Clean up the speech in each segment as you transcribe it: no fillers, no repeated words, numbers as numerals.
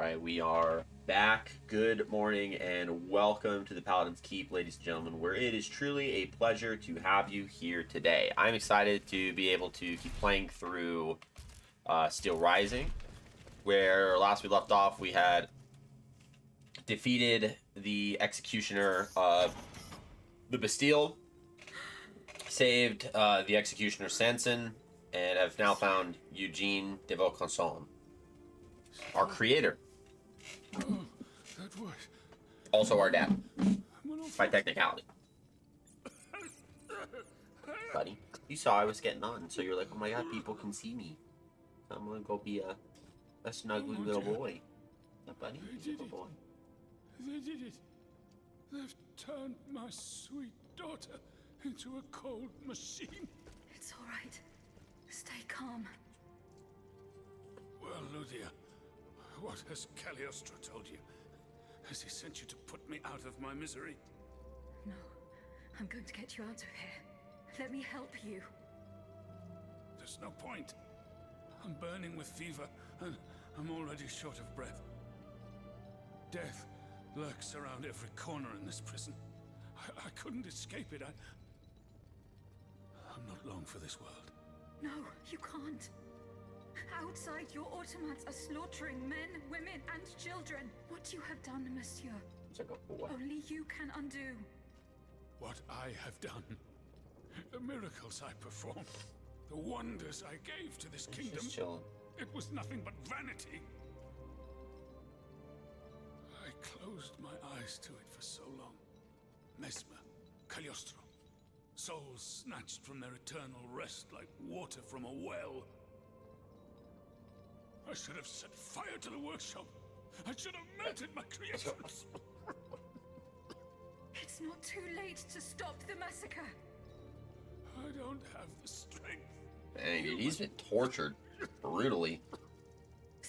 Alright, we are back. Good morning and welcome to the Paladin's Keep, ladies and gentlemen, where it is truly a pleasure to have you here today. I'm excited to be able to keep playing through Steel Rising, where last we left off we had defeated the executioner of the Bastille, saved the executioner Sanson, and have now found Eugene de Vaucanson, our creator. Also our dad, by technicality. Buddy, you saw I was getting on, so you're like, oh my god, people can see me. So I'm gonna go be a snuggly little boy. Yeah, buddy, little boy. They did it. They've turned my sweet daughter into a cold machine. It's all right. Stay calm. Well, Ludia, what has Cagliostro told you? Has he sent you to put me out of my misery? No, I'm going to get you out of here. Let me help you. There's no point. I'm burning with fever, and I'm already short of breath. Death lurks around every corner in this prison. I couldn't escape it. I'm not long for this world. No, you can't. Outside, your automats are slaughtering men, women, and children. What you have done, monsieur, only you can undo. What I have done, the miracles I performed, the wonders I gave to this kingdom, it was nothing but vanity. I closed my eyes to it for so long. Mesmer, Cagliostro, souls snatched from their eternal rest like water from a well. I should have set fire to the workshop. I should have melted my creations. It's not too late to stop the massacre. I don't have the strength. Dang, dude, he's been tortured brutally.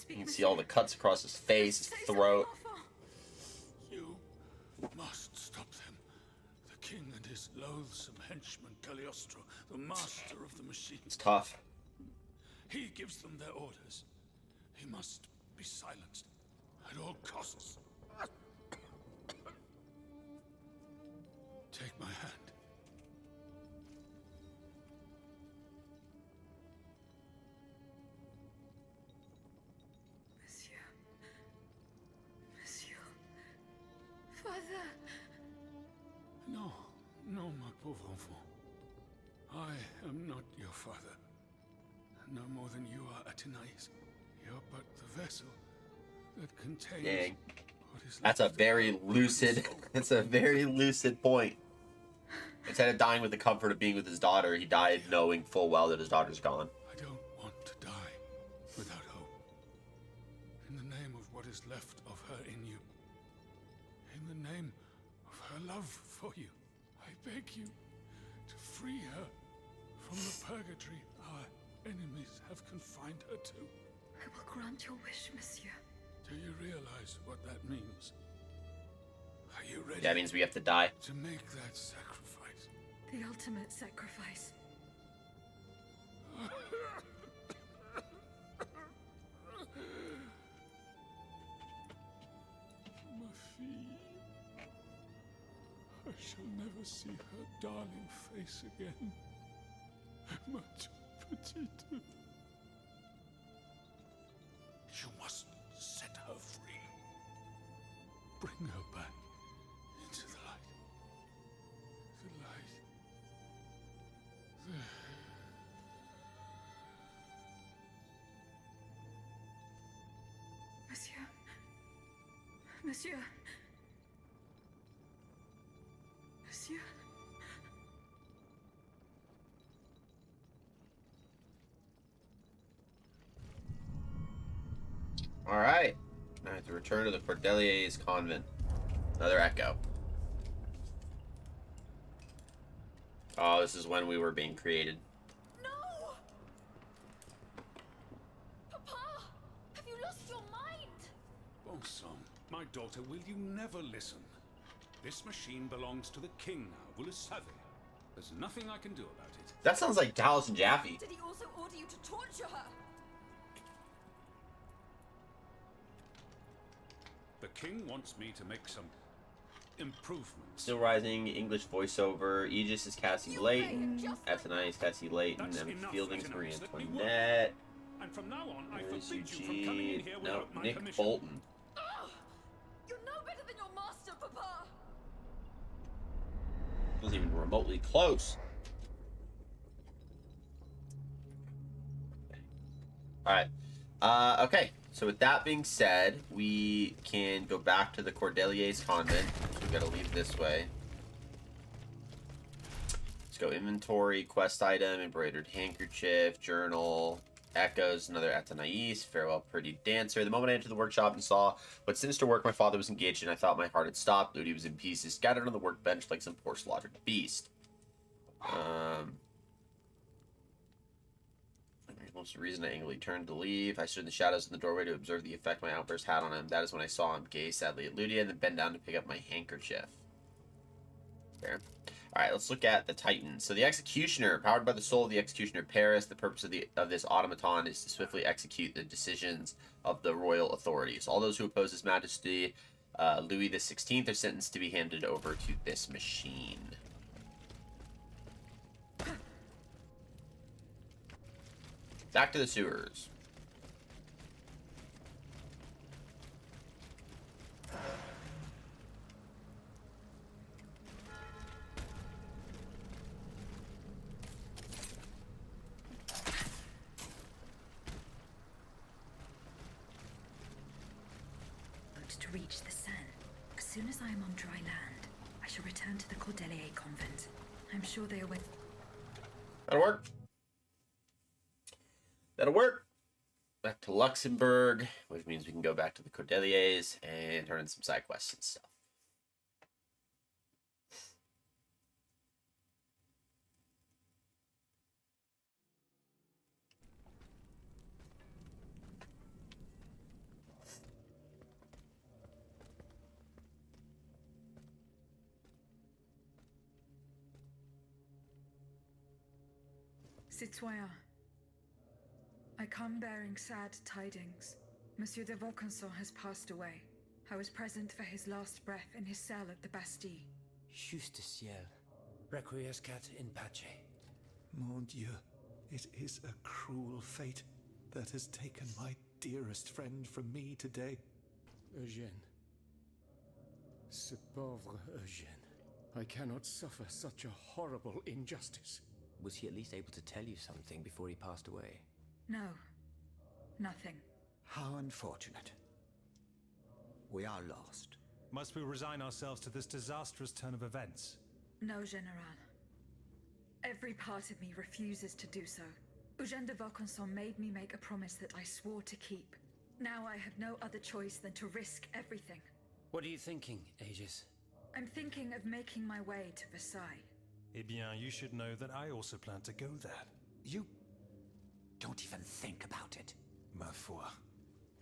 You can see all the cuts across his face, his throat. You must stop them. The king and his loathsome henchman Cagliostro, the master of the machines. It's tough. He gives them their orders. He must be silenced at all costs. Take my hand. Monsieur, father. No, my pauvre enfant. I am not your father. No more than you are Athenais. You're but the vessel that contains. Dang. What is That's a very lucid. That's a very lucid point. Instead of dying with the comfort of being with his daughter, he died knowing full well that his daughter's gone. I don't want to die without hope. In the name of what is left of her in you, in the name of her love for you, I beg you to free her from the purgatory our enemies have confined her to. I will grant your wish, monsieur. Do you realize what that means? Are you ready? That means we have to die. To make that sacrifice. The ultimate sacrifice. Ma fille. I shall never see her darling face again. Ma toute petite. You must set her free. Bring her back into the light. The light. Monsieur. Monsieur. Alright. I have to return to the Cordelier's convent. Another echo. Oh, this is when we were being created. No! Papa! Have you lost your mind? Bon sang, my daughter, will you never listen? This machine belongs to the king now, vous le savez. There's nothing I can do about it. That sounds like Dallas and Jaffe. Did he also order you to torture her? The king wants me to make some improvements. Still rising, English voiceover. Aegis is Cassie Layton. Athenai is Cassie Layton. And Fielding's Marie Antoinette. And from now on, I There's forbid you from coming in here No, without my Nick permission. Bolton. You're no better than your master, Papa! Wasn't even remotely close. Alright. Okay. So with that being said, we can go back to the Cordelier's convent. So we gotta leave this way. Let's go inventory, quest item, embroidered handkerchief, journal, echoes, another Athenais, farewell pretty dancer. The moment I entered the workshop and saw what sinister work my father was engaged in, I thought my heart had stopped. Ludi was in pieces, scattered on the workbench like some poor slaughtered beast. Most of the reason I angrily turned to leave. I stood in the shadows in the doorway to observe the effect my outburst had on him. That is when I saw him gaze sadly at Ludia and then bend down to pick up my handkerchief. There. Alright, let's look at the Titan. So the Executioner, powered by the soul of the Executioner Paris, the purpose of this automaton is to swiftly execute the decisions of the royal authorities. All those who oppose His Majesty, Louis XVI, are sentenced to be handed over to this machine. Back to the sewers. To reach the Seine. As soon as I am on dry land, I shall return to the Cordelier convent. I'm sure they are with... That'll work. That'll work. Back to Luxembourg, which means we can go back to the Cordeliers and turn in some side quests and stuff. Citoyen, I come bearing sad tidings. Monsieur de Vaucanson has passed away. I was present for his last breath in his cell at the Bastille. Juste ciel. Requiescat in pace. Mon Dieu, it is a cruel fate that has taken my dearest friend from me today. Eugène. Ce pauvre Eugène. I cannot suffer such a horrible injustice. Was he at least able to tell you something before he passed away? No. Nothing. How unfortunate. We are lost. Must we resign ourselves to this disastrous turn of events? No, General. Every part of me refuses to do so. Eugène de Vaucanson made me make a promise that I swore to keep. Now I have no other choice than to risk everything. What are you thinking, Aegis? I'm thinking of making my way to Versailles. Eh bien, you should know that I also plan to go there. You don't even think about it. Ma foi.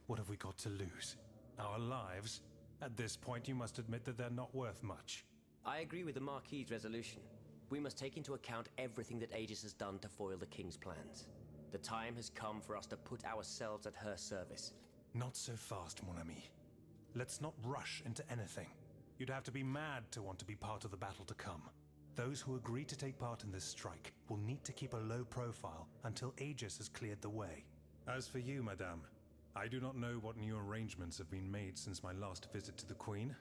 What have we got to lose? Our lives? At this point, you must admit that they're not worth much. I agree with the Marquis's resolution. We must take into account everything that Aegis has done to foil the King's plans. The time has come for us to put ourselves at her service. Not so fast, mon ami. Let's not rush into anything. You'd have to be mad to want to be part of the battle to come. Those who agree to take part in this strike will need to keep a low profile until Aegis has cleared the way. As for you, madame, I do not know what new arrangements have been made since my last visit to the Queen,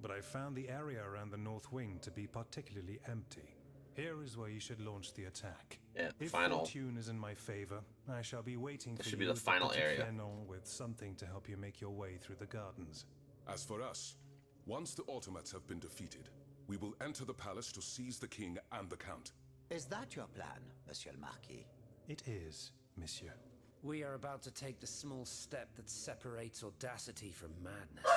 but I found the area around the North Wing to be particularly empty. Here is where you should launch the attack. Yeah, if final. fortune is in my favor, I shall be waiting This for should you be the at final Petit area. Flenon with something to help you make your way through the gardens. As for us, once the automats have been defeated, we will enter the palace to seize the king and the count. Is that your plan, Monsieur le Marquis? It is, monsieur. We are about to take the small step that separates audacity from madness.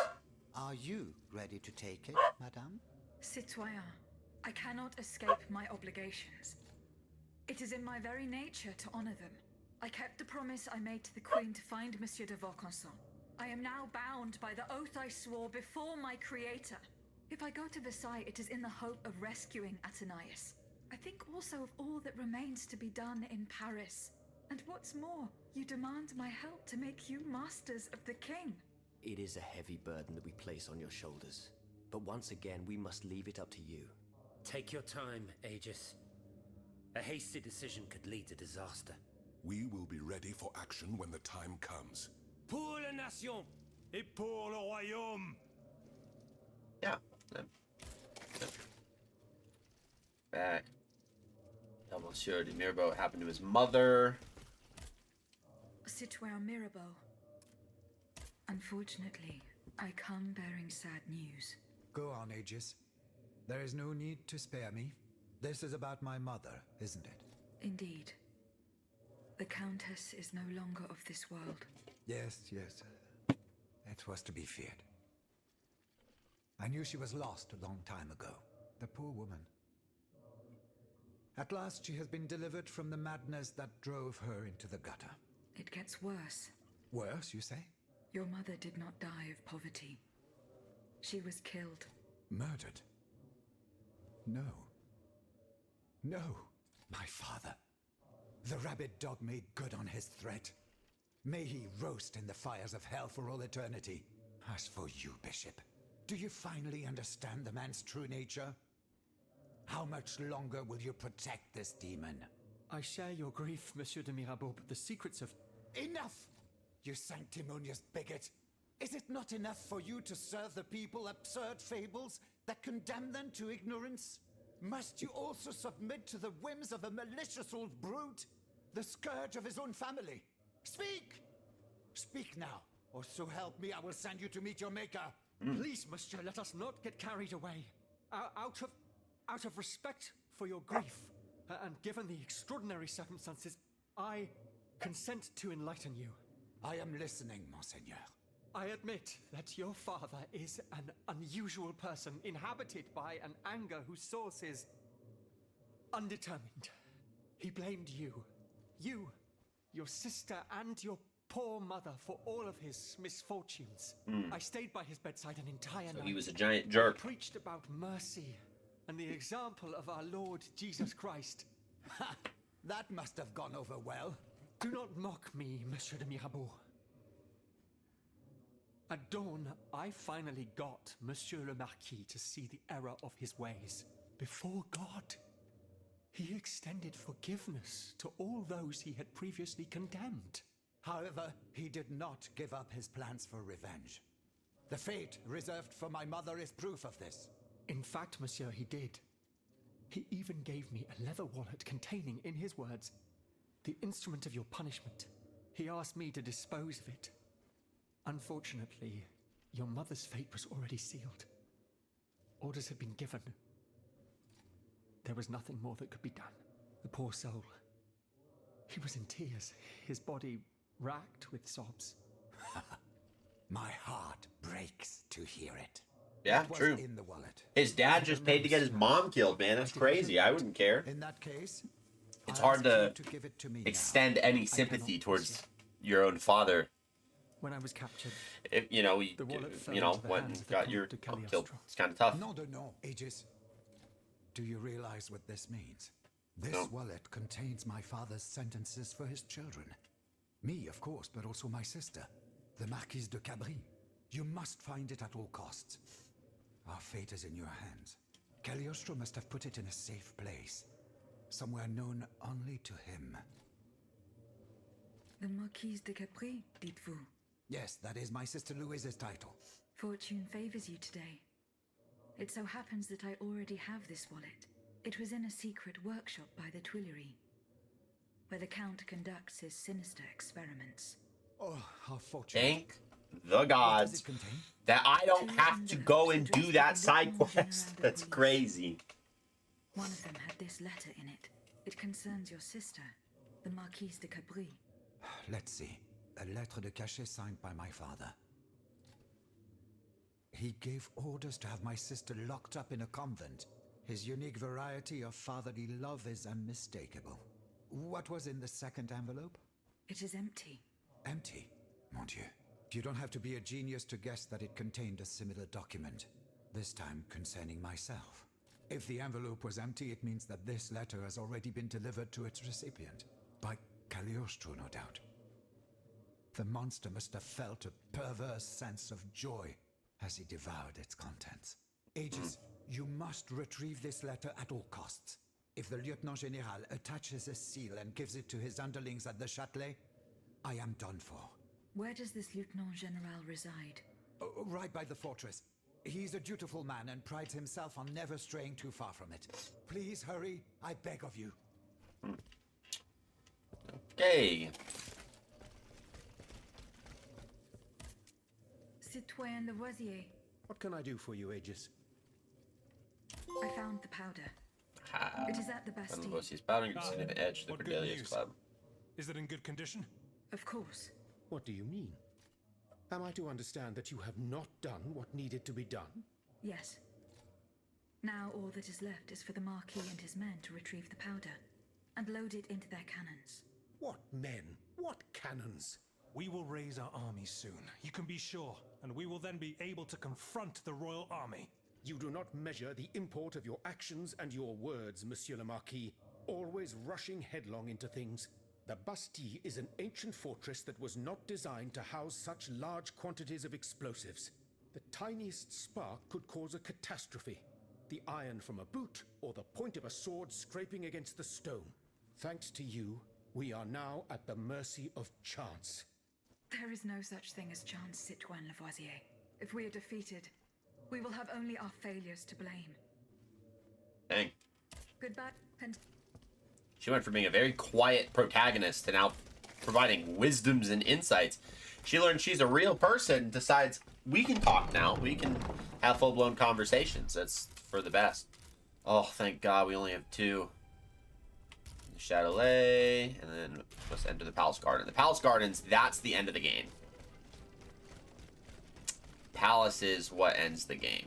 Are you ready to take it, madame? Citoyen, I cannot escape my obligations. It is in my very nature to honor them. I kept the promise I made to the Queen to find Monsieur de Vaucanson. I am now bound by the oath I swore before my creator. If I go to Versailles, it is in the hope of rescuing Athenais. I think also of all that remains to be done in Paris. And what's more, you demand my help to make you masters of the king. It is a heavy burden that we place on your shoulders. But once again, we must leave it up to you. Take your time, Aegis. A hasty decision could lead to disaster. We will be ready for action when the time comes. Pour la nation et pour le royaume. Yeah. Back. Tell Monsieur de Mirabeau what happened to his mother. Citoyen Mirabeau. Unfortunately, I come bearing sad news. Go on, Aegis. There is no need to spare me. This is about my mother, isn't it? Indeed. The Countess is no longer of this world. Yes. It was to be feared. I knew she was lost a long time ago. The poor woman. At last she has been delivered from the madness that drove her into the gutter. It gets worse. Worse, you say? Your mother did not die of poverty. She was killed. Murdered? No. My father. The rabid dog made good on his threat. May he roast in the fires of hell for all eternity. As for you, Bishop, do you finally understand the man's true nature? How much longer will you protect this demon? I share your grief, Monsieur de Mirabeau, but the secrets of... Enough! You sanctimonious bigot! Is it not enough for you to serve the people absurd fables that condemn them to ignorance? Must you also submit to the whims of a malicious old brute? The scourge of his own family? Speak! Speak now, or so help me, I will send you to meet your maker. Please, Monsieur, let us not get carried away. Out of respect for your grief, and given the extraordinary circumstances, I consent to enlighten you. I am listening, Monseigneur. I admit that your father is an unusual person, inhabited by an anger whose source is undetermined. He blamed you, your sister, and your poor mother for all of his misfortunes. I stayed by his bedside an entire night. He was a giant jerk. Preached about mercy and the example of our Lord Jesus Christ. Ha! That must have gone over well. Do not mock me, Monsieur de Mirabeau. At dawn, I finally got Monsieur le Marquis to see the error of his ways. Before God, he extended forgiveness to all those he had previously condemned. However, he did not give up his plans for revenge. The fate reserved for my mother is proof of this. In fact, Monsieur, he did. He even gave me a leather wallet containing, in his words, the instrument of your punishment. He asked me to dispose of it. Unfortunately, your mother's fate was already sealed. Orders had been given. There was nothing more that could be done. The poor soul. He was in tears, his body racked with sobs. My heart breaks to hear it. Yeah, What true. was in the wallet? His dad just paid to get his mom killed, man. That's crazy. I wouldn't care. In that case, It's I'll hard ask to you give it to me extend now. any sympathy towards your own father. When I was captured, If, The wallet fell into the went hands and of the got your Comte de mom Cagliostro. killed. It's kind of tough. No, Aegis. Do you realize what this means? This No. wallet contains my father's sentences for his children. Me, of course, but also my sister, the Marquise de Cabri. You must find it at all costs. Our fate is in your hands. Cagliostro must have put it in a safe place, somewhere known only to him. The Marquise de Capri, dites-vous? Yes, that is my sister Louise's title. Fortune favors you today. It so happens that I already have this wallet. It was in a secret workshop by the Tuileries, where the Count conducts his sinister experiments. Oh, how fortunate. Thank the What does gods it contain? that I don't have to go and do that side quest. That's crazy. One of them had this letter in it. It concerns your sister, the Marquise de Capri. Let's see. A lettre de cachet signed by my father. He gave orders to have my sister locked up in a convent. His unique variety of fatherly love is unmistakable. What was in the second envelope? It is empty. Empty, mon Dieu. You don't have to be a genius to guess that it contained a similar document, this time concerning myself. If the envelope was empty, it means that this letter has already been delivered to its recipient. By Cagliostro, no doubt. The monster must have felt a perverse sense of joy as he devoured its contents. Aegis, you must retrieve this letter at all costs. If the Lieutenant General attaches a seal and gives it to his underlings at the Châtelet, I am done for. Where does this Lieutenant General reside? Right by the fortress. He's a dutiful man and prides himself on never straying too far from it. Please hurry, I beg of you. Okay. Citoyen Lavoisier, What can I do for you, Aegis? I found the powder. It is at the Bastille. Lavoisier's powder. You can see the edge of the What good Cordelia's news? Club. Is it in good condition? Of course. What do you mean? Am I to understand that you have not done what needed to be done? Yes. Now all that is left is for the Marquis and his men to retrieve the powder and load it into their cannons. What men? What cannons? We will raise our army soon, you can be sure, and we will then be able to confront the royal army. You do not measure the import of your actions and your words, Monsieur le Marquis, always rushing headlong into things. The Bastille is an ancient fortress that was not designed to house such large quantities of explosives. The tiniest spark could cause a catastrophe. The iron from a boot or the point of a sword scraping against the stone. Thanks to you, we are now at the mercy of chance. There is no such thing as chance, Citoyen Lavoisier. If we are defeated, we will have only our failures to blame. Dang. Goodbye, She went from being a very quiet protagonist to now providing wisdoms and insights. She learned she's a real person, decides we can talk now. We can have full-blown conversations. That's for the best. Oh, thank God we only have 2. The Châtelet, and then let's enter the Palace Garden. The Palace Gardens, that's the end of the game. Palace is what ends the game.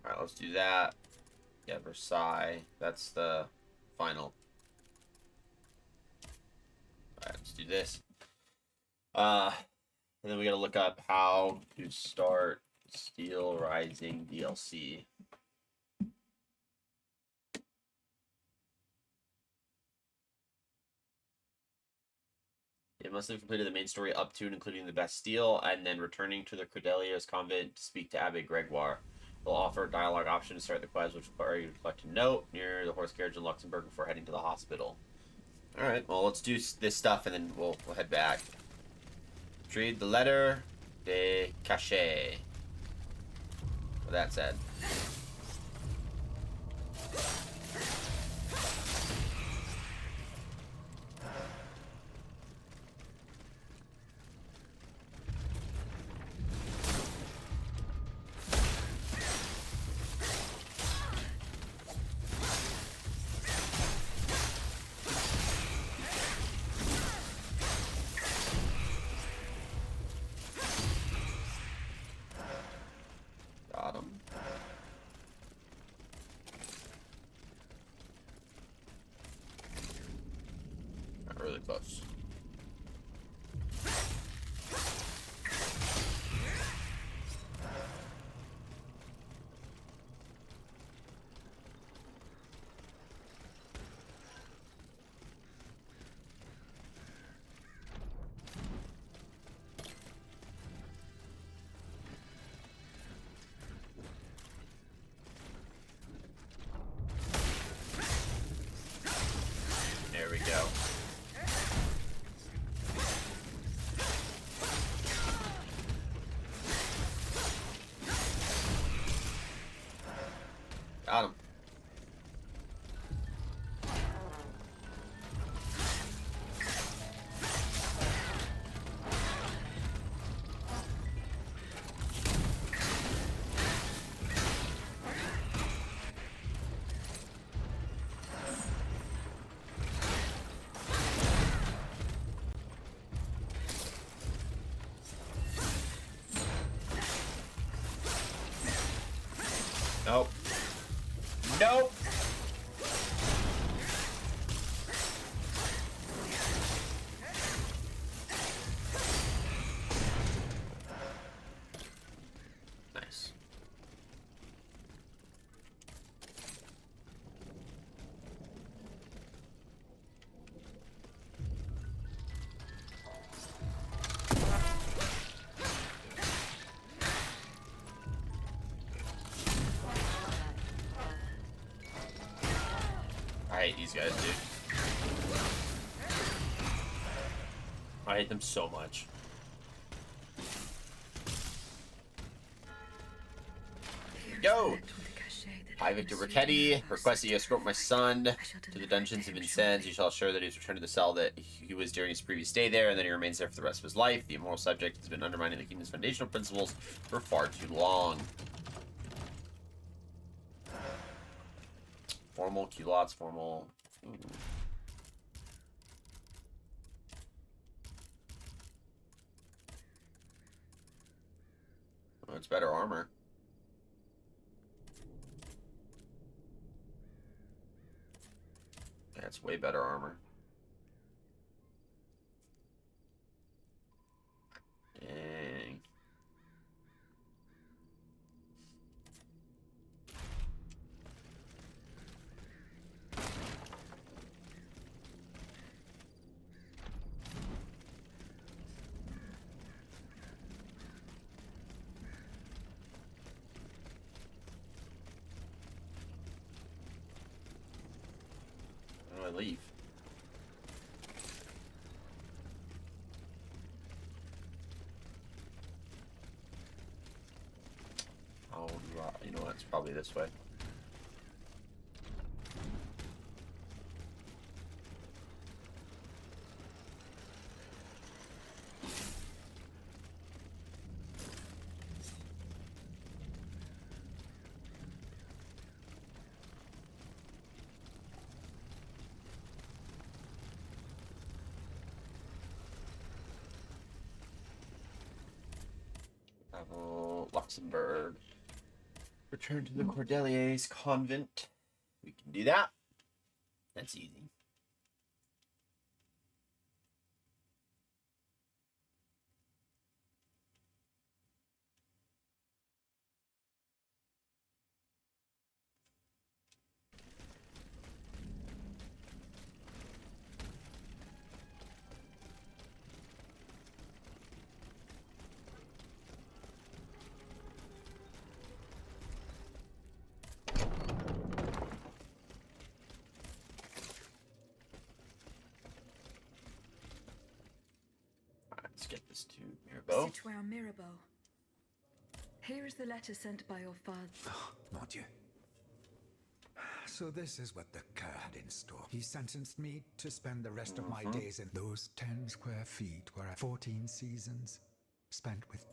Alright, let's do that. Yeah, Versailles. That's the final. Alright, let's do this. And then we gotta look up how to start Steel Rising DLC. It must have completed the main story up to and including the Bastille, and then returning to the Cordelia's convent to speak to Abbe Gregoire. They'll offer a dialogue option to start the quest, which will require you to collect a note near the horse carriage in Luxembourg before heading to the hospital. Alright, well, let's do this stuff, and then we'll head back. Read the letter de cachet. What that said. Got him. Not really close. There we go. Got him. Nope. Nice. I hate these guys, dude. I hate them so much. Here we go! Hi, Victor Ricchetti. Request that you escort my son to the dungeons of Vincennes. You shall assure that he has returned to the cell that he was during his previous stay there, and that he remains there for the rest of his life. The immoral subject has been undermining the kingdom's foundational principles for far too long. Formal, culottes, formal. Ooh. Oh, it's better armor. Yeah, it's way better armor. Dang. How do I leave? Oh, you know what? It's probably this way. Luxembourg. Return to the Cordeliers convent. We can do that. That's easy. Let's get this to Mirabeau. Citoyen Mirabeau. Here is the letter sent by your father. Oh, mon Dieu. So this is what the cur had in store. He sentenced me to spend the rest of my days in those 10 square feet where 14 seasons spent with...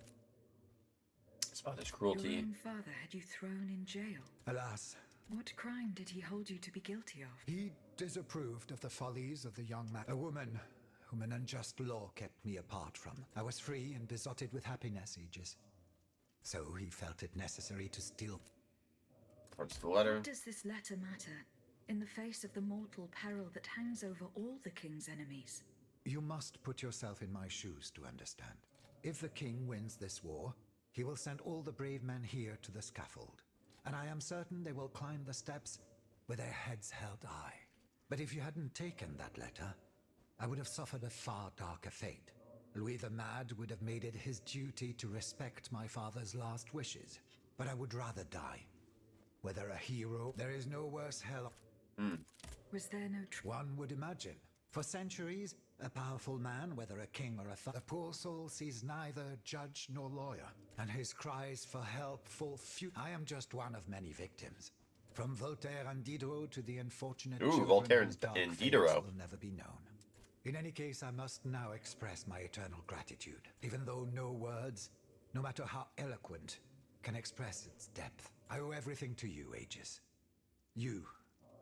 His father's cruelty. Your own father had you thrown in jail. Alas. What crime did he hold you to be guilty of? He disapproved of the follies of the young man. A woman whom an unjust law kept me apart from. I was free and besotted with happiness, Aegis. So he felt it necessary to steal... What's the letter? What does this letter matter, in the face of the mortal peril that hangs over all the king's enemies? You must put yourself in my shoes to understand. If the king wins this war, he will send all the brave men here to the scaffold. And I am certain they will climb the steps with their heads held high. But if you hadn't taken that letter, I would have suffered a far darker fate. Louis the Mad would have made it his duty to respect my father's last wishes. But I would rather die. Whether a hero, there is no worse hell. Was there no One would imagine. For centuries, a powerful man, whether a king or a poor soul sees neither judge nor lawyer, and his cries for help fall futile. I am just one of many victims. From Voltaire and Diderot to the unfortunate children Voltaire whose dark and fates Diderot will never be known. In any case, I must now express my eternal gratitude, even though no words, no matter how eloquent, can express its depth. I owe everything to you, Aegis. You,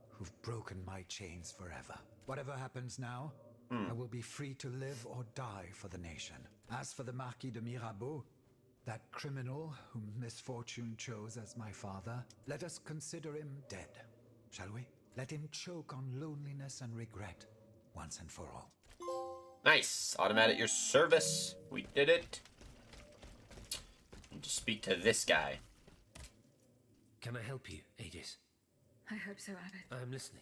who've broken my chains forever. Whatever happens now, I will be free to live or die for the nation. As for the Marquis de Mirabeau, That criminal whom misfortune chose as my father, let us consider him dead, shall we? Let him choke on loneliness and regret, once and for all. Nice. Automat at your service. We did it. Need to speak to this guy. Can I help you, Aegis? I hope so, Abbot. I'm listening.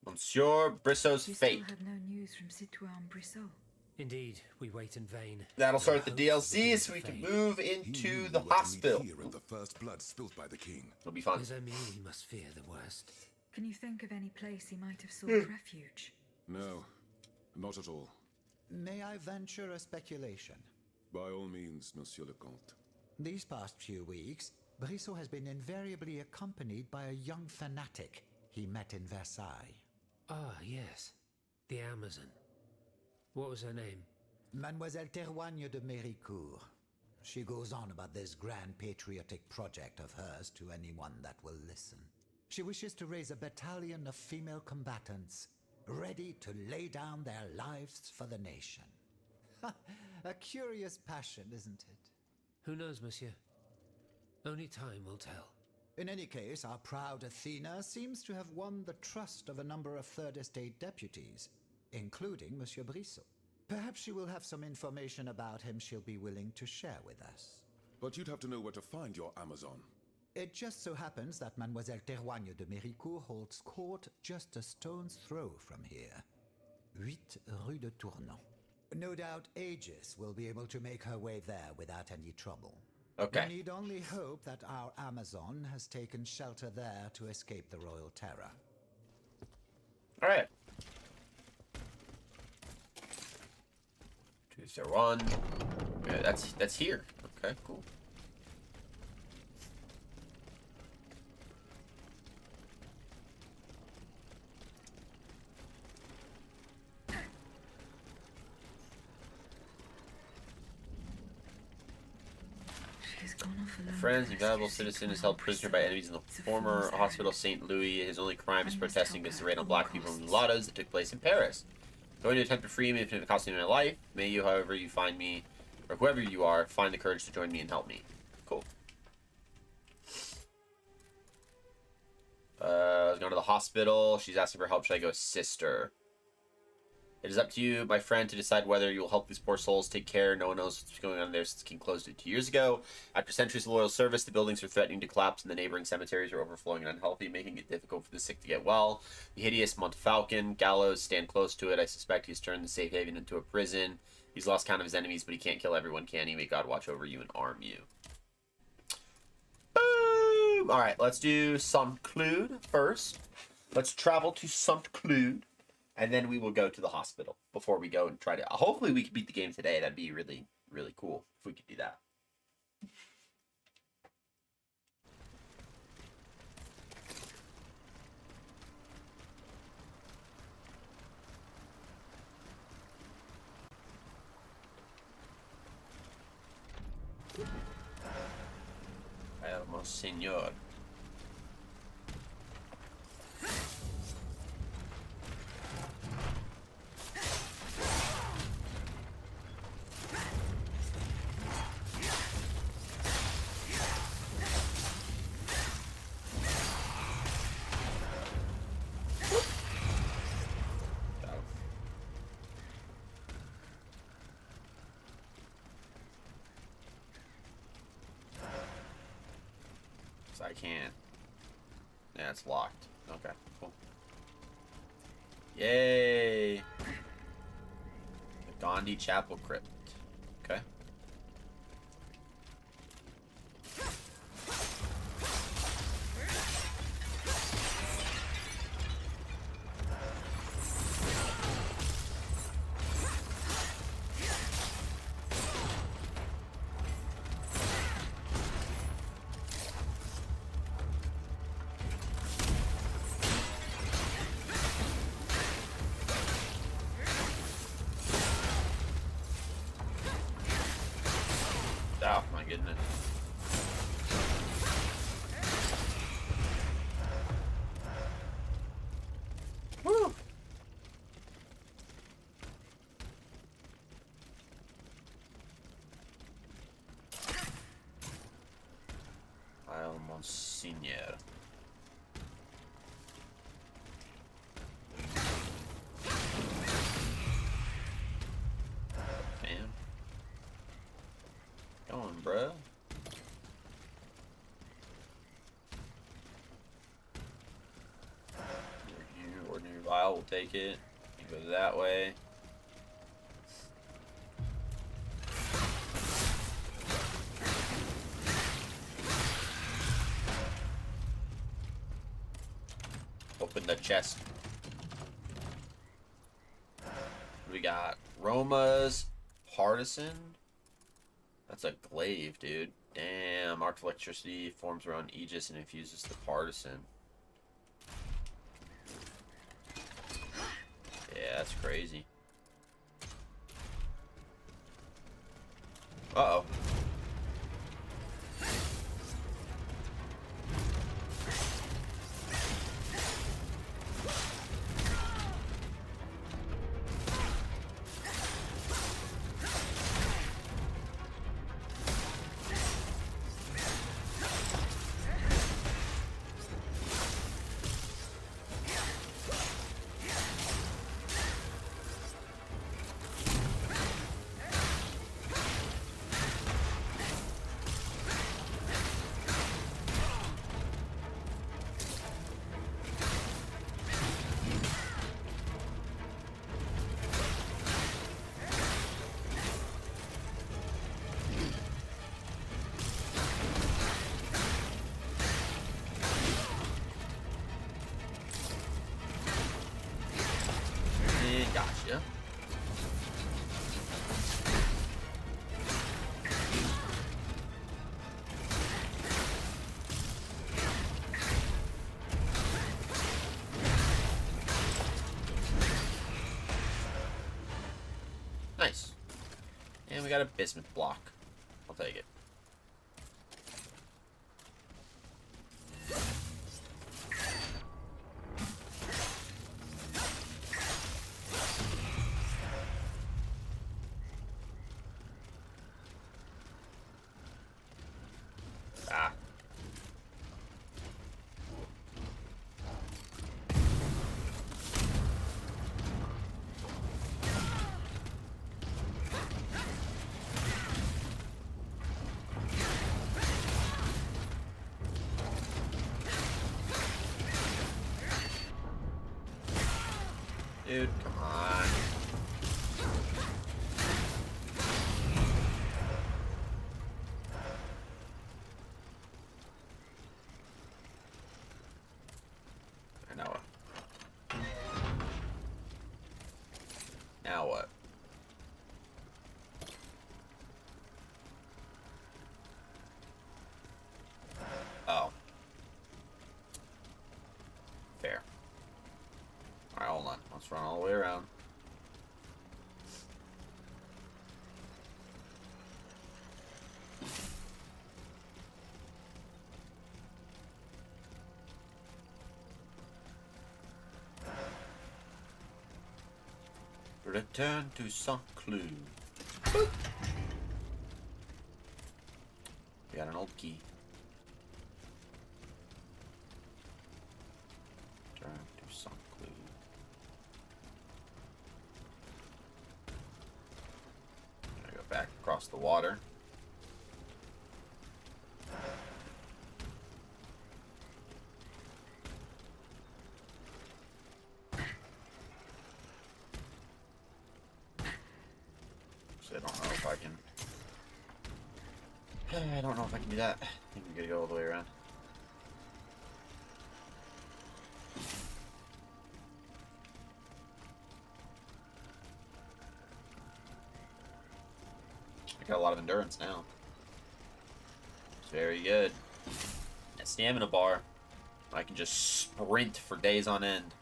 Monsieur Brissot's You fate. still have no news from Citoyen Brissot. Indeed, we wait in vain. That'll start the Hopes DLC begin so to we can fade. move He into knew the we were to meet hospital. here in the first blood spilled by the king. It'll be fun. Does that mean we must fear the worst? Can you think of any place he might have sought Hmm. refuge? No, not at all. May I venture a speculation? By all means, Monsieur le Comte. These past few weeks, Brissot has been invariably accompanied by a young fanatic he met in Versailles. Ah, yes. The Amazon. What was her name? Mademoiselle Terroigne de Méricourt. She goes on about this grand patriotic project of hers to anyone that will listen. She wishes to raise a battalion of female combatants, ready to lay down their lives for the nation. A curious passion, isn't it? Who knows, monsieur? Only time will tell. In any case, our proud Athena seems to have won the trust of a number of Third Estate deputies, including Monsieur Brissot. Perhaps she will have some information about him she'll be willing to share with us. But you'd have to know where to find your Amazon. It just so happens that Mademoiselle Terroigne de Méricourt holds court just a stone's throw from here. 8 Rue de Tournon. No doubt Aegis will be able to make her way there without any trouble. Okay. We need only hope that our Amazon has taken shelter there to escape the royal terror. All right. 201. Yeah, that's here. Okay, cool. She's gone off alone. Friends, a valuable citizen is held prisoner by enemies in the former hospital St. Louis. His only crime is protesting against the raid on black people and mulattoes that took place in Paris. Going to attempt to free me if it costs me my life. May you, however you find me, or whoever you are, find the courage to join me and help me. Cool. I was going to the hospital. She's asking for help. Should I go assist her? It is up to you, my friend, to decide whether you will help these poor souls. Take care. No one knows what's going on there since the king closed it 2 years ago. After centuries of loyal service, the buildings are threatening to collapse and the neighboring cemeteries are overflowing and unhealthy, making it difficult for the sick to get well. The hideous Montfalcon gallows stand close to it. I suspect he's turned the safe haven into a prison. He's lost count of his enemies, but he can't kill everyone, can he? May God watch over you and arm you. Boom! Alright, let's do Saint-Cloud first. Let's travel to Saint-Cloud. And then we will go to the hospital before we go and try to... Hopefully we can beat the game today. That'd be really, really cool if we could do that. Monsignor. I can't. Yeah, it's locked. Okay, cool. Yay! The Gandhi Chapel Crypt. Okay. Oh, my goodness. Woo! Seigneur. Man. Going, bro. Ordinary vial, we'll take it. You go that way. Open the chest. We got Roma's Partisan. That's a glaive, dude. Damn, arc of electricity forms around Aegis and infuses the Partisan. Yeah, that's crazy. Uh-oh. Gotcha. Nice. And we got a bismuth block. I'll take it. Ah. Dude, come on. Now what? Now what? Oh. Fair. Alright, hold on. Let's run all the way around. Return to Saint Cloud. We got an old key. Return to Saint Cloud. Gonna go back across the water. I don't know if I can. I don't know if I can do that. I think we gotta go all the way around. I got a lot of endurance now. It's very good. That stamina bar. I can just sprint for days on end.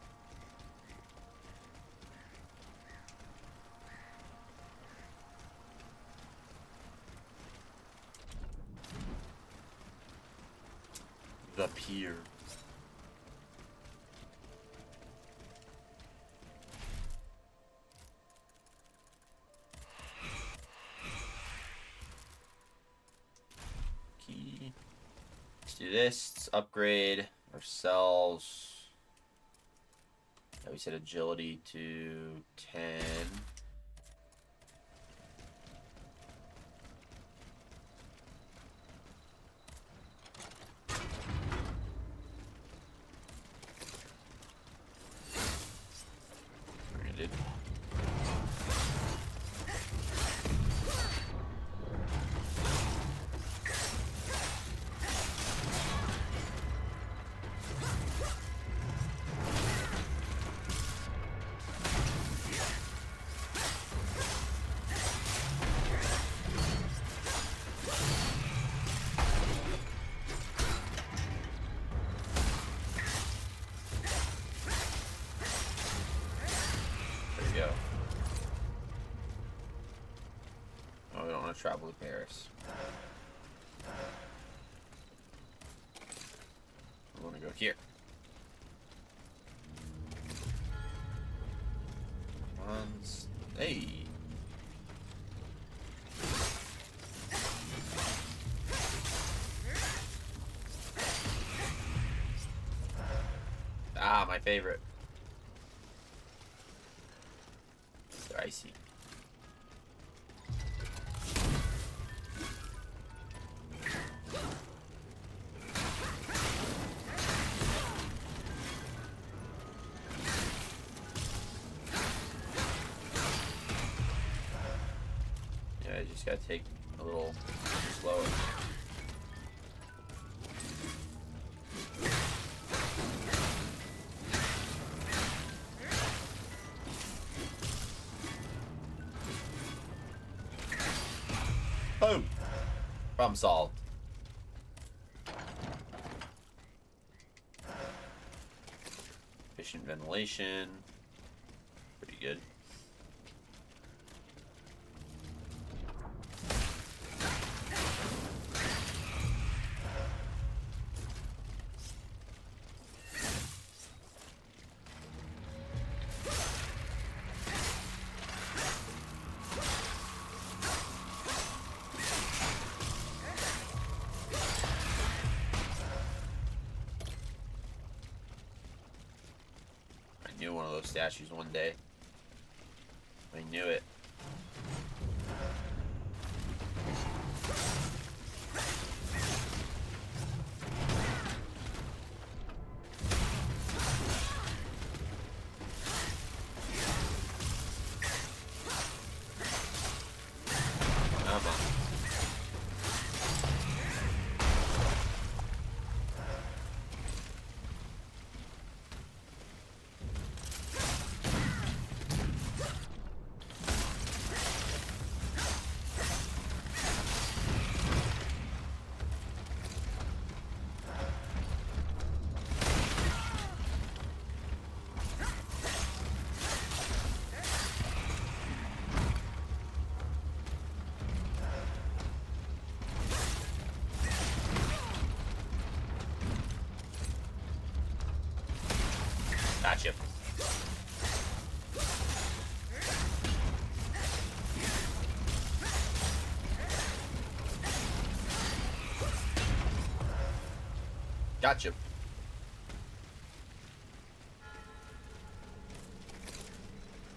The pier. Key. Let's do this. let's upgrade ourselves. Yeah, we set agility to 10. Granted. Travel to Paris. I want to go here. Hey. Ah, my favorite. They're icy. I just gotta take a little slower. Boom! Problem solved. Efficient ventilation. Pretty good. I knew one of those statues one day. I knew it. Come on. Gotcha. Gotcha.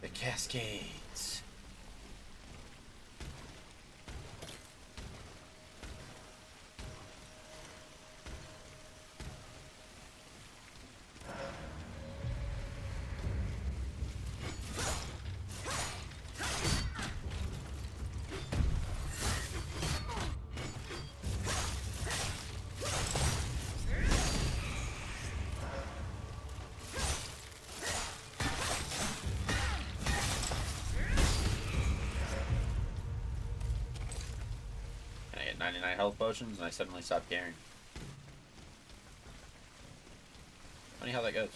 The Cascades. I get 99 health potions and I suddenly stop caring. Funny how that goes.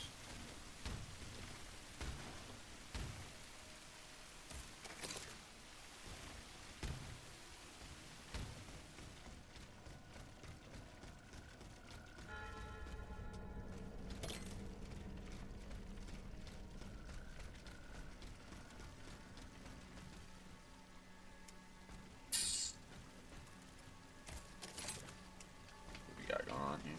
What we got going on here?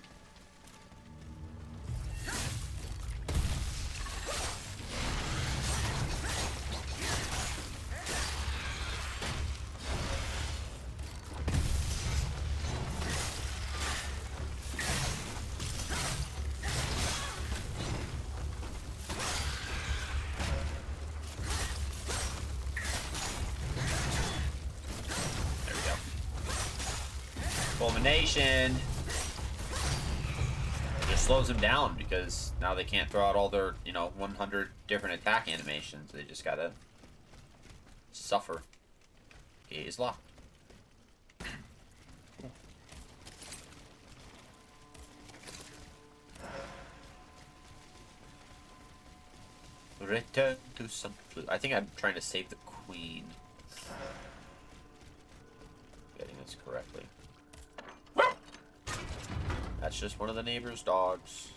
nation. It just slows them down because now they can't throw out all their, 100 different attack animations. They just gotta suffer. Gate is locked. Return to some clue. I think I'm trying to save the queen. Getting this correctly. That's just one of the neighbor's dogs.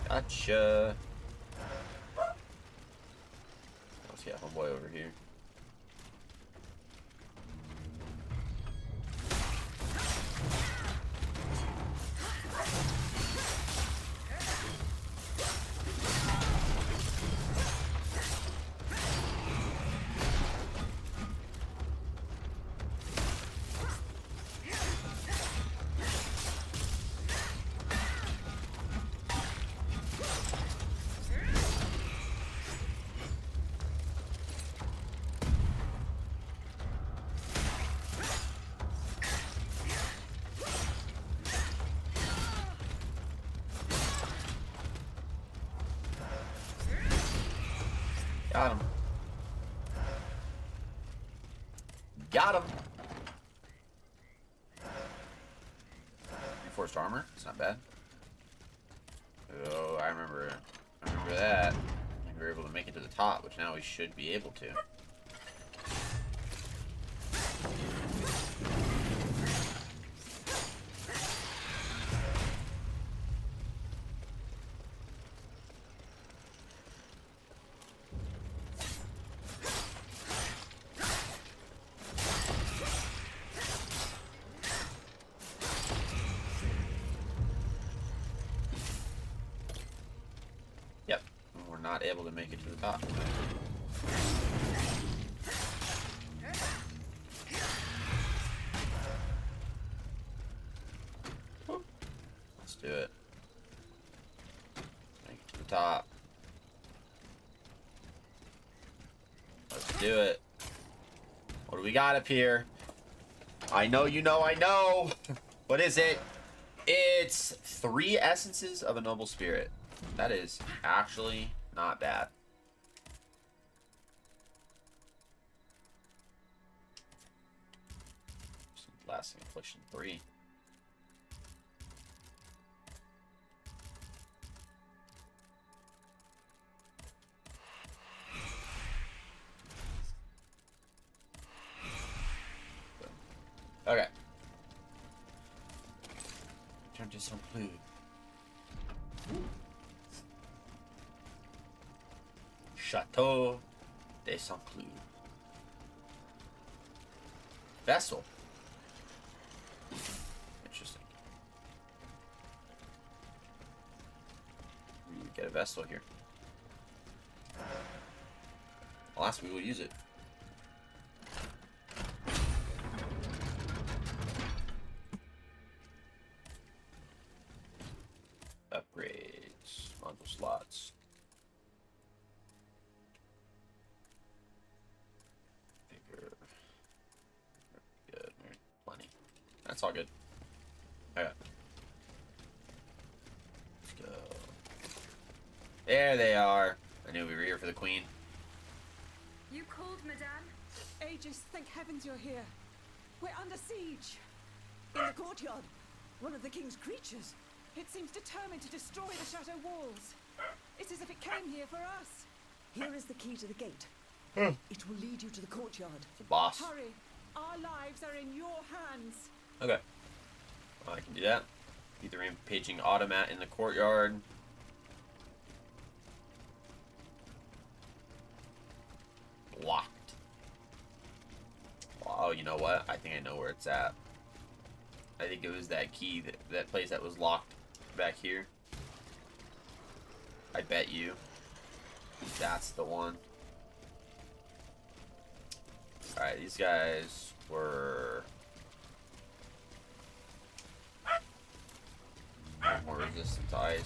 Gotcha. Let's get homeboy over here. Got him. Got him. Reinforced armor. It's not bad. Oh, I remember that. We were able to make it to the top, which now we should be able to. Yep, we're not able to make it to the top. Let's do it. Make it to the top. Let's do it. What do we got up here? I know you know I know. What is it? It's 3 essences of a noble spirit. That is actually not bad. Lasting affliction 3. Okay. Turn to some clue. Chateau de Saint-Cloud. Vessel. Interesting. We get a vessel here. Alas, we will use it. Upgrades. Module slots. Good, plenty. That's all good. Okay. Let's go. There they are. I knew we were here for the queen. You called, madame? Aegis, thank heavens you're here. We're under siege. In the courtyard, one of the king's creatures. It seems determined to destroy the chateau walls. It's as if it came here for us. Here is the key to the gate. It will lead you to the courtyard. The boss. Hurry. Our lives are in your hands. Okay. Well, I can do that. Beat the rampaging automat in the courtyard. Locked. Oh, you know what? I think I know where it's at. I think it was that key, that place that was locked back here. I bet you. That's the one. Alright, these guys were more resistant to ice.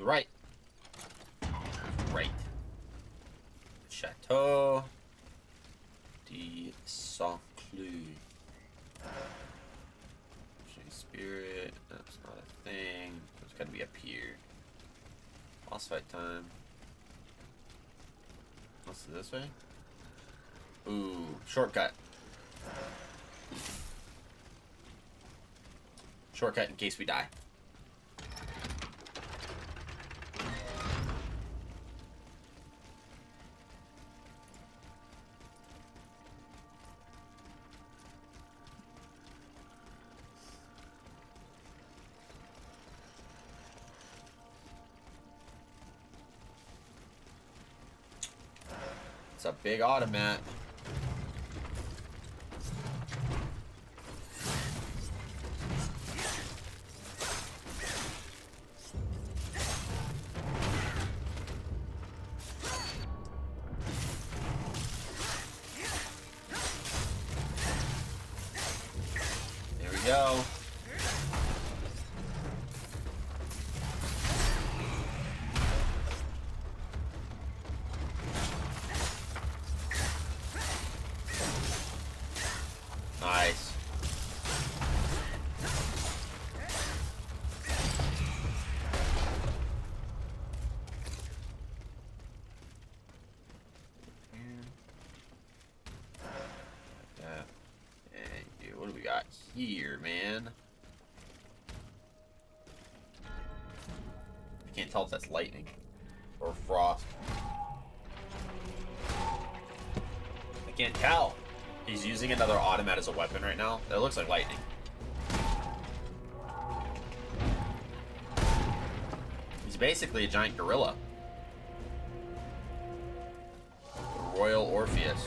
Right. Right. Chateau de Saint-Cloud. Spirit. That's not a thing. It's gotta be up here. Boss fight time. Let's do this way. Ooh, shortcut. Shortcut in case we die. It's a big automat. There we go. Nice. And what do we got here, man? I can't tell if that's lightning or frost. I can't tell. He's using another automat as a weapon right now. That looks like lightning. He's basically a giant gorilla. The Royal Orpheus.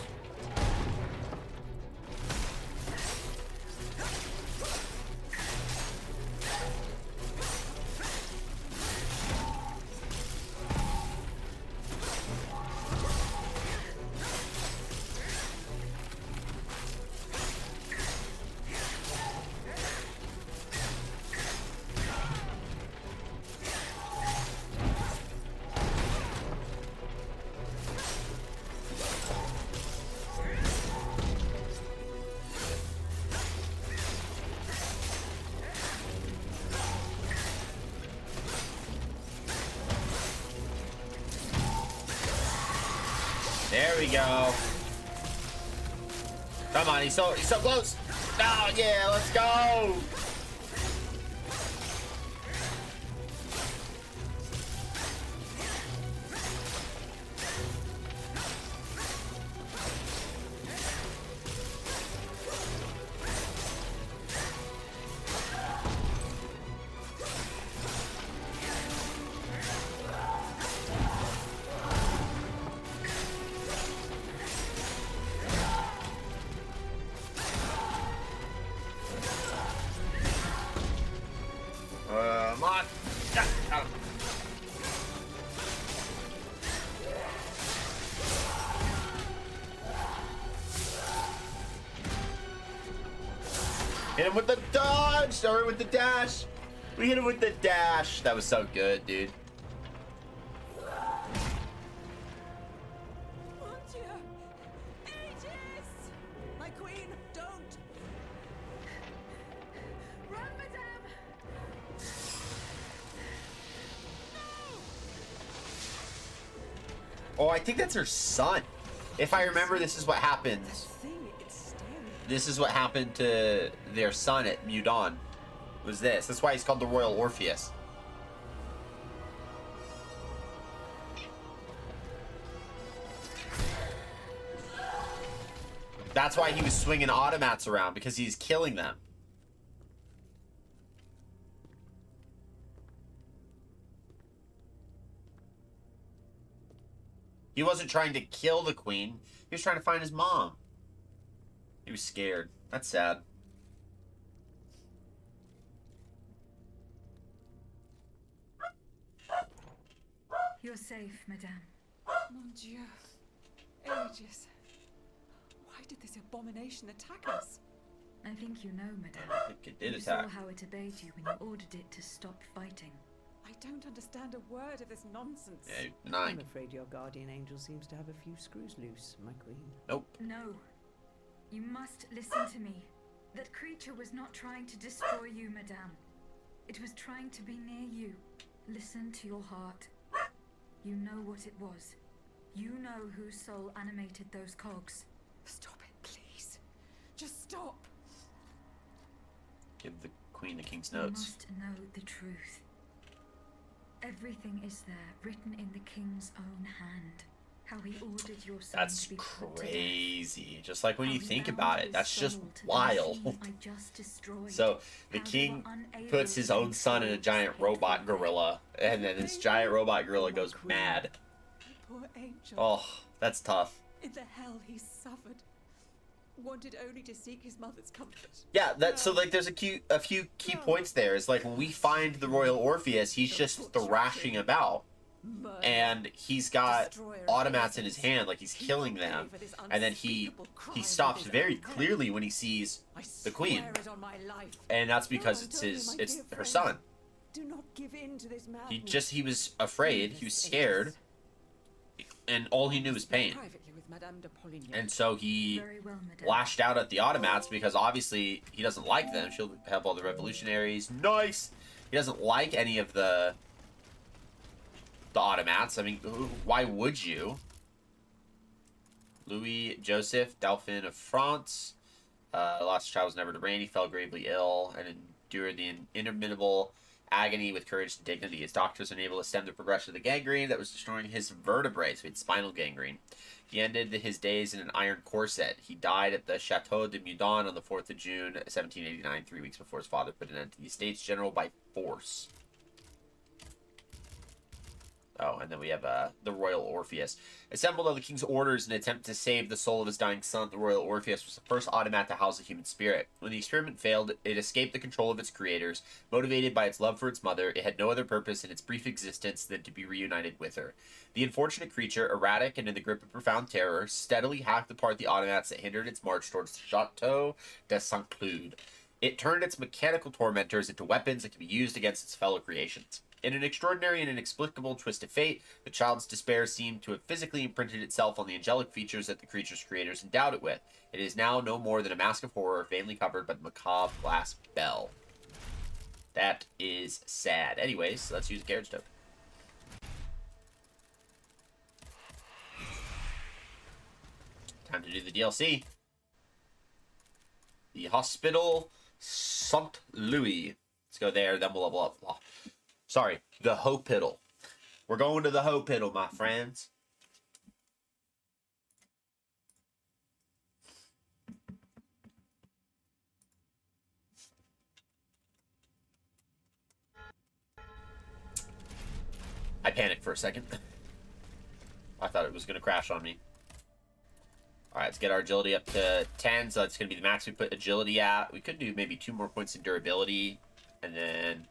There we go. Come on, he's so close. Oh yeah, let's go. Come on. Yeah, got him. Hit him with the dodge! Sorry, with the dash. We hit him with the dash. That was so good, dude. Mon Dieu! Aegis! My queen, don't! Right Oh, I think that's her son. If I remember, this is what happened. This is what happened to their son at Meudon. Was this? That's why he's called the Royal Orpheus. That's why he was swinging automats around, because he's killing them. He wasn't trying to kill the queen. He was trying to find his mom. He was scared. That's sad. You're safe, madame. Mon Dieu. Aegis. Why did this abomination attack us? I think you know, madame. I think it did You attack. saw how it obeyed you when you ordered it to stop fighting. I don't understand a word of this nonsense. Yeah, I'm 9. afraid your guardian angel seems to have a few screws loose, my queen. Nope. No. You must listen to me. That creature was not trying to destroy you, madame. It was trying to be near you. Listen to your heart. You know what it was. You know whose soul animated those cogs. Stop it, please. Just stop. Give the queen the king's You notes. must know the truth. Everything is there, written in the king's own hand. How he ordered your son That's to be put to death. crazy. Just like when How you he think bound about it, his that's just soul to the wild. machine I just destroyed. So the How they king were unable puts his to own son in a control giant his robot hatred. gorilla, and then this giant robot gorilla goes mad. Poor angel. Oh, that's tough. In the hell he suffered. Wanted only to seek his mother's comfort. Yeah, that so like there's a few key points there. Is like when we find the Royal Orpheus, he's just thrashing about. And he's got automats in his hand, like he's killing them. And then he stops very clearly when he sees the queen. And that's because it's her son. Do not give in to this madness. He was afraid, he was scared, and all he knew was pain. And so he Very well, madame. lashed out at the automats because obviously he doesn't like them. She'll have all the revolutionaries. Nice! He doesn't like any of the automats. I mean, why would you? Louis Joseph, Dauphin of France. Lost child was never to reign. He fell gravely ill and endured the interminable agony with courage and dignity. His doctors were unable to stem the progression of the gangrene that was destroying his vertebrae, so he had spinal gangrene. He ended his days in an iron corset. He died at the Chateau de Meudon on the 4th of June, 1789, 3 weeks before his father put an end to the Estates General by force. Oh, and then we have the Royal Orpheus. Assembled on the king's orders in an attempt to save the soul of his dying son, the Royal Orpheus was the first automat to house a human spirit. When the experiment failed, it escaped the control of its creators. Motivated by its love for its mother, it had no other purpose in its brief existence than to be reunited with her. The unfortunate creature, erratic and in the grip of profound terror, steadily hacked apart the automats that hindered its march towards the Chateau de Saint-Cloud. It turned its mechanical tormentors into weapons that could be used against its fellow creations. In an extraordinary and inexplicable twist of fate, the child's despair seemed to have physically imprinted itself on the angelic features that the creature's creators endowed it with. It is now no more than a mask of horror, vainly covered by the macabre glass bell. That is sad. Anyways, let's use a carriage token. Time to do the DLC. The Hospital Saint Louis. Let's go there, then we'll level up. Sorry, the Hospital. We're going to the Hospital, my friends. I panicked for a second. I thought it was going to crash on me. Alright, let's get our agility up to 10, so that's going to be the max we put agility at. We could do maybe 2 more points in durability, and then,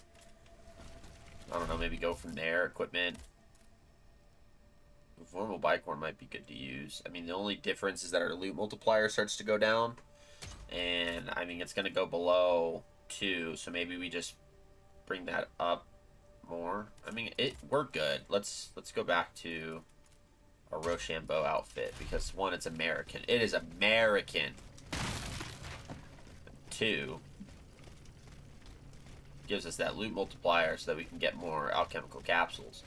I don't know, maybe go from there. Equipment. Formal bicorn might be good to use. I mean, the only difference is that our loot multiplier starts to go down, and, I mean, it's going to go below 2, so maybe we just bring that up more. I mean, we're good. Let's go back to a Rochambeau outfit, because 1, it's American. It is American. 2, gives us that loot multiplier so that we can get more alchemical capsules.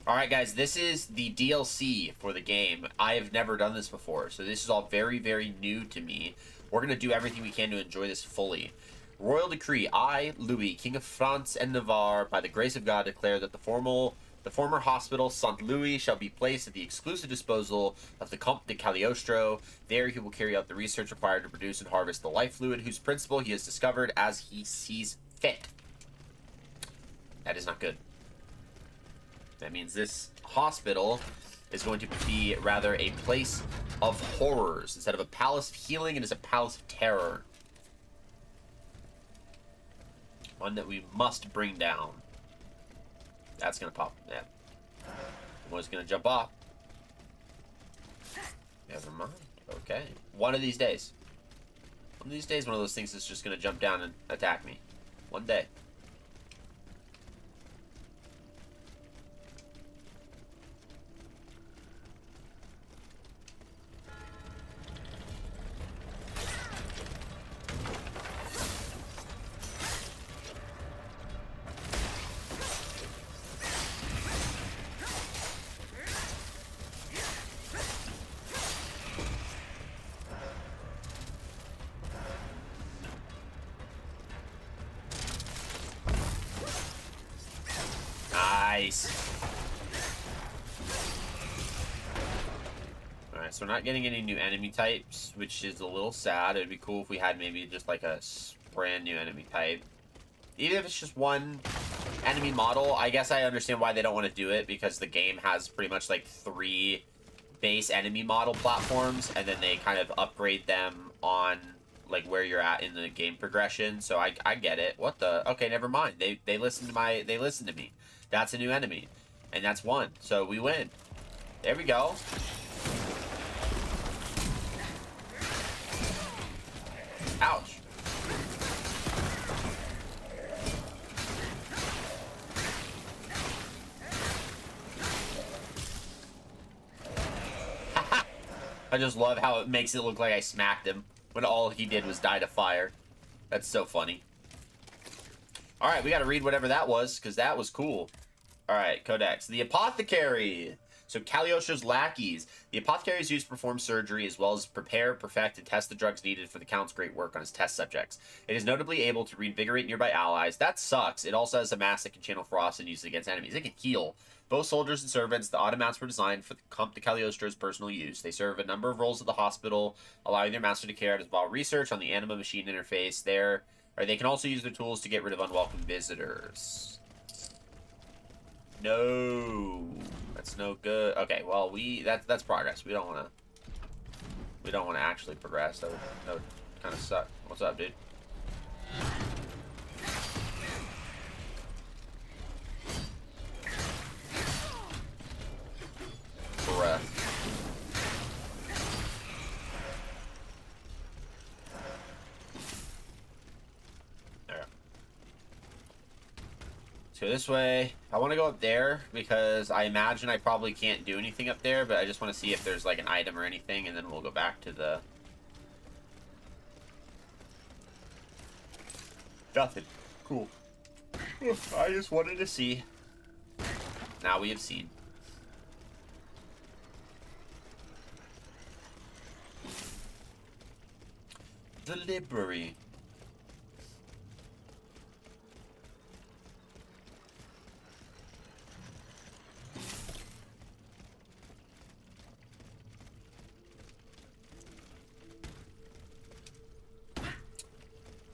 Alright guys, this is the DLC for the game. I have never done this before, so this is all very, very new to me. We're going to do everything we can to enjoy this fully. Royal decree, I, Louis, King of France and Navarre, by the grace of God, declare that the former hospital Saint Louis shall be placed at the exclusive disposal of the Comte de Cagliostro. There he will carry out the research required to produce and harvest the life fluid, whose principle he has discovered as he sees fit. That is not good. That means this hospital is going to be rather a place of horrors. Instead of a palace of healing, it is a palace of terror. One that we must bring down. That's gonna pop. Yeah. One's gonna jump off. Never mind. Okay. One of these days. One of these days, one of those things is just gonna jump down and attack me. One day. Nice. Alright, so we're not getting any new enemy types, which is a little sad. It'd be cool if we had maybe just like a brand new enemy type. Even if it's just one enemy model, I guess I understand why they don't want to do it, because the game has pretty much like 3 base enemy model platforms, and then they kind of upgrade them on like where you're at in the game progression. So I get it. What the? Okay, never mind. They listen to me. That's a new enemy. And that's one. So we win. There we go. Ouch. I just love how it makes it look like I smacked him when all he did was die to fire. That's so funny. Alright, we gotta read whatever that was, because that was cool. Alright, Codex. The Apothecary. So, Cagliostro's lackeys. The Apothecary is used to perform surgery, as well as prepare, perfect, and test the drugs needed for the Count's great work on his test subjects. It is notably able to reinvigorate nearby allies. That sucks. It also has a mask that can channel frost and use it against enemies. It can heal. Both soldiers and servants, the automats were designed for the Comte de Cagliostro's personal use. They serve a number of roles at the hospital, allowing their master to carry out his ball research on the anima-machine interface. They can also use their tools to get rid of unwelcome visitors. No, that's no good. Okay, well that's progress. We don't want to actually progress. That would kind of suck. What's up, dude? Bruh. Let's go this way. I want to go up there because I imagine I probably can't do anything up there, but I just want to see if there's like an item or anything, and then we'll go back to the... Nothing. Cool. I just wanted to see. Now we have seen. The library.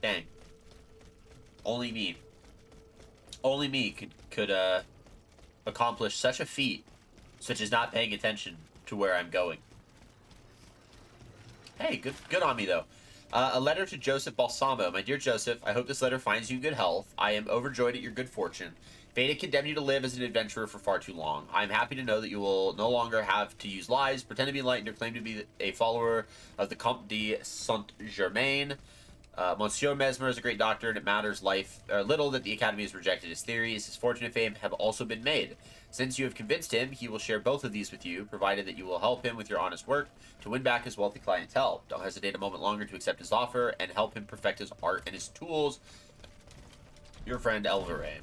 Dang. Only me could accomplish such a feat, such as not paying attention to where I'm going. Hey, good on me though. A letter to Joseph Balsamo. My dear Joseph, I hope this letter finds you in good health. I am overjoyed at your good fortune. Fate had condemned you to live as an adventurer for far too long. I am happy to know that you will no longer have to use lies, pretend to be enlightened, or claim to be a follower of the Comte de Saint-Germain. Monsieur Mesmer is a great doctor, and it matters little that the Academy has rejected his theories. His fortune and fame have also been made. Since you have convinced him, he will share both of these with you, provided that you will help him with your honest work to win back his wealthy clientele. Don't hesitate a moment longer to accept his offer and help him perfect his art and his tools. Your friend Elvire.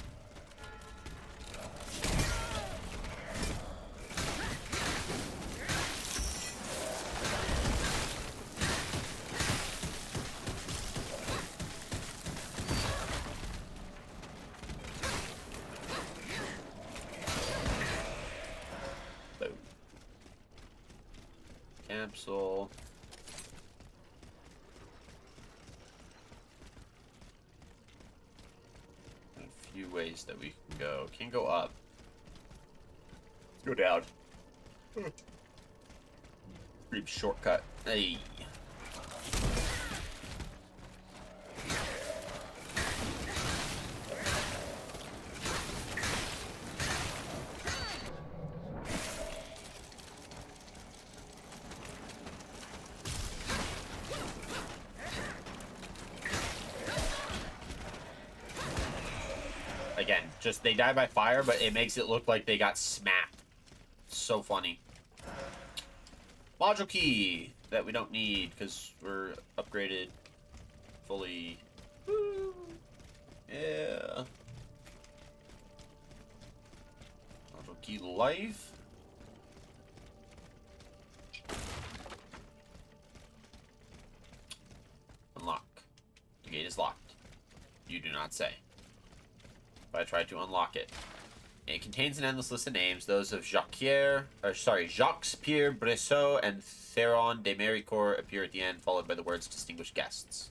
capsule. A few ways that we can go. Can't go up. Go down. Brief shortcut. Hey. Again, just they die by fire, but it makes it look like they got smacked. So funny. Module key that we don't need because we're upgraded fully. Woo. Yeah. Module key life. Unlock. The gate is locked. You do not say. But I tried to unlock it. It contains an endless list of names, those of Jacques Pierre Brissot and Theron de Méricourt appear at the end, followed by the words distinguished guests.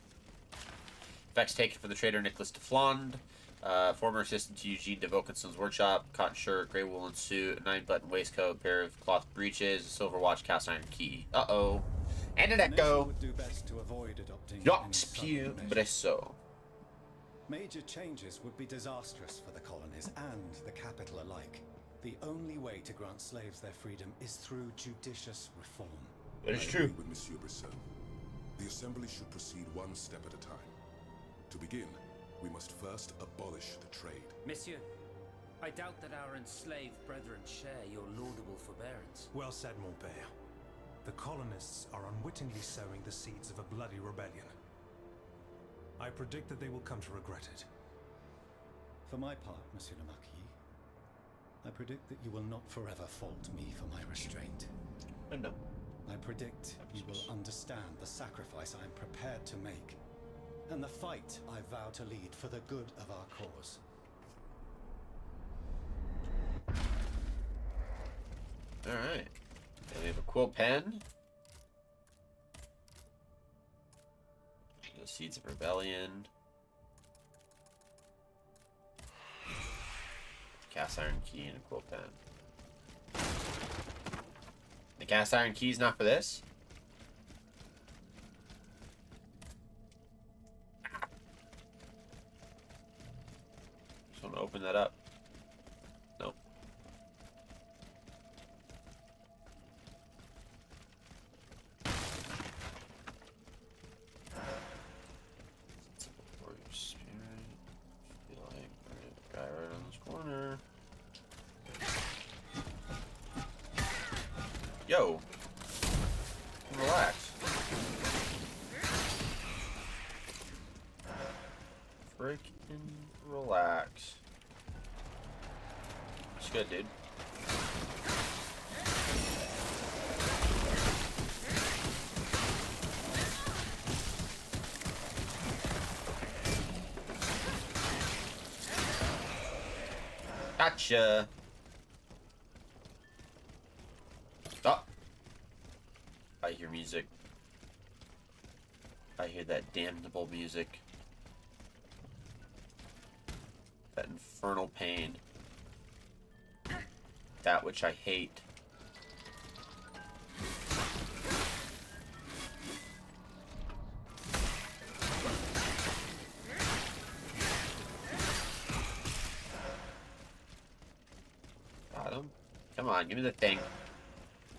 Effects taken from the trader Nicholas de Flandre, former assistant to Eugene de Vaucanson's workshop, cotton shirt, gray woolen suit, 9-button waistcoat, pair of cloth breeches, a silver watch, cast iron key. Uh-oh. And an echo. Would do best to avoid adopting Jacques Pierre Brissot. Major changes would be disastrous for the colonies and the capital alike. The only way to grant slaves their freedom is through judicious reform. That is I true. agree with Monsieur Brissot. The assembly should proceed one step at a time. To begin, we must first abolish the trade. Monsieur, I doubt that our enslaved brethren share your laudable forbearance. Well said, mon père. The colonists are unwittingly sowing the seeds of a bloody rebellion. I predict that they will come to regret it. For my part, Monsieur le Marquis, I predict that you will not forever fault me for my restraint. No. I predict you will understand the sacrifice I am prepared to make, and the fight I vow to lead for the good of our cause. Alright. And we have a quill pen. The Seeds of Rebellion. Cast iron key and a quill pen. The cast iron key's not for this? Just want to open that up. Nope. Guy right on this corner. Yo. Relax. Freaking relax. It's good, dude. Gotcha. Oh. I hear music. I hear that damnable music. That infernal pain. That which I hate. Got him. Come on, give me the thing.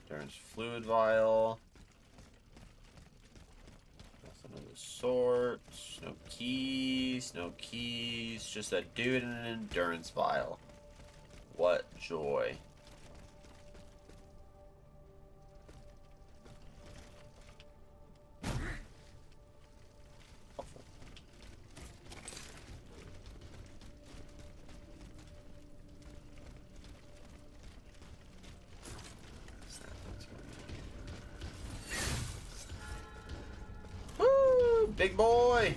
There's fluid vial. Nothing of the sort. No keys. No keys. Just a dude in an endurance vial. What joy. Woo! Big boy!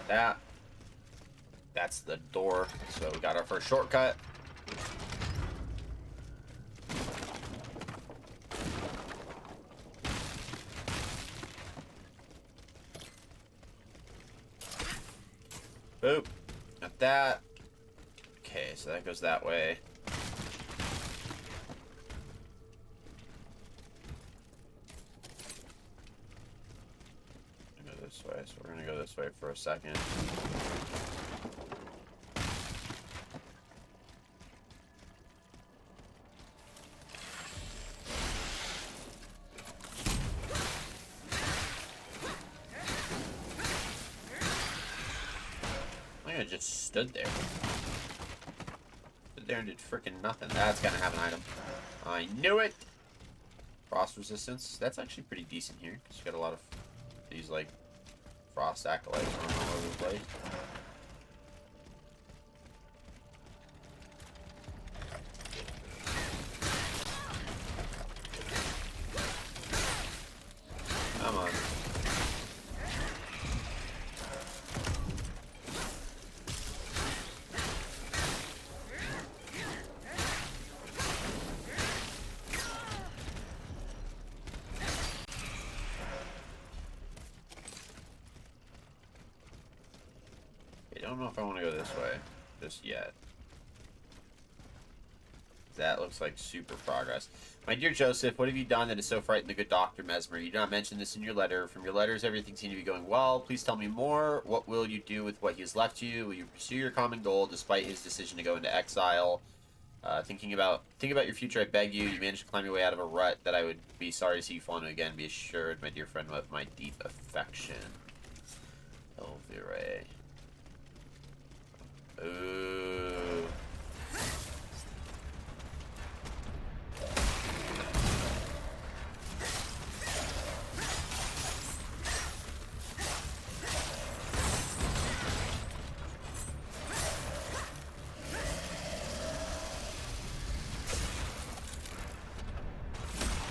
that. That's the door. So we got our first shortcut. Boop. Got that. Okay, so that goes that way. Go this way, so we're gonna go this way for a second. I just stood there. Stood there and did freaking nothing. That's gonna have an item. I knew it! Frost resistance. That's actually pretty decent here, because you got a lot of these, like, frost acolytes running all over the place. Come on. I don't know if I want to go this way just yet. That looks like super progress. My dear Joseph, what have you done that is so frightened the good Dr. Mesmer? You did not mention this in your letter. From your letters, everything seemed to be going well. Please tell me more. What will you do with what he has left you? Will you pursue your common goal despite his decision to go into exile? Think about your future, I beg you. You managed to climb your way out of a rut that I would be sorry to see you fall into again. Be assured, my dear friend, of my deep affection. Elvire. Ooh.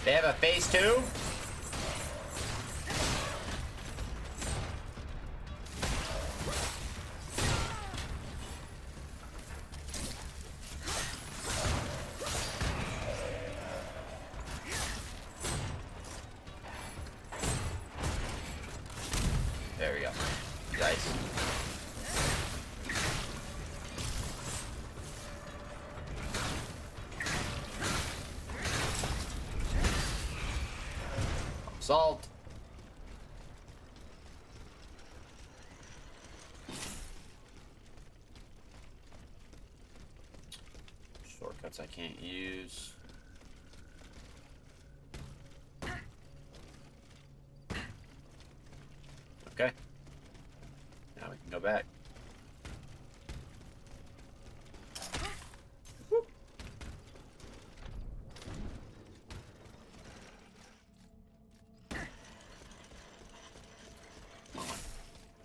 They have a phase 2? There we go. Nice. Salt. Shortcuts I can't use. Okay. Now we can go back.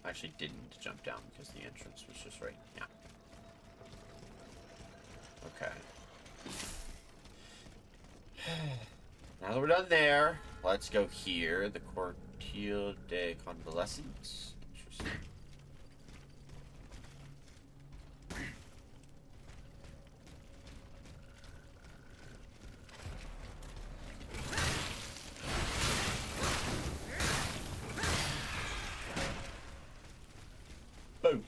Actually didn't jump down because the entrance was just right. Yeah. Okay. Now that we're done there, let's go here. The Quartier de Convalescence. Interesting. Boom.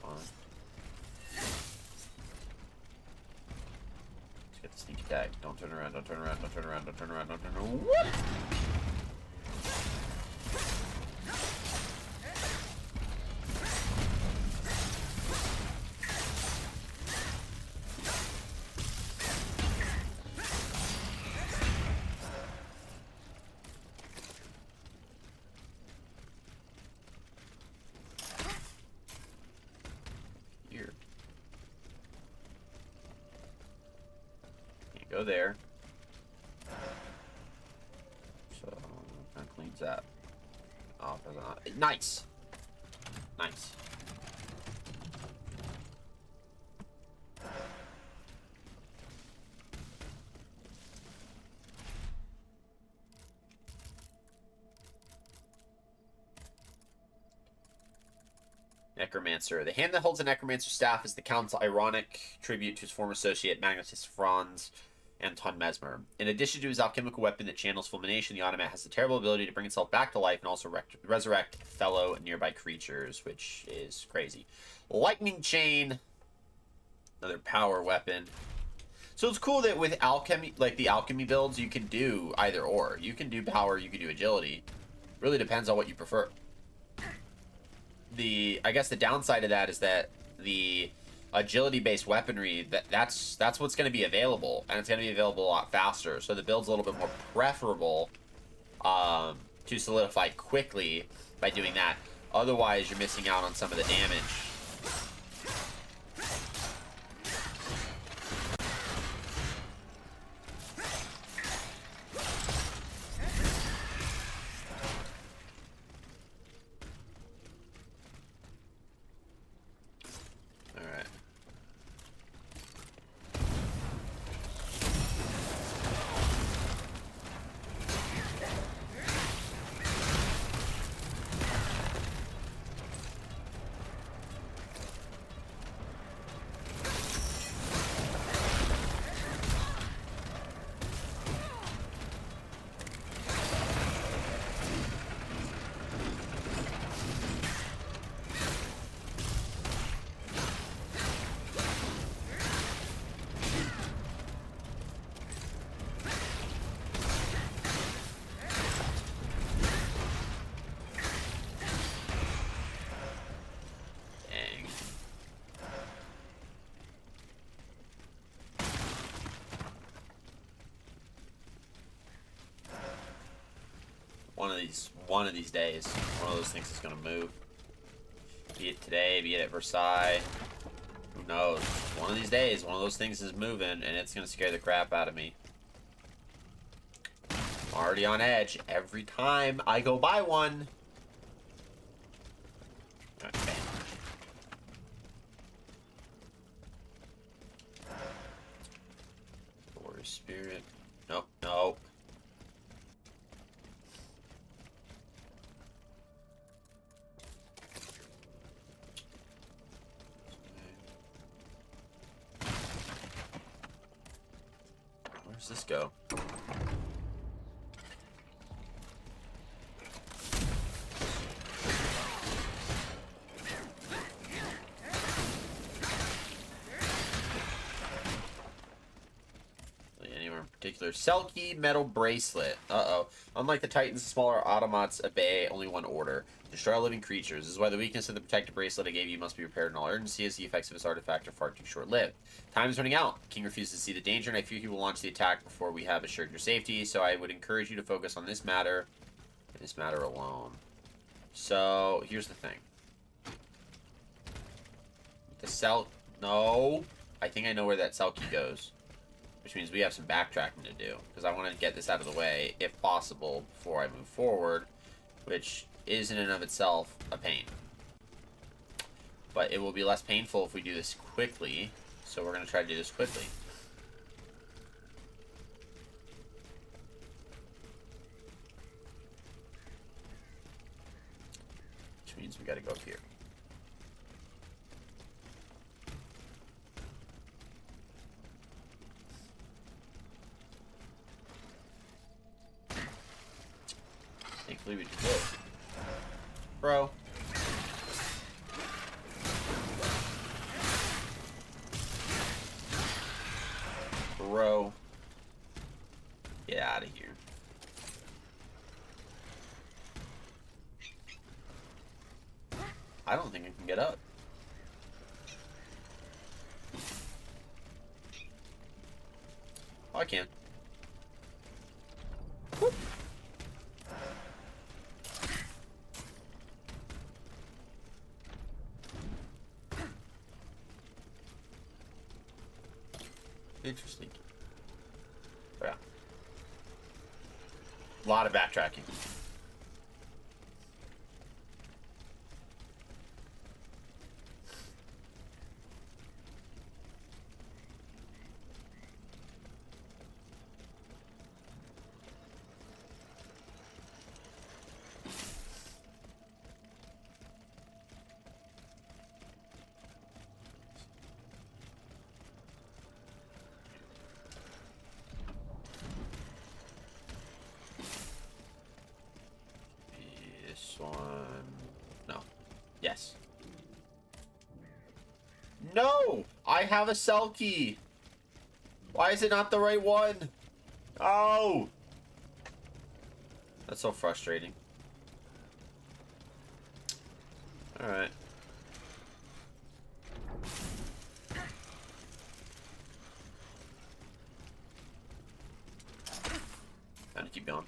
Let's get the sneak attack. Don't turn around, don't turn around, don't turn around, don't turn around, don't turn around. Whoop! Go there. So that cleans that off. Nice. Nice. Necromancer. The hand that holds a Necromancer's staff is the Count's ironic tribute to his former associate, Magnus Franz Anton Mesmer. In addition to his alchemical weapon that channels fulmination, the automat has the terrible ability to bring itself back to life and also resurrect fellow nearby creatures, which is crazy. Lightning Chain, another power weapon. So it's cool that with alchemy, like the alchemy builds, you can do either or. You can do power, you can do agility. Really depends on what you prefer. I guess the downside of that is that the agility-based weaponry, that's what's going to be available, and it's going to be available a lot faster. So the build's a little bit more preferable to solidify quickly by doing that. Otherwise, you're missing out on some of the damage. One of these days, one of those things is going to move. Be it today, be it at Versailles. Who knows? One of these days, one of those things is moving, and it's going to scare the crap out of me. I'm already on edge every time I go by one. Okay. Warrior Spirit. Nope, nope. Where's this go? Anywhere in particular? Selkie Metal Bracelet. Uh-oh. Unlike the Titans, the smaller automats obey only one order. Destroy all living creatures. This is why the weakness of the protective bracelet I gave you must be repaired in all urgency, as the effects of this artifact are far too short-lived. Time is running out. King refuses to see the danger, and I fear he will launch the attack before we have assured your safety, so I would encourage you to focus on this matter, and this matter alone. So, here's the thing. No. I think I know where that Selkie goes, which means we have some backtracking to do, because I want to get this out of the way, if possible, before I move forward, which is in and of itself a pain. But it will be less painful if we do this quickly, so we're going to try to do this quickly. Which means we got to go up here. Thankfully we did both. Bro. Bro. Get out of here. I don't think I can get up. Oh, I can. Whoop. Interesting. Yeah. A lot of backtracking. No! I have a cell key. Why is it not the right one? Oh! That's so frustrating. Alright. Time to keep going.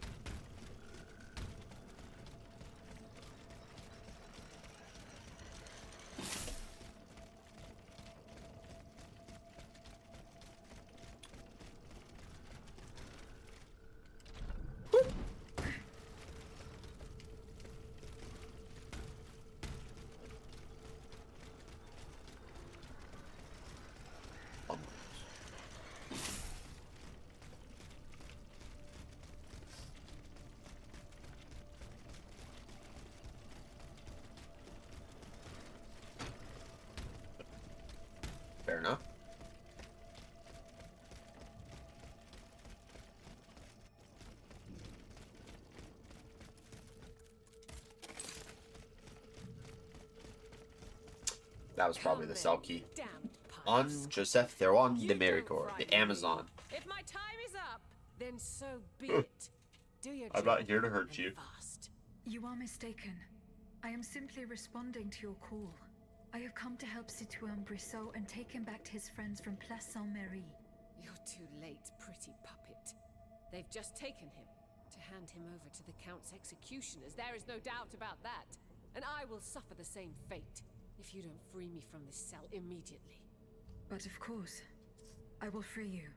Fair enough. That was probably the cell key. On Joseph Theron de Méricourt, the Amazon. If my time is up, then so be it. Do your I'm not here to hurt you. You are mistaken. I am simply responding to your call. I have come to help Citoyen Brissot and take him back to his friends from Place Saint-Méry. You're too late, pretty puppet. They've just taken him to hand him over to the Count's executioners. There is no doubt about that. And I will suffer the same fate if you don't free me from this cell immediately. But of course, I will free you.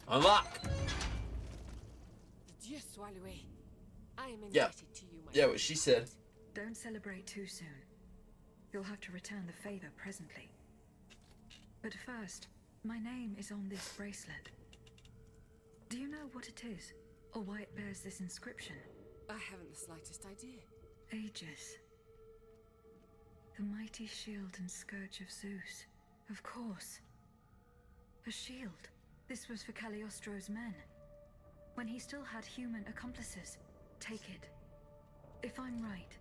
Unlock! Dieu soit loué. I am indebted Yeah. to you, my Yeah, what she said. Don't celebrate too soon. You'll have to return the favor presently. But first, my name is on this bracelet. Do you know what it is, or why it bears this inscription? I haven't the slightest idea. Aegis. The mighty shield and scourge of Zeus. Of course. A shield. This was for Cagliostro's men. When he still had human accomplices. Take it. If I'm right,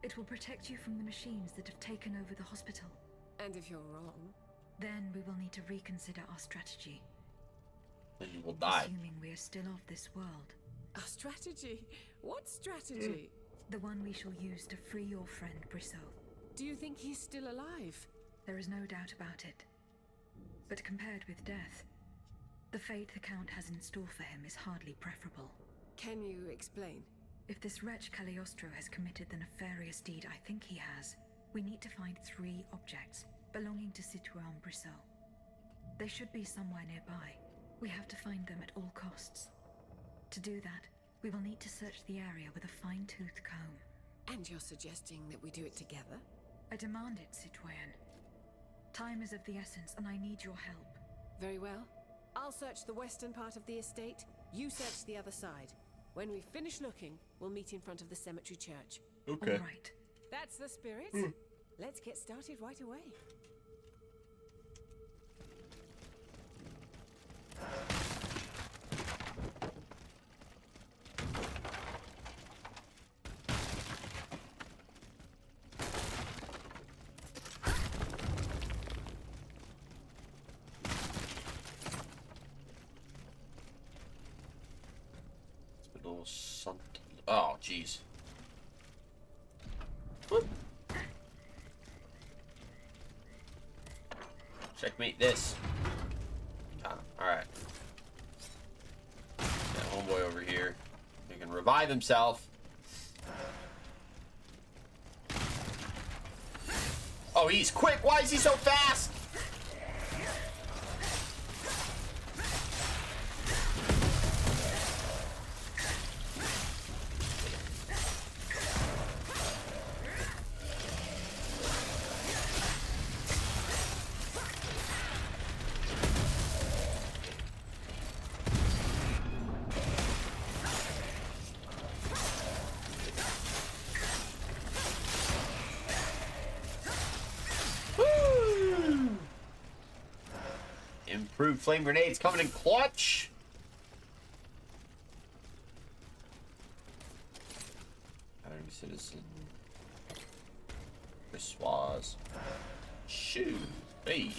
it will protect you from the machines that have taken over the hospital. And if you're wrong? Then we will need to reconsider our strategy. Then you will die. Assuming we are still of this world. Our strategy? What strategy? The one we shall use to free your friend Brissot. Do you think he's still alive? There is no doubt about it. But compared with death, the fate the Count has in store for him is hardly preferable. Can you explain? If this wretch Cagliostro has committed the nefarious deed I think he has, we need to find 3 objects belonging to Citoyen Brissot. They should be somewhere nearby. We have to find them at all costs. To do that, we will need to search the area with a fine-toothed comb. And you're suggesting that we do it together? I demand it, Citoyen. Time is of the essence, and I need your help. Very well. I'll search the western part of the estate, you search the other side. When we finish looking, we'll meet in front of the cemetery church. Okay. All right. That's the spirit. Let's get started right away. Something. Oh, jeez. Whoop. Checkmate this. Got him. Alright. Got homeboy over here. He can revive himself. Oh, he's quick. Why is he so fast? Improved flame grenades coming in clutch. Enemy citizen. Persuas. Shoo. Hey.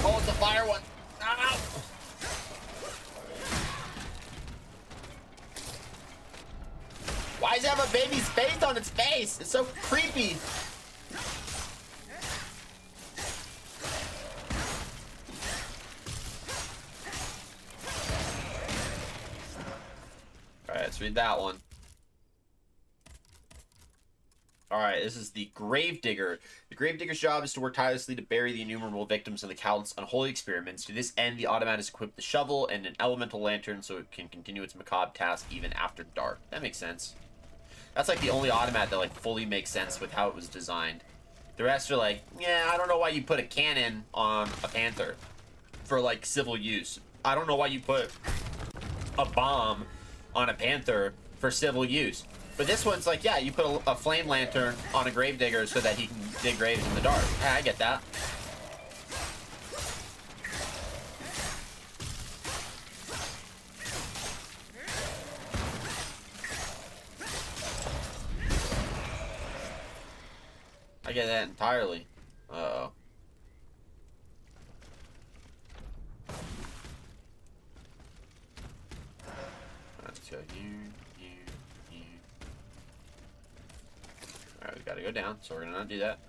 Oh, it's a fire one. Ow. Why does it have a baby's face on its face? It's so creepy. Alright, let's read that one. Alright, this is the Gravedigger. The Gravedigger's job is to work tirelessly to bury the innumerable victims in the Count's unholy experiments. To this end, the automat is equipped with a shovel and an elemental lantern so it can continue its macabre task even after dark. That makes sense. That's like the only automat that like fully makes sense with how it was designed. The rest are like, yeah, I don't know why you put a cannon on a panther for like civil use. I don't know why you put a bomb on a panther for civil use. But this one's like, yeah, you put a flame lantern on a gravedigger so that he can dig graves in the dark. Yeah, I get that. I get that entirely. Uh-oh. Let's go here. Alright, we gotta go down, so we're gonna not do that.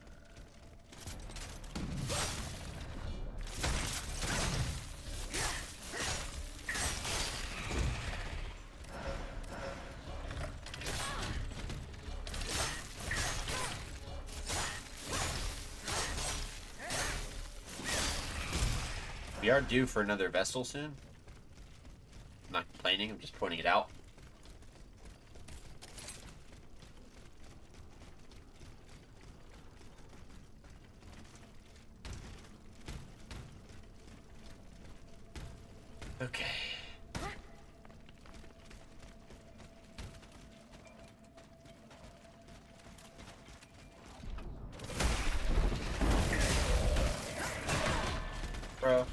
We are due for another vessel soon. I'm not complaining, I'm just pointing it out. Okay. Bro.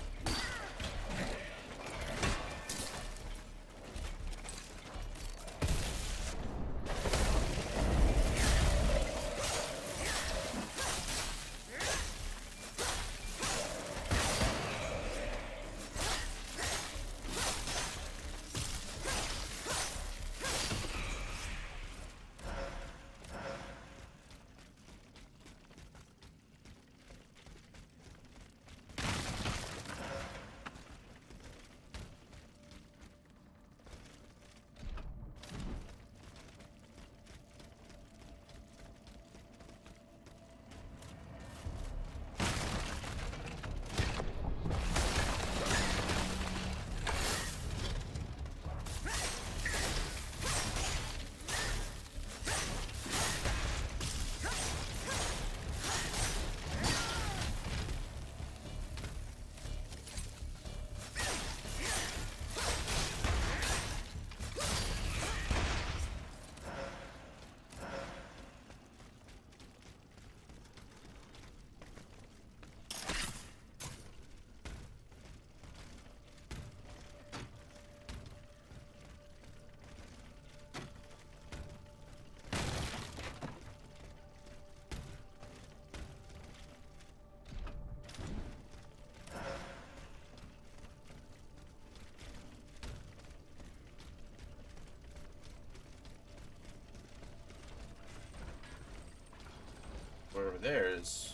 Over there is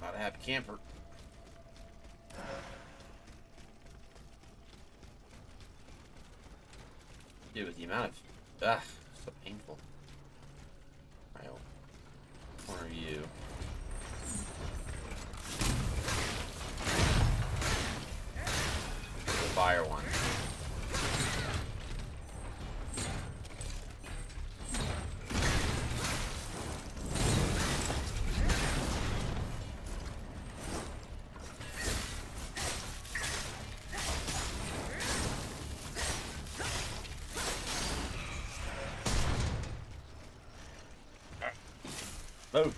not a happy camper. Dude, with the amount of... Ugh, so painful. Alright, what are you? The fire one. Move.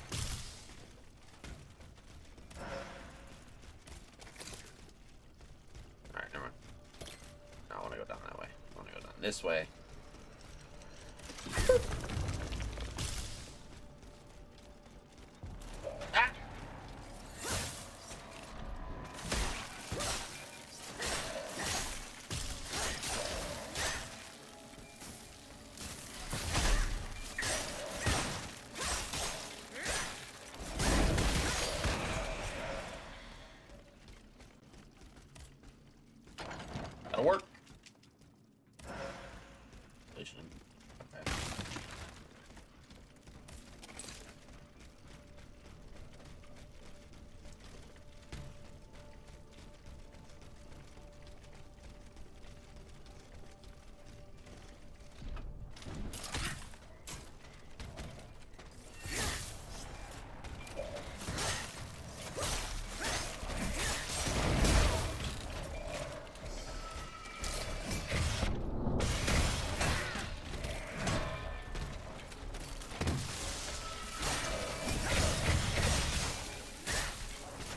Alright, never mind. No, I want to go down that way. I want to go down this way. Ah! That'll work. Okay.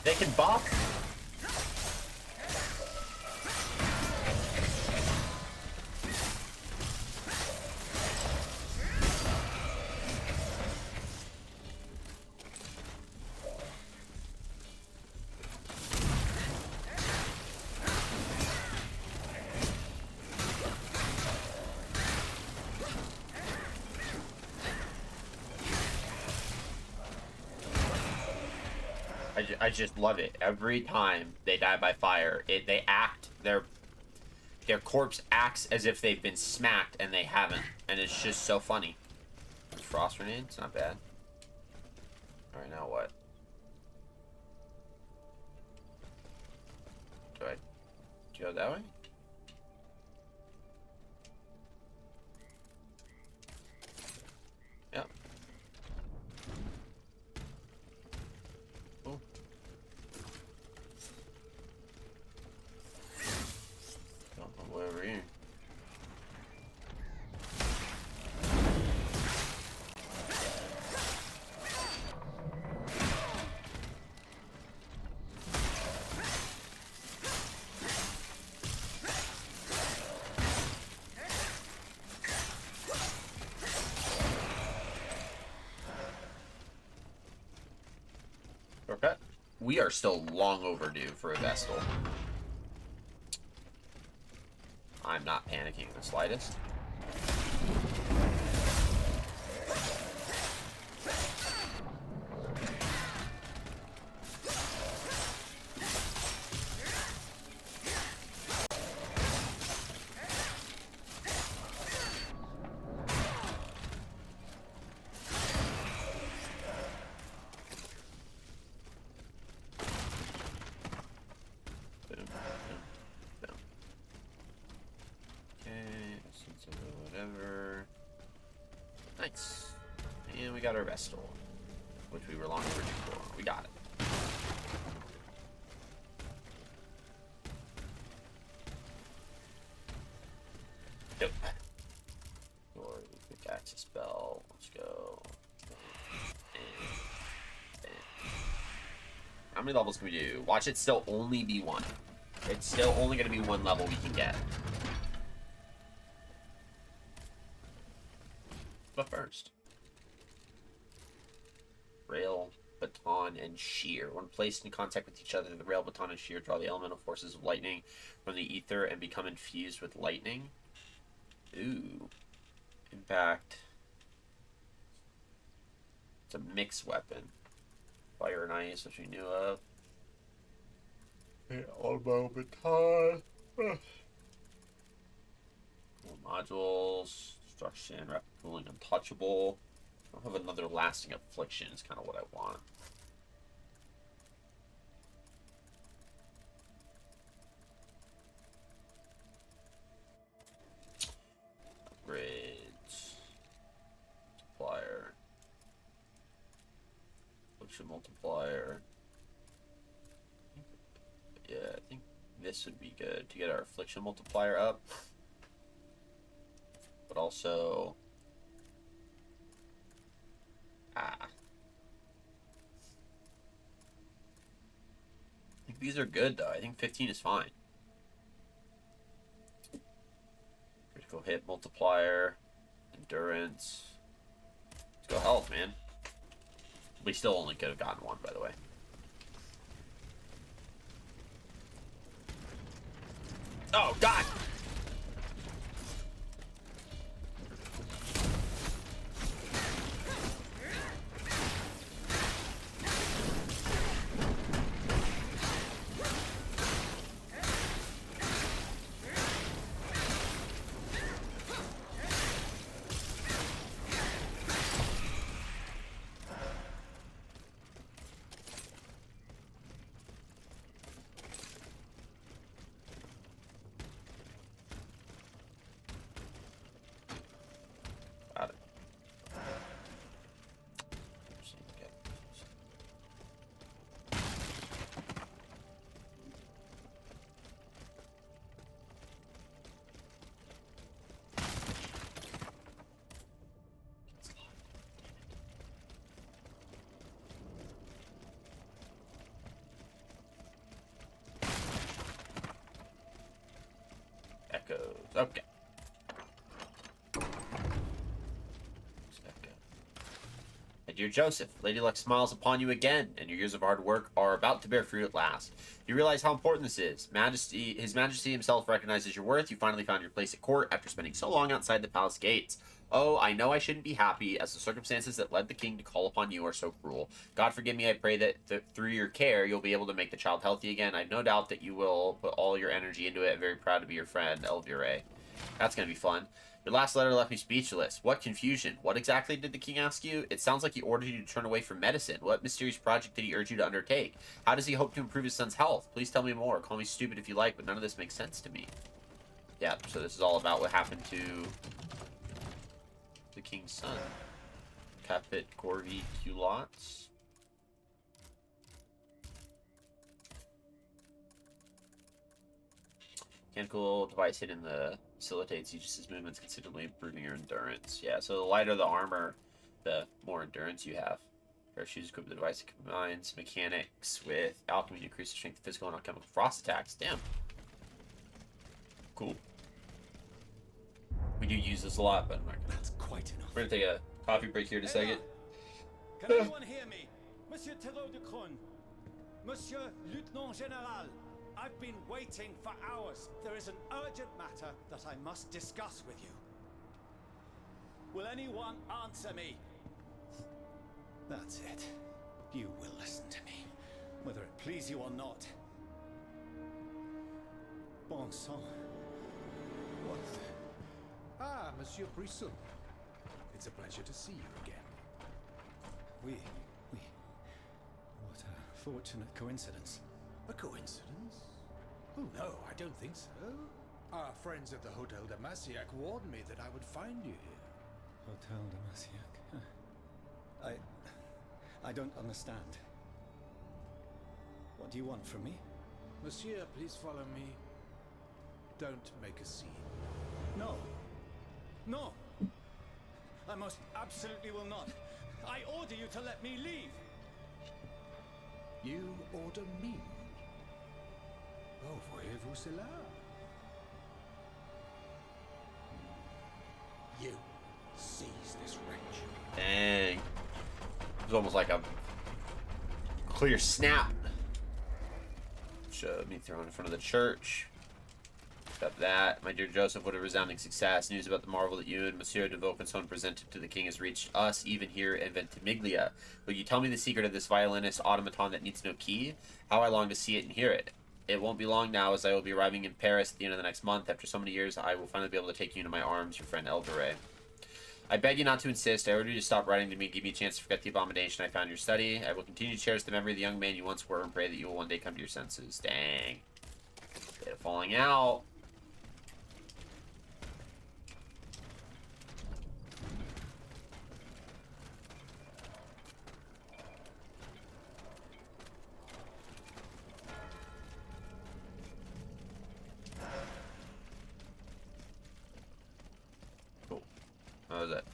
They can bop. I just love it. Every time they die by fire, their corpse acts as if they've been smacked and they haven't, and it's just so funny. Frost grenade, it's not bad. All right, now what? Do I go that way? Yep. Cool. Go over here. Okay. We are still long overdue for a Vestal. I'm not panicking the slightest. Whatever. Nice. And we got our Vestal, which we were long overdue for. We got it. Yep. Or we could cast a spell. Let's go. Bam. How many levels can we do? Watch it still only be one. It's still only going to be one level we can get. But first, rail, baton, and shear. When placed in contact with each other, the rail, baton, and shear draw the elemental forces of lightning from the ether and become infused with lightning. Ooh. Impact. It's a mixed weapon. Fire and ice, which we knew of. Elbow, baton. More modules, destruction, rapid cooling, untouchable. I don't have another lasting affliction. Is kind of what I want. Upgrades. Multiplier. Affliction multiplier. Yeah, I think this would be good to get our affliction multiplier up. But also... I think these are good, though. I think 15 is fine. Critical hit multiplier. Endurance. Let's go health, man. We still only could have gotten one, by the way. Oh, God! Echoes. Okay. My dear Joseph, Lady Luck smiles upon you again, and your years of hard work are about to bear fruit at last. You realize how important this is. His Majesty himself recognizes your worth. You finally found your place at court after spending so long outside the palace gates. Oh, I know I shouldn't be happy, as the circumstances that led the king to call upon you are so cruel. God forgive me, I pray that through your care, you'll be able to make the child healthy again. I have no doubt that you will put all your energy into it. I'm very proud to be your friend, Elvire. That's going to be fun. Your last letter left me speechless. What confusion. What exactly did the king ask you? It sounds like he ordered you to turn away from medicine. What mysterious project did he urge you to undertake? How does he hope to improve his son's health? Please tell me more. Call me stupid if you like, but none of this makes sense to me. Yeah, so this is all about what happened to the king's son. Capit Corvi Culottes. Mechanical device hidden the facilitates Aegis' movements, considerably improving your endurance. Yeah, so the lighter the armor, the more endurance you have. Pair of shoes equipped with the device that combines mechanics with alchemy to increase the strength of physical and alchemical frost attacks. Damn. Cool. We do use this a lot, but I'm not gonna. That's quite enough. We're gonna take a coffee break here in a second. Can anyone hear me? Monsieur Terreau de Cron. Monsieur Lieutenant General. I've been waiting for hours. There is an urgent matter that I must discuss with you. Will anyone answer me? That's it. You will listen to me, whether it please you or not. Bon sang. What? Ah, Monsieur Brisson. It's a pleasure to see you again. We... What a fortunate coincidence. A coincidence? Oh, no, I don't think so. Our friends at the Hotel de Massiac warned me that I would find you here. Hotel de Massiac. I don't understand. What do you want from me? Monsieur, please follow me. Don't make a scene. No. No! I most absolutely will not. I order you to let me leave! You order me? Oh, voyez-vous cela? You seize this wretch. Dang. It was almost like a clear snap. Showed me thrown in front of the church. Up that. My dear Joseph, what a resounding success. News about the marvel that you and Monsieur de Vaucanson presented to the king has reached us, even here in Ventimiglia. Will you tell me the secret of this violinist automaton that needs no key? How I long to see it and hear it. It won't be long now, as I will be arriving in Paris at the end of the next month. After so many years, I will finally be able to take you into my arms, your friend Eldoret. I beg you not to insist. I order you to stop writing to me and give me a chance to forget the abomination I found in your study. I will continue to cherish the memory of the young man you once were and pray that you will one day come to your senses. Dang. They're falling out. Cool. How was that?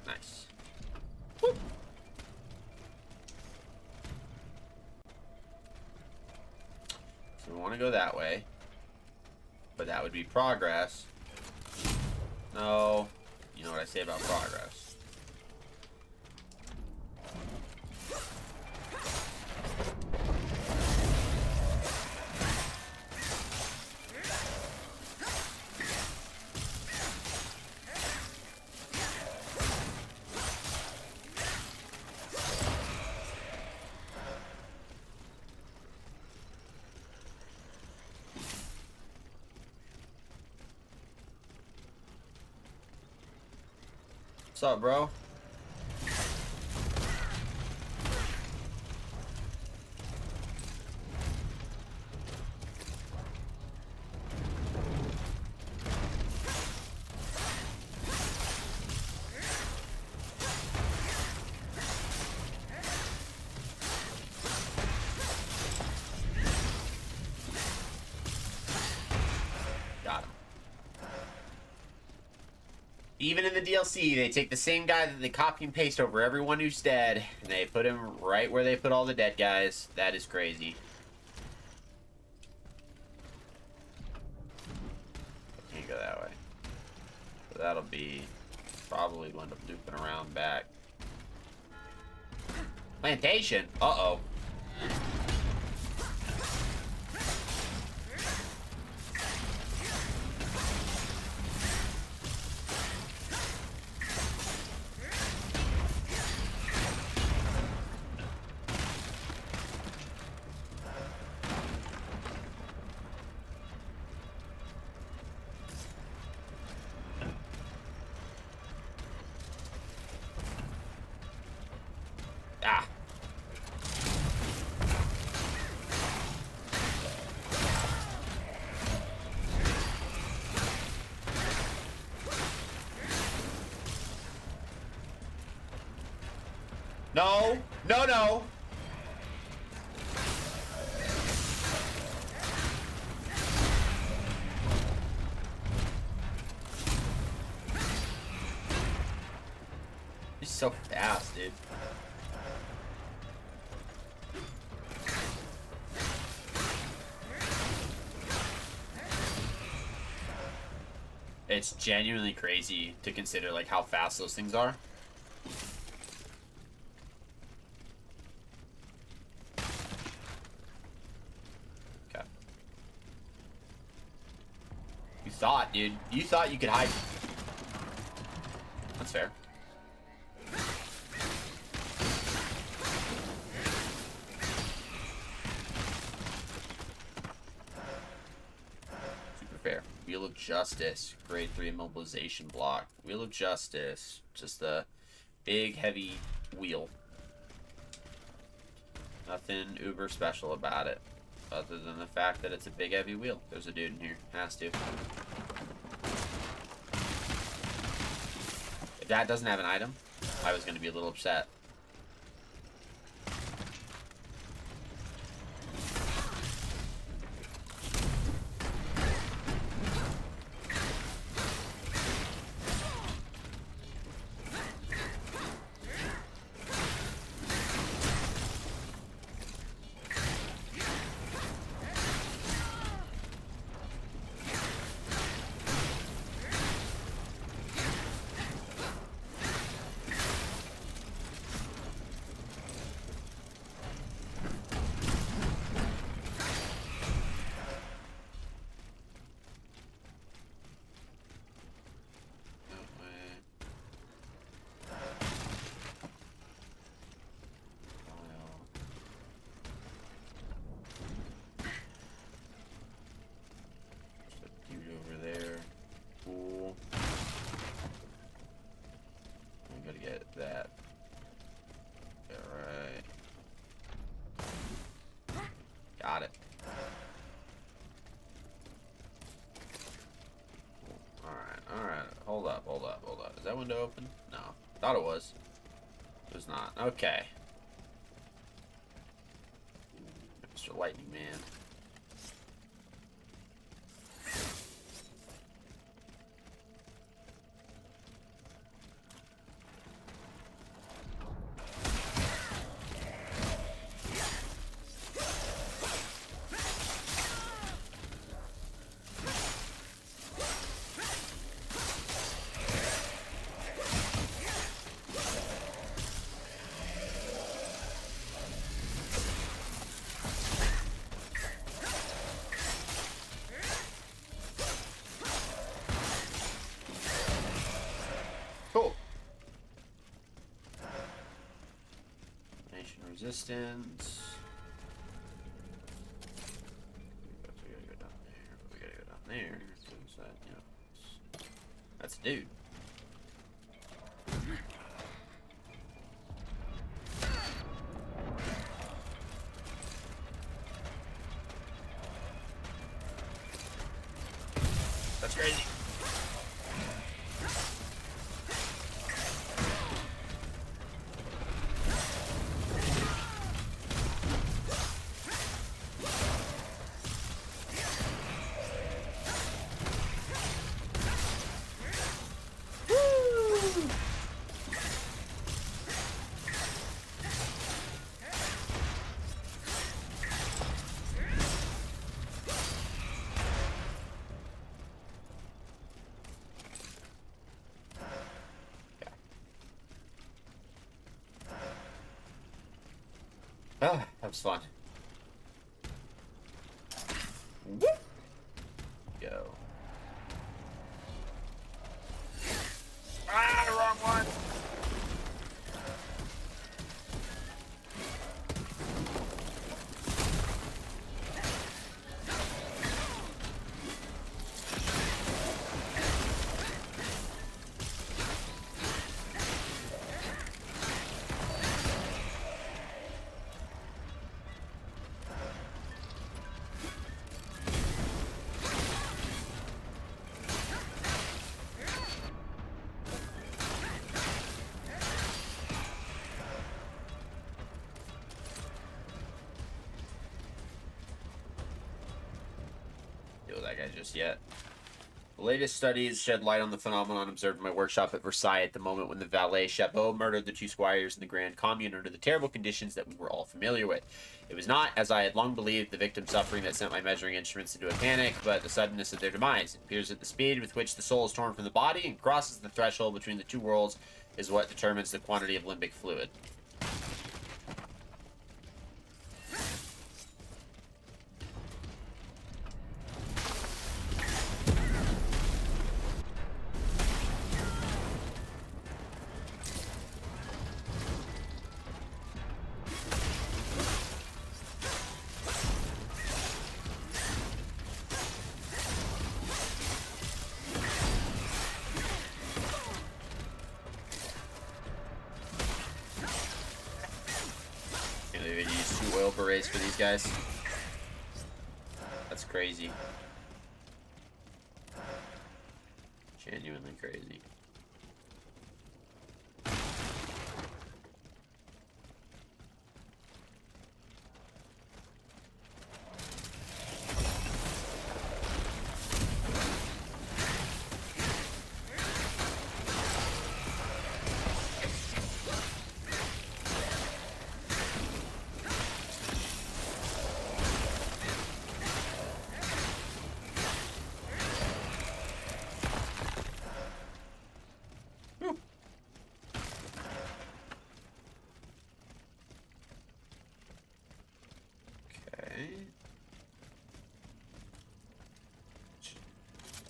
Nice. Whoop. So we want to go that way. But that would be progress. No. You know what I say about progress. What's up, bro? Got him. Even in the DLC, they take the same guy that they copy and paste over everyone who's dead, and they put him right where they put all the dead guys. That is crazy. Can't go that way. So that'll be probably we'll end up looping around back. Plantation? Uh-oh. Ah. No. No, no. He's so fast, dude. It's genuinely crazy to consider like how fast those things are. Okay. You thought, dude. You thought you could hide. That's fair. Fair. Wheel of Justice, grade 3 immobilization block. Wheel of Justice, just a big heavy wheel. Nothing uber special about it, other than the fact that it's a big heavy wheel. There's a dude in here, has to. If that doesn't have an item, I was going to be a little upset. window open? No. Thought it was. It was not. Okay. Mr. Lightning Man. Cool. Nation resistance. We gotta go down there. We gotta go down there. So is that, you know, that's a dude. That's crazy. Ah, that was fun. Woo! Go. Ah, wrong one! That guy just yet. The latest studies shed light on the phenomenon observed in my workshop at Versailles at the moment when the valet Chapeau murdered the two squires in the Grand Commune under the terrible conditions that we were all familiar with. It was not, as I had long believed, the victim's suffering that sent my measuring instruments into a panic, but the suddenness of their demise. It appears that the speed with which the soul is torn from the body and crosses the threshold between the two worlds is what determines the quantity of limbic fluid. Oil berets for these guys. That's crazy. Genuinely crazy.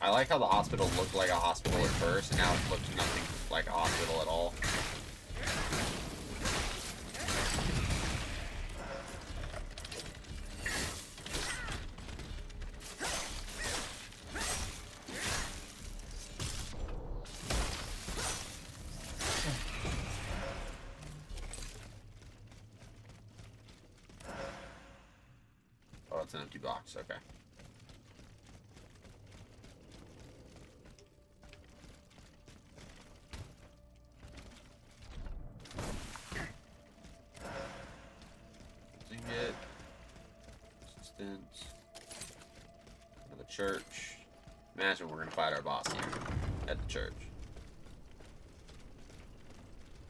I like how the hospital looked like a hospital at first, and now it looks nothing like a hospital at all. Oh, it's an empty box, okay. resistance. For the church. Imagine we're gonna fight our boss here at the church.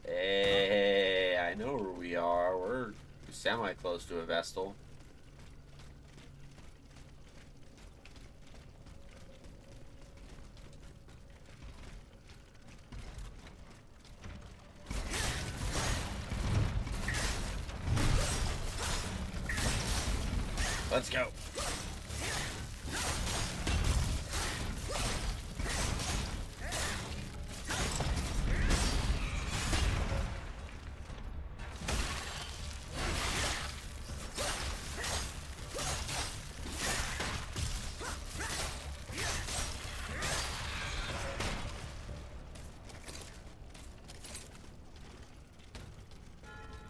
Hey, I know where we are. We're semi close to a Vestal. Let's go.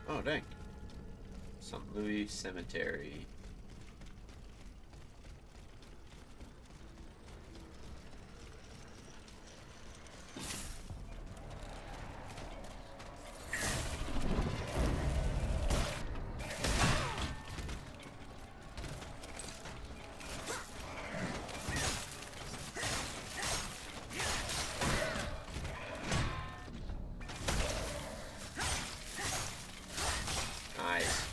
Oh, dang. St. Louis Cemetery. Nice.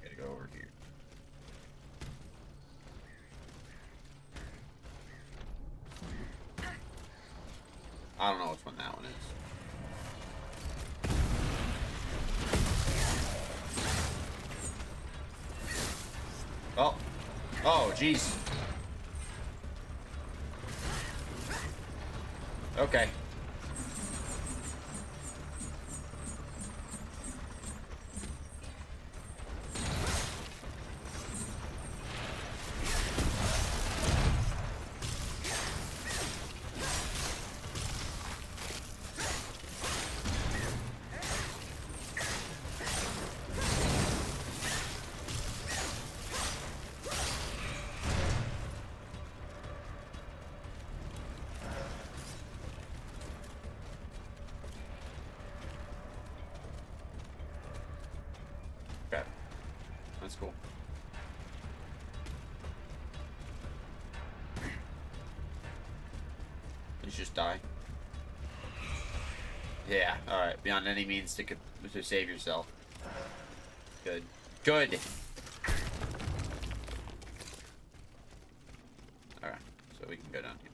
Gotta go over here. I don't know which one that one is. Oh. Oh, jeez. Okay. Okay. That's cool. Please just die. Yeah, alright. Beyond any means to save yourself. Good. Good! Alright, so we can go down here.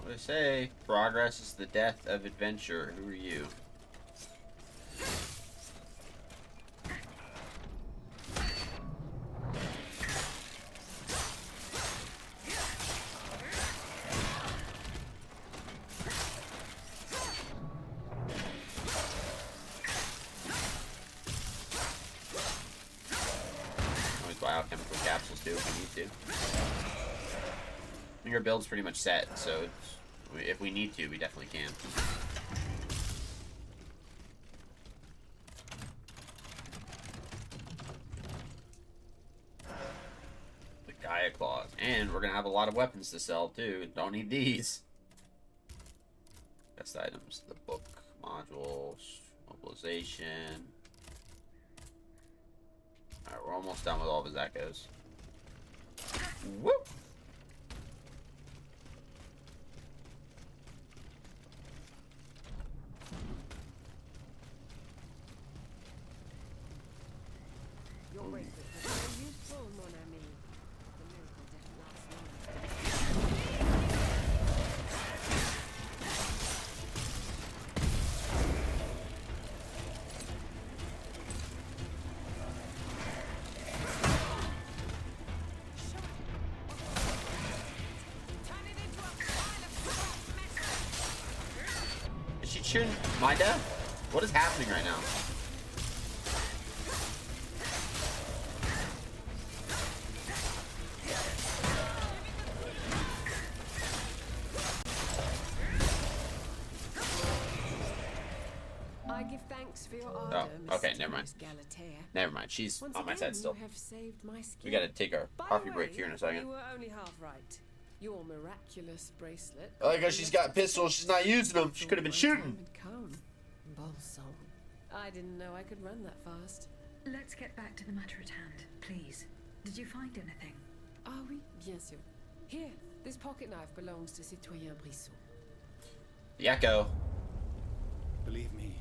What do they say? Progress is the death of adventure. Who are you? These biochemical capsules to if we need to. I think our build's pretty much set, so if we need to, we definitely can. The Gaia Claws. And we're going to have a lot of weapons to sell, too. Don't need these. Best items. The book, modules, mobilization. Alright, we're almost done with all of his echoes. Whoop! Your bracelet was very useful, mon ami. The miracle didn't last long. Is she shooting my death? What is happening right now? I give thanks for your ardor, Oh, okay, never mind. Miss Galatea. Never mind. She's Once on my again, side still. You have saved my skin. We gotta take our By coffee the break way, here in a second. You were only half right. Your miraculous bracelet. I like how she's got pistols. She's not using them. She could have been shooting. Come, Balsam. I didn't know I could run that fast. Let's get back to the matter at hand, please. Did you find anything? Ah oui, bien sûr. Here, this pocket knife belongs to Citoyen Brisson. The Echo. Believe me,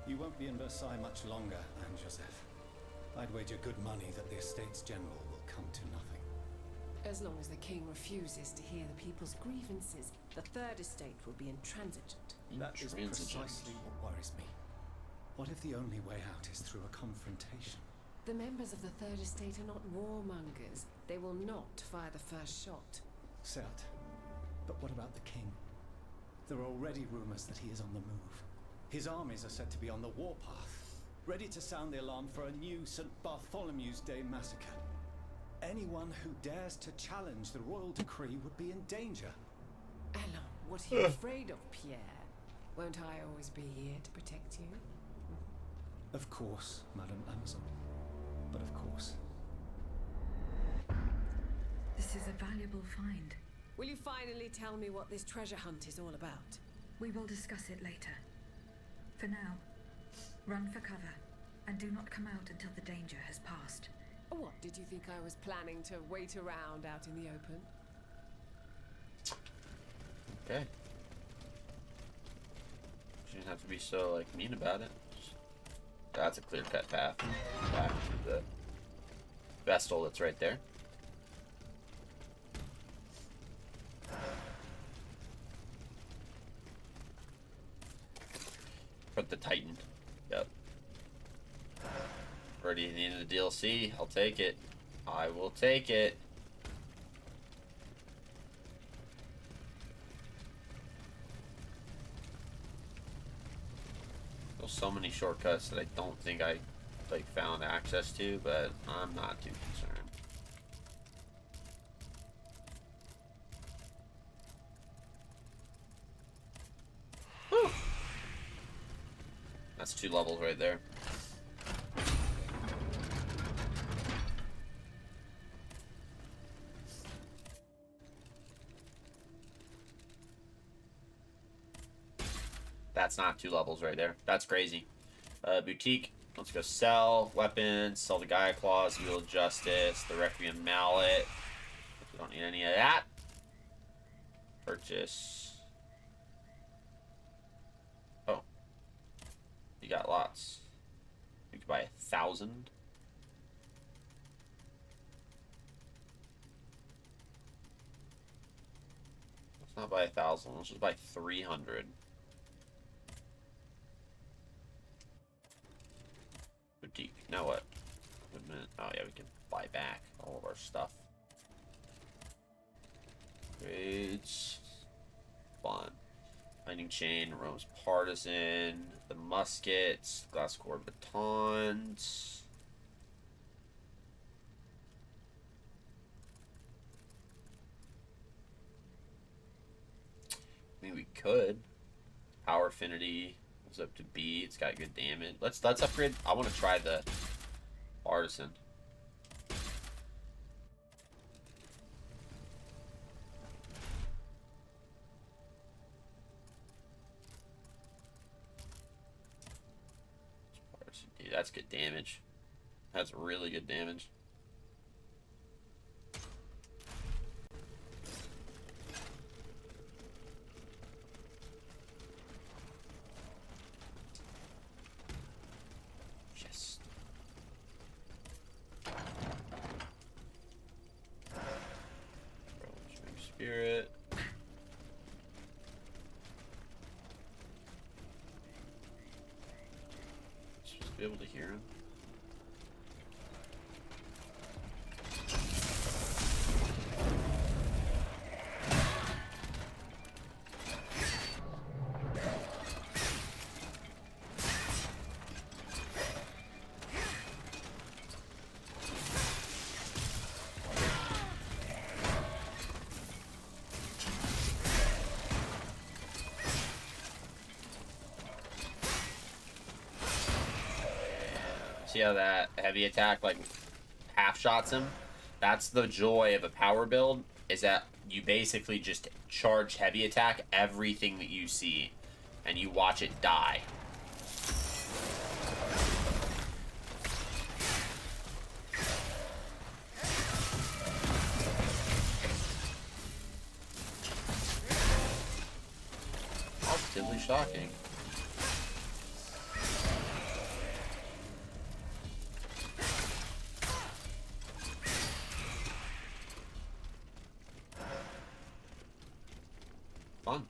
you won't be in Versailles much longer, Anne Joseph. I'd wager good money that the Estates General will come to nothing. As long as the king refuses to hear the people's grievances, the Third Estate will be intransigent. That is precisely what worries me. What if the only way out is through a confrontation? The members of the Third Estate are not warmongers. They will not fire the first shot. Certes. But what about the king? There are already rumors that he is on the move. His armies are said to be on the warpath, ready to sound the alarm for a new St. Bartholomew's Day massacre. Anyone who dares to challenge the royal decree would be in danger. Allons, what are you afraid of, Pierre? Won't I always be here to protect you? Of course, Madame Amazon. But of course. This is a valuable find. Will you finally tell me what this treasure hunt is all about? We will discuss it later. For now, run for cover, and do not come out until the danger has passed. What, did you think I was planning to wait around out in the open? Okay. She didn't have to be so, like, mean about it. That's a clear-cut path back to the Vestal that's right there. Put the Titan. Yep. Already at the end of the DLC. I'll take it. I will take it. There's so many shortcuts that I don't think I found access to, but I'm not too concerned. Whew. That's 2 levels right there. That's not 2 levels right there. That's crazy. Boutique. Let's go sell weapons, sell the Gaia Claws, Wheel of Justice, the Requiem Mallet. We don't need any of that. Purchase. Oh. You got lots. You could buy 1,000. Let's not buy 1,000. Let's just buy 300. Boutique. Now what? Wait a minute. Oh yeah, we can buy back all of our stuff. Grades. Fun. Lightning Chain, Rome's Partisan, the muskets, glass core batons. could. Power affinity goes up to B. It's got good damage. Let's upgrade. I want to try the artisan. Dude, that's good damage. That's really good damage. Yes. Spirit. Be able to hear him. See how that heavy attack like half shots him? That's the joy of a power build, is that you basically just charge heavy attack everything that you see and you watch it die. Positively shocking. Fun.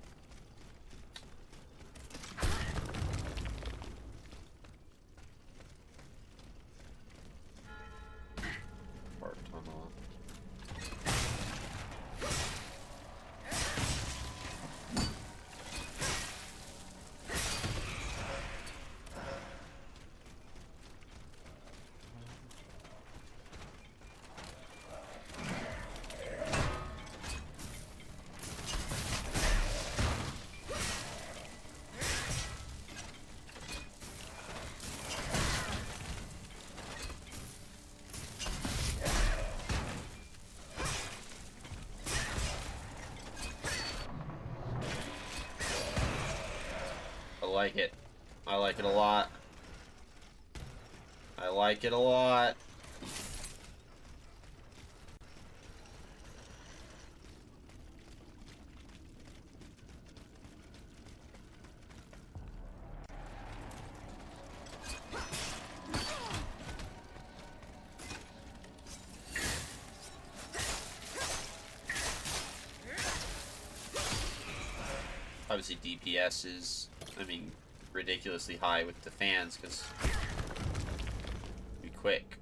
Part tunnel. I like it. I like it a lot. I like it a lot. Obviously DPS is, I mean, ridiculously high with the fans because be quick.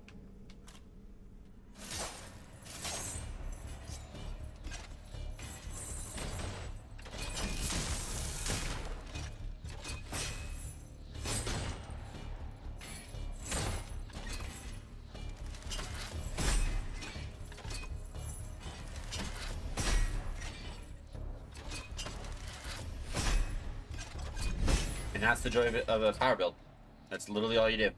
And that's the joy of a power build. That's literally all you do.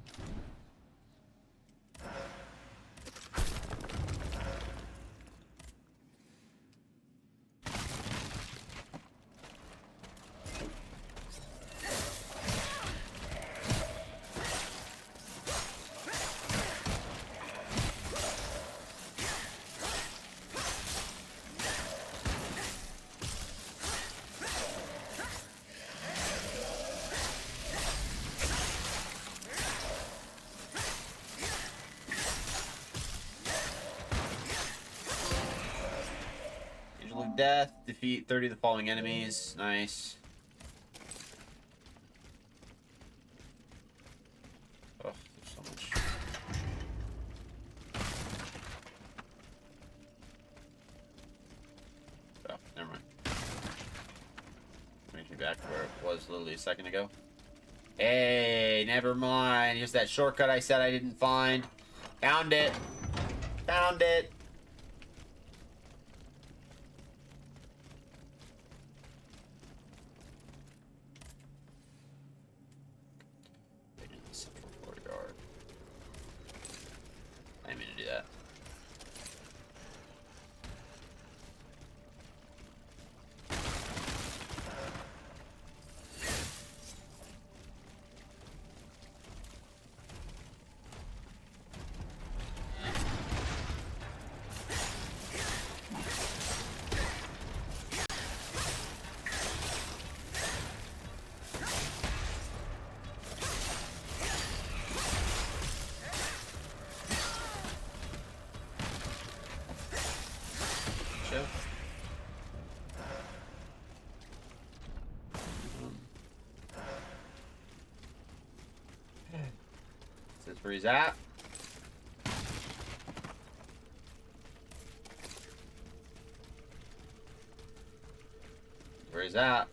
Death, defeat 30 of the following enemies. Nice. Oh, there's so much. Oh, never mind. Brings me back to where it was literally a second ago. Hey, never mind. Here's that shortcut I said I didn't find. Found it. Found it. that. That's where he's at. Where he's at.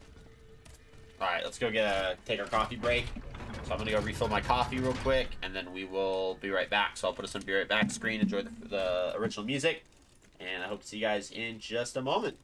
Alright, let's go take our coffee break. So I'm gonna go refill my coffee real quick, and then we will be right back. So I'll put us on Be Right Back screen, enjoy the original music, and I hope to see you guys in just a moment.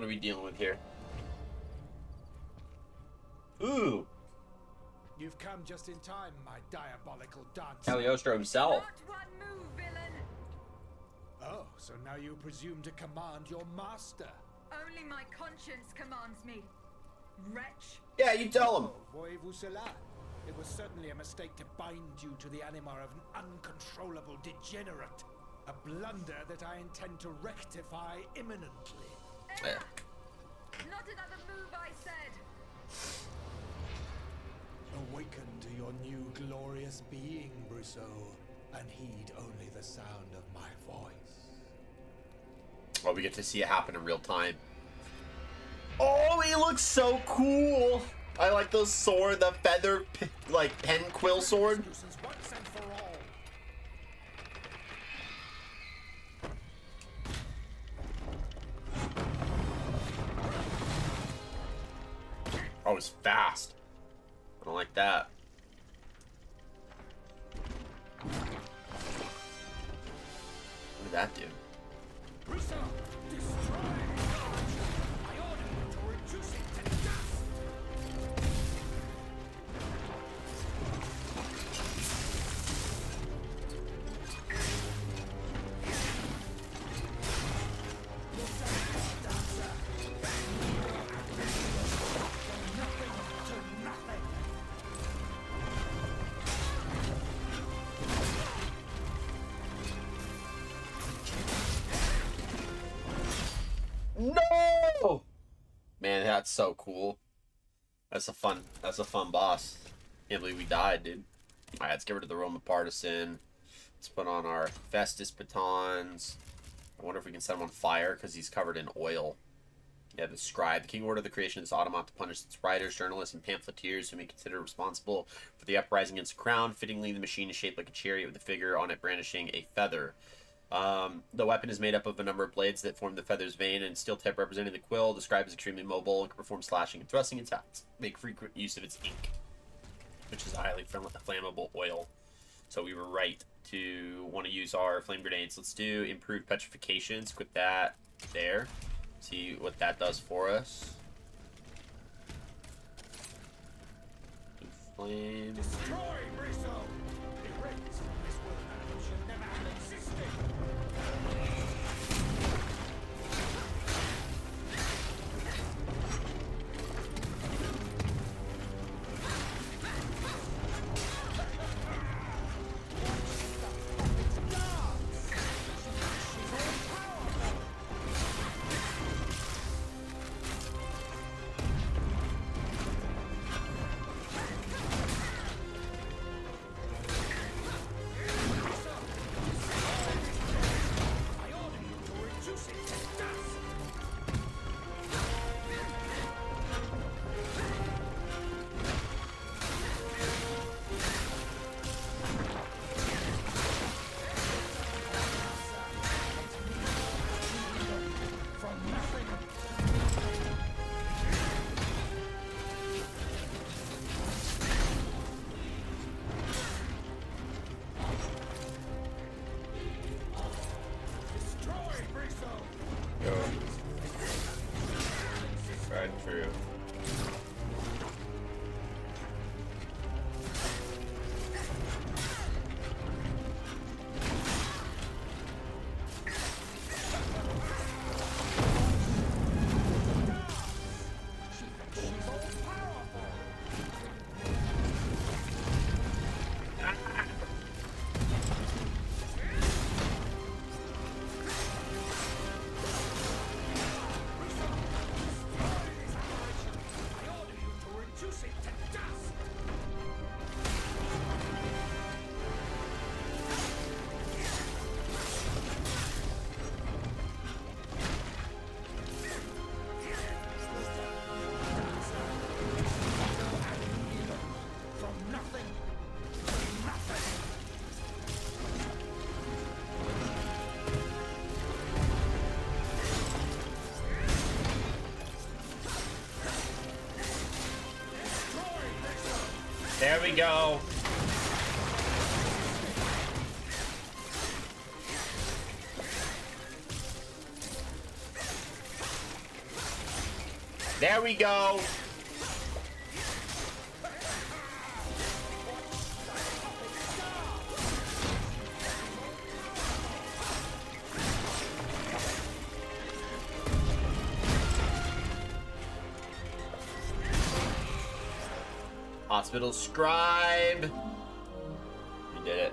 are we dealing with here? Ooh. You've come just in time, my diabolical dancer. Cagliostro himself. Not one move, villain! Oh, so now you presume to command your master? Only my conscience commands me, wretch. Yeah, you tell him. Voyez-vous cela? It was certainly a mistake to bind you to the anima of an uncontrollable degenerate. A blunder that I intend to rectify imminently. Yeah. Not another move, I said. Awaken to your new glorious being, Brousseau, and heed only the sound of my voice. Oh, we get to see it happen in real time. Oh, he looks so cool. I like the sword, the feather, like pen quill sword. Once and for all. Oh, it's fast. I don't like that. What did that do? Brousseau, destroy the charge. I order you to reduce it to dust. No! Man, that's so cool. That's a fun boss. Can't believe we died, dude. Alright, let's get rid of the Roman partisan. Let's put on our Festus batons. I wonder if we can set him on fire because he's covered in oil. Yeah, the scribe. The king ordered the creation of this automaton to punish its writers, journalists, and pamphleteers whom he considered responsible for the uprising against the crown. Fittingly, the machine is shaped like a chariot with a figure on it brandishing a feather. The weapon is made up of a number of blades that form the feather's vein and steel tip representing the quill. The scribe is extremely mobile and can perform slashing and thrusting attacks. Make frequent use of its ink, which is a highly flammable oil. So we were right to want to use our flame grenades. Let's do improved petrification. Let's equip that there. See what that does for us. Flame. Destroy Brousseau. Erase from this world that which should never have existed. True. There we go. There we go. Hospital scribe. We did it.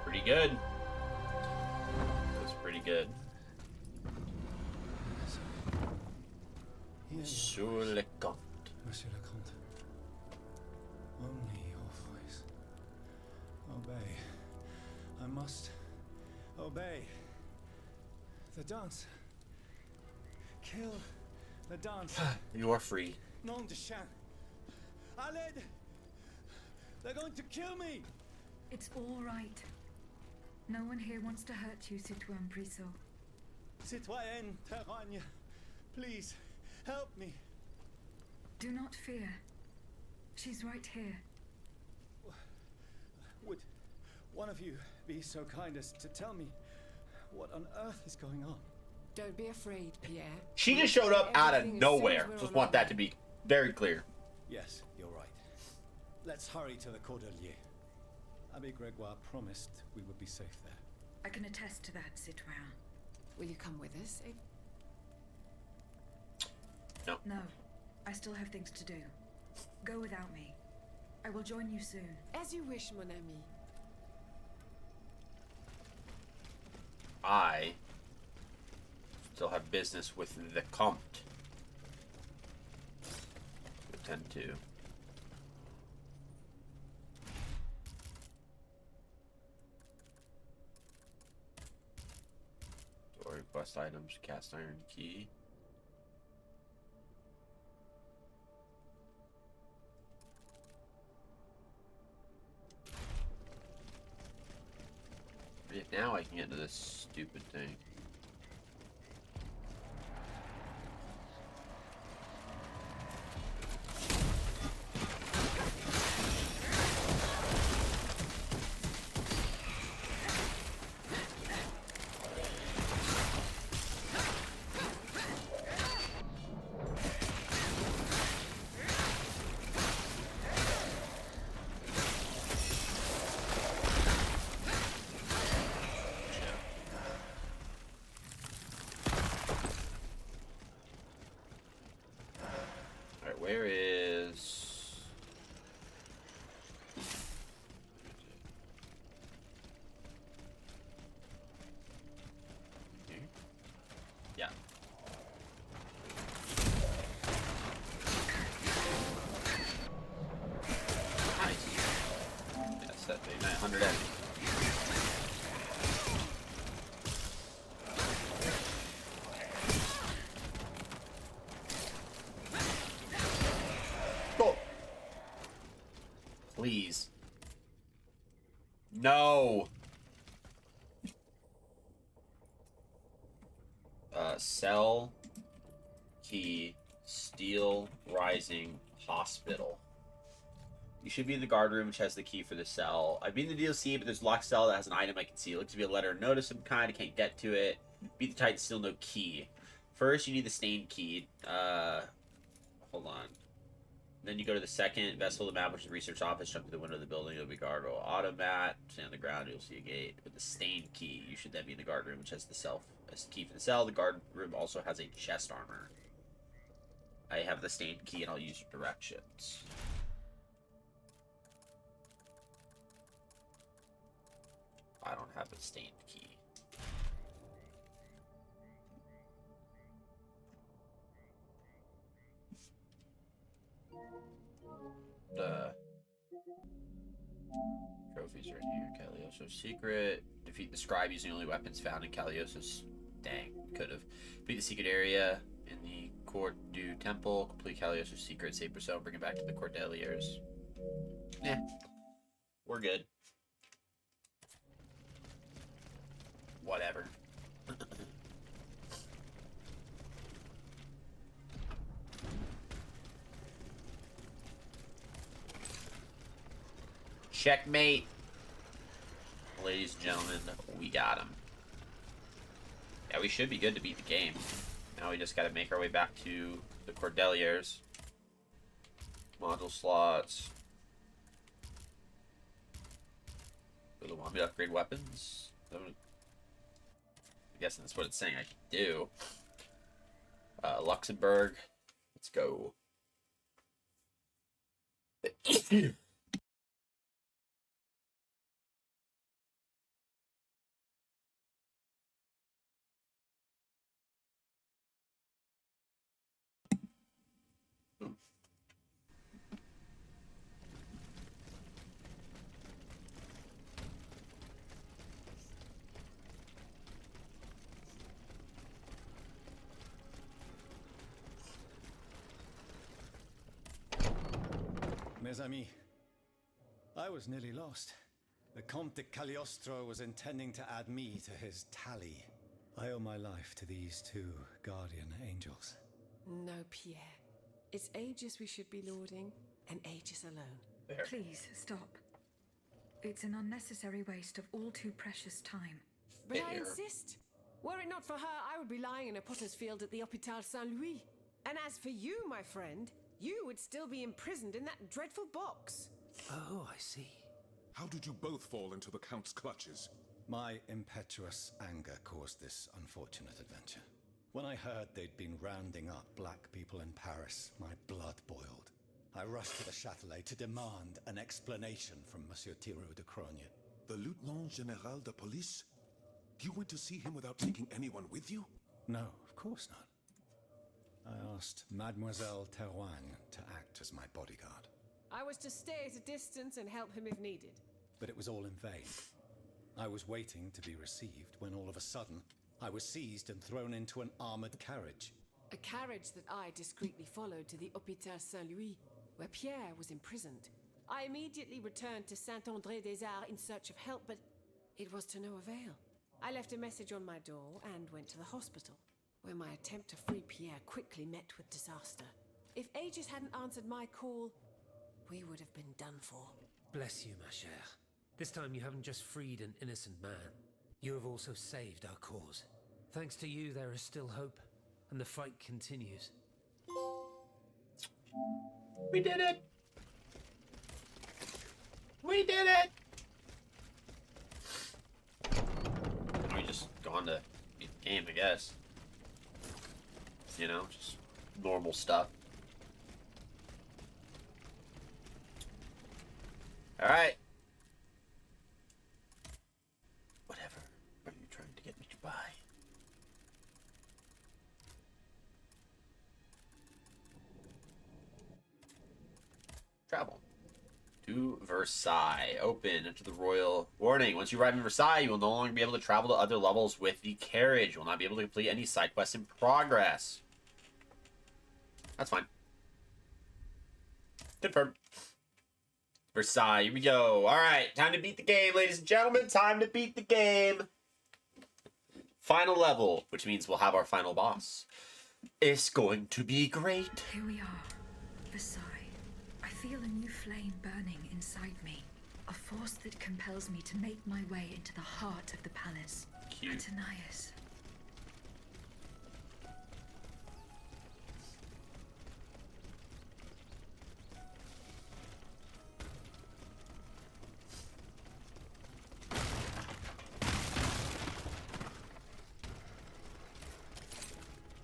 Pretty good. That was pretty good. Monsieur le Comte. Monsieur le Comte. Only your voice. Obey. I must obey. The dance. Kill the dance. You are free. Nom de chien. Aled! They're going to kill me! It's all right. No one here wants to hurt you, Citoyen Brissot. Citoyenne Terragne, please, help me. Do not fear. She's right here. Would one of you be so kind as to tell me what on earth is going on? Don't be afraid, Pierre. She just showed up out of nowhere. Just want that to be very clear. Yes, you're right. Let's hurry to the Cordelier. Abbé Gregoire promised we would be safe there. I can attest to that, Citoyen. Will you come with us? No. No. I still have things to do. Go without me. I will join you soon. As you wish, mon ami. I still have business with the Comte to attend to. Story quest items, cast iron key. Now I can get into this stupid thing. Where is... Here? Yeah. Nice. That's that thing, 900 enemies. Please. No. Cell. Key. Steel. Rising. Hospital. You should be in the guard room, which has the key for the cell. I've been in the DLC, but there's a locked cell that has an item I can see. It looks to be a letter or note of some kind. I can't get to it. Beat the Titan, still no key. First, you need the stained key. Hold on. Then you go to the second vessel of the map, which is the research office. Jump through the window of the building. It'll be cargo automat. Stand on the ground. You'll see a gate with the stained key. You should then be in the guard room, which has the key for the cell. The guard room also has a chest armor. I have the stained key, and I'll use directions. I don't have a stained key. The trophies are in here. Cagliosso's secret. Defeat the scribe using only weapons found in Cagliosso's. Dang, could have. Beat the secret area in the Court du Temple. Complete Cagliosso's secret. Save Brissot. Bring it back to the Cordeliers. Yeah, we're good. Whatever. Checkmate. ladies and gentlemen, we got him. Yeah, we should be good to beat the game. Now we just got to make our way back to the Cordeliers. Module slots. Really want me to upgrade weapons? I'm guessing that's what it's saying I should do. Luxembourg. Let's go. Mes amis, I was nearly lost. The Comte de Cagliostro was intending to add me to his tally. I owe my life to these two guardian angels. No, Pierre. It's Aegis we should be lauding, and Aegis alone. There. Please, stop. It's an unnecessary waste of all too precious time. But I insist. Were it not for her, I would be lying in a potter's field at the Hôpital Saint-Louis. And as for you, my friend, you would still be imprisoned in that dreadful box. Oh, I see. How did you both fall into the Count's clutches? My impetuous anger caused this unfortunate adventure. When I heard they'd been rounding up black people in Paris, my blood boiled. I rushed to the Châtelet to demand an explanation from Monsieur Thiroux de Crogne. The Lieutenant General de Police? You went to see him without taking anyone with you? No, of course not. I asked Mademoiselle Terouagne to act as my bodyguard. I was to stay at a distance and help him if needed. But it was all in vain. I was waiting to be received when all of a sudden I was seized and thrown into an armored carriage. A carriage that I discreetly followed to the Hôpital Saint-Louis, where Pierre was imprisoned. I immediately returned to Saint-André-des-Arts in search of help, but it was to no avail. I left a message on my door and went to the hospital, where my attempt to free Pierre quickly met with disaster. If Aegis hadn't answered my call, we would have been done for. Bless you, ma chère. This time you haven't just freed an innocent man. You have also saved our cause. Thanks to you, there is still hope, and the fight continues. We did it! We did it! We just gone to beat the game, I guess. You know, just normal stuff. Alright. Whatever are you trying to get me to buy? Travel. To Versailles. Open. Enter the royal. Warning. Once you arrive in Versailles, you will no longer be able to travel to other levels with the carriage. You will not be able to complete any side quests in progress. That's fine. Confirmed. Versailles. Here we go. Alright. Time to beat the game, ladies and gentlemen. Time to beat the game. Final level, which means we'll have our final boss. It's going to be great. Here we are. Versailles. I feel a new flame burning inside me. A force that compels me to make my way into the heart of the palace. Cute. Antonius.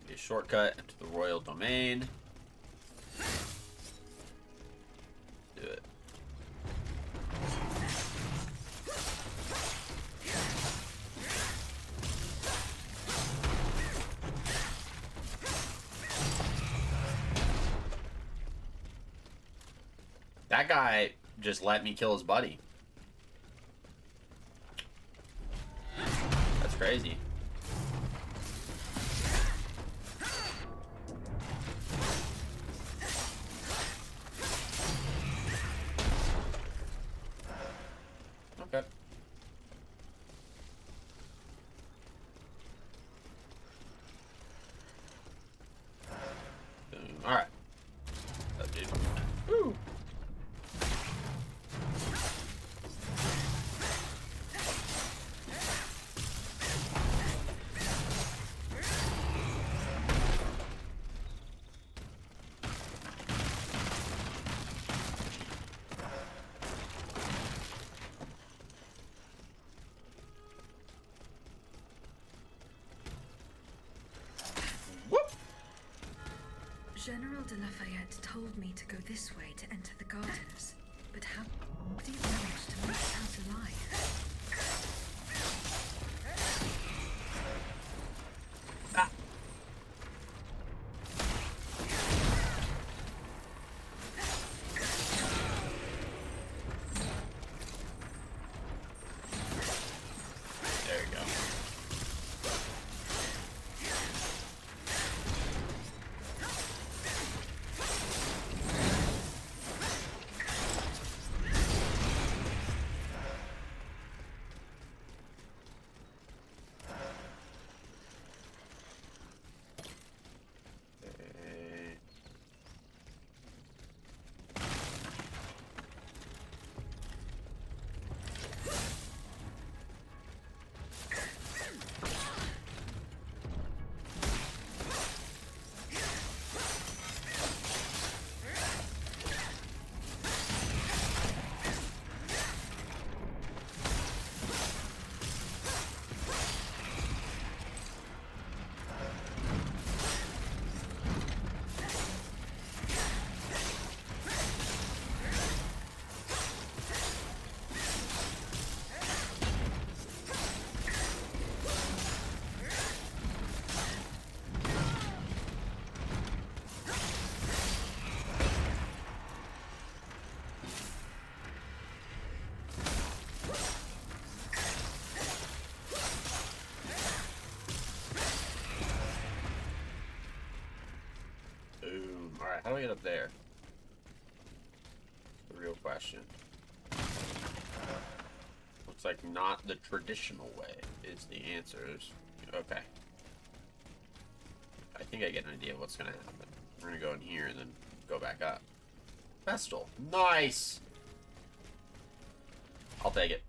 Be a shortcut into the royal domain. Do it. That guy just let me kill his buddy. That's crazy. Okay. All right. Ooh. de Lafayette told me to go this way to enter the gardens. But how do you manage to make it out alive? Ah. There you go. Alright, how do I get up there? The real question. Looks like not the traditional way is the answers. Okay. I think I get an idea of what's gonna happen. We're gonna go in here and then go back up. Vestal. Nice! I'll take it.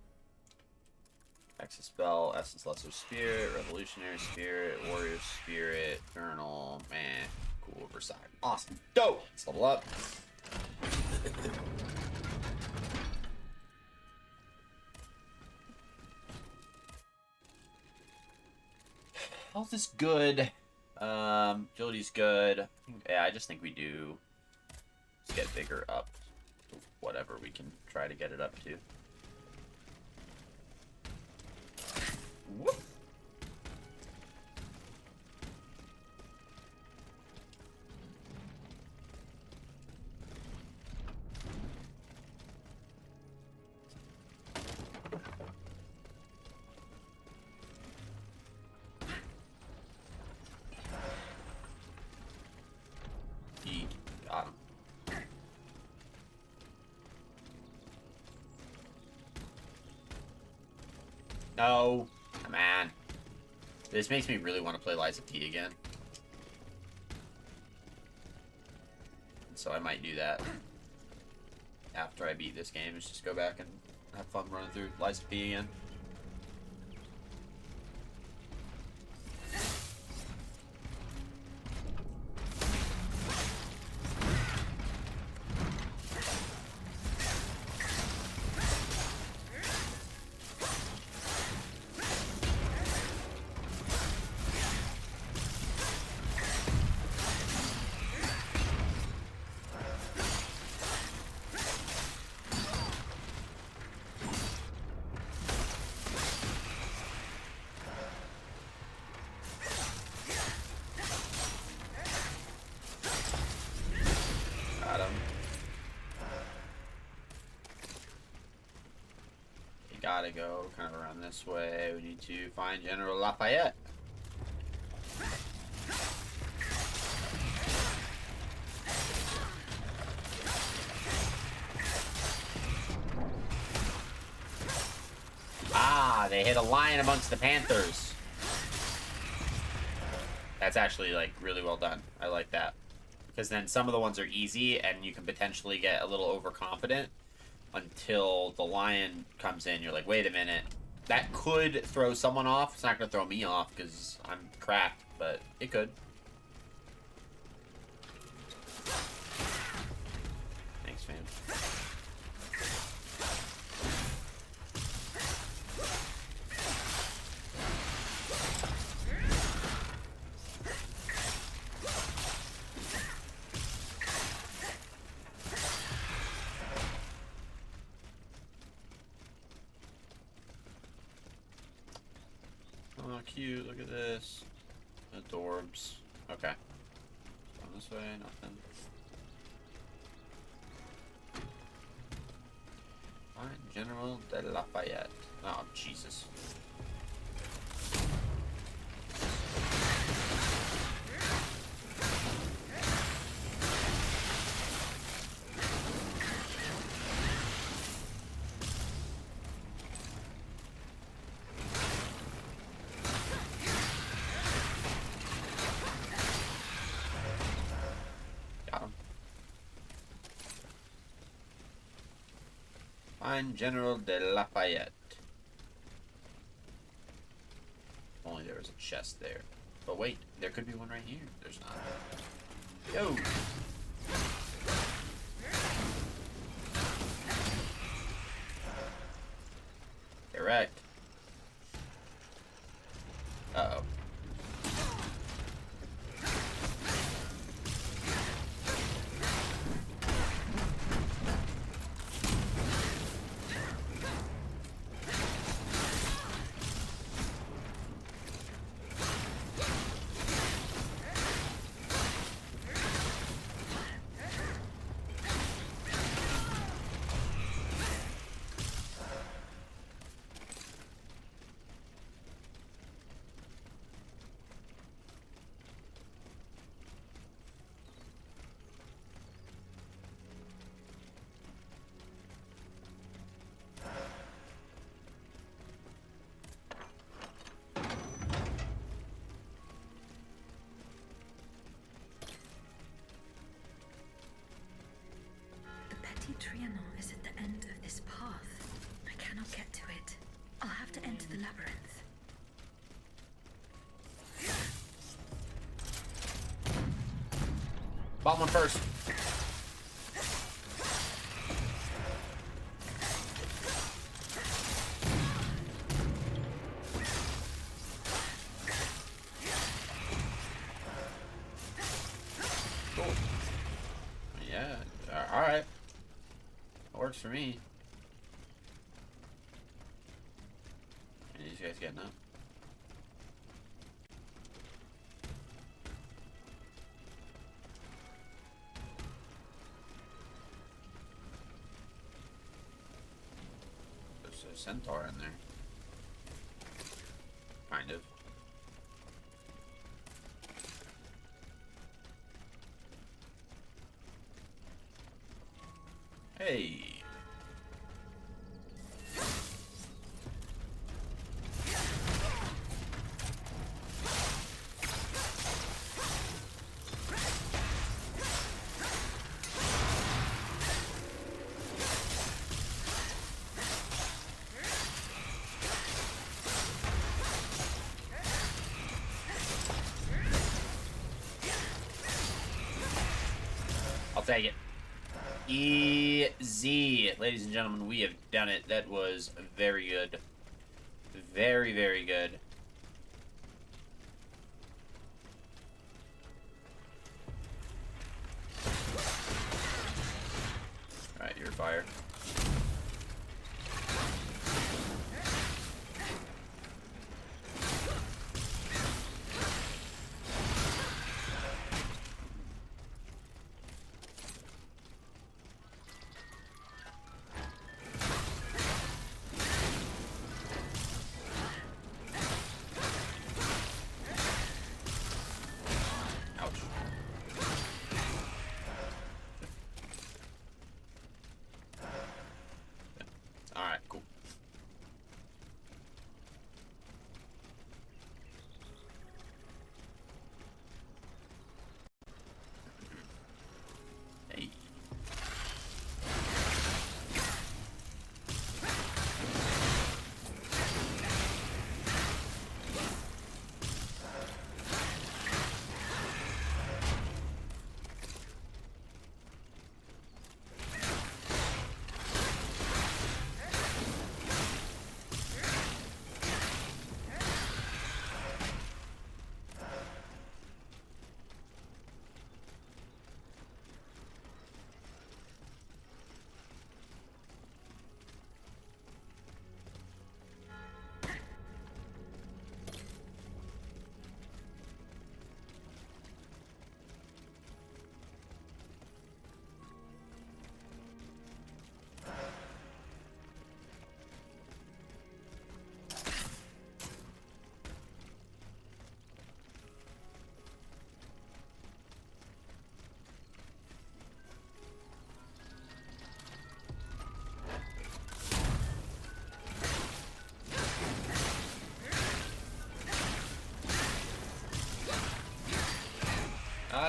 Access spell, Essence Lesser Spirit, Revolutionary Spirit, Warrior Spirit, Journal, man. Cool oversight. Awesome. Dope! Let's level up. Health is good. Agility's good. Yeah, I just think we do. Let's get bigger up. Whatever we can try to get it up to. Whoop. Got him. No. Come on. This makes me really want to play Liza P again. So I might do that. After I beat this game, is just go back and have fun running through Liza P again. Gotta go kind of around this way. We need to find General Lafayette. Ah, they hit a lion amongst the panthers. That's actually like really well done. I like that. Because then some of the ones are easy and you can potentially get a little overconfident. Until the lion comes in, you're like, wait a minute. That could throw someone off. It's not going to throw me off because I'm cracked, but it could. Thanks, fam. cute. Look at this. Adorbs. Okay. Going this way, nothing. Alright, General de Lafayette. Oh, Jesus. Find General de Lafayette. Only there was a chest there. But wait, there could be one right here. There's not. Yo! Correct. Uh-oh. Trianon is at the end of this path. I cannot get to it. I'll have to enter the labyrinth. Bomb one first. Cool. Yeah, alright. Works for me. And these guys getting up. There's a centaur in there. Kind of. Hey. I'll take it. Easy. Ladies and gentlemen, we have done it. That was very good. Very, very good. Alright, you're fire.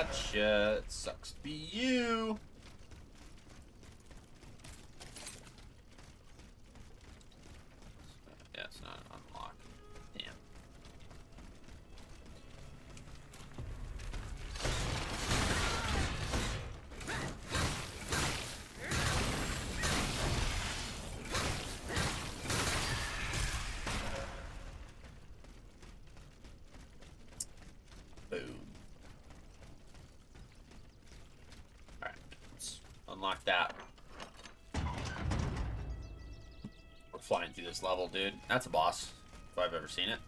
Gotcha. It sucks to be you. Yeah, it's not unlocked. Damn. Boom. Alright, let's unlock that. We're flying through this level, dude. That's a boss, if I've ever seen it.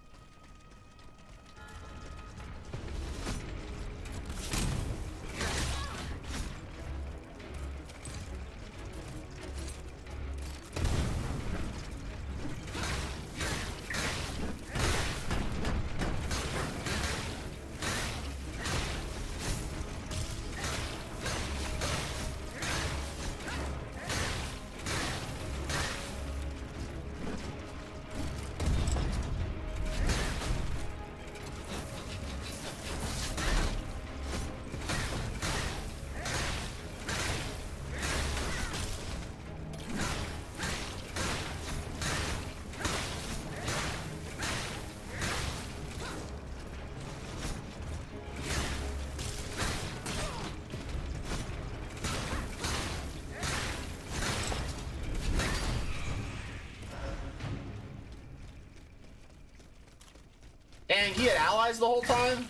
Dang, he had allies the whole time?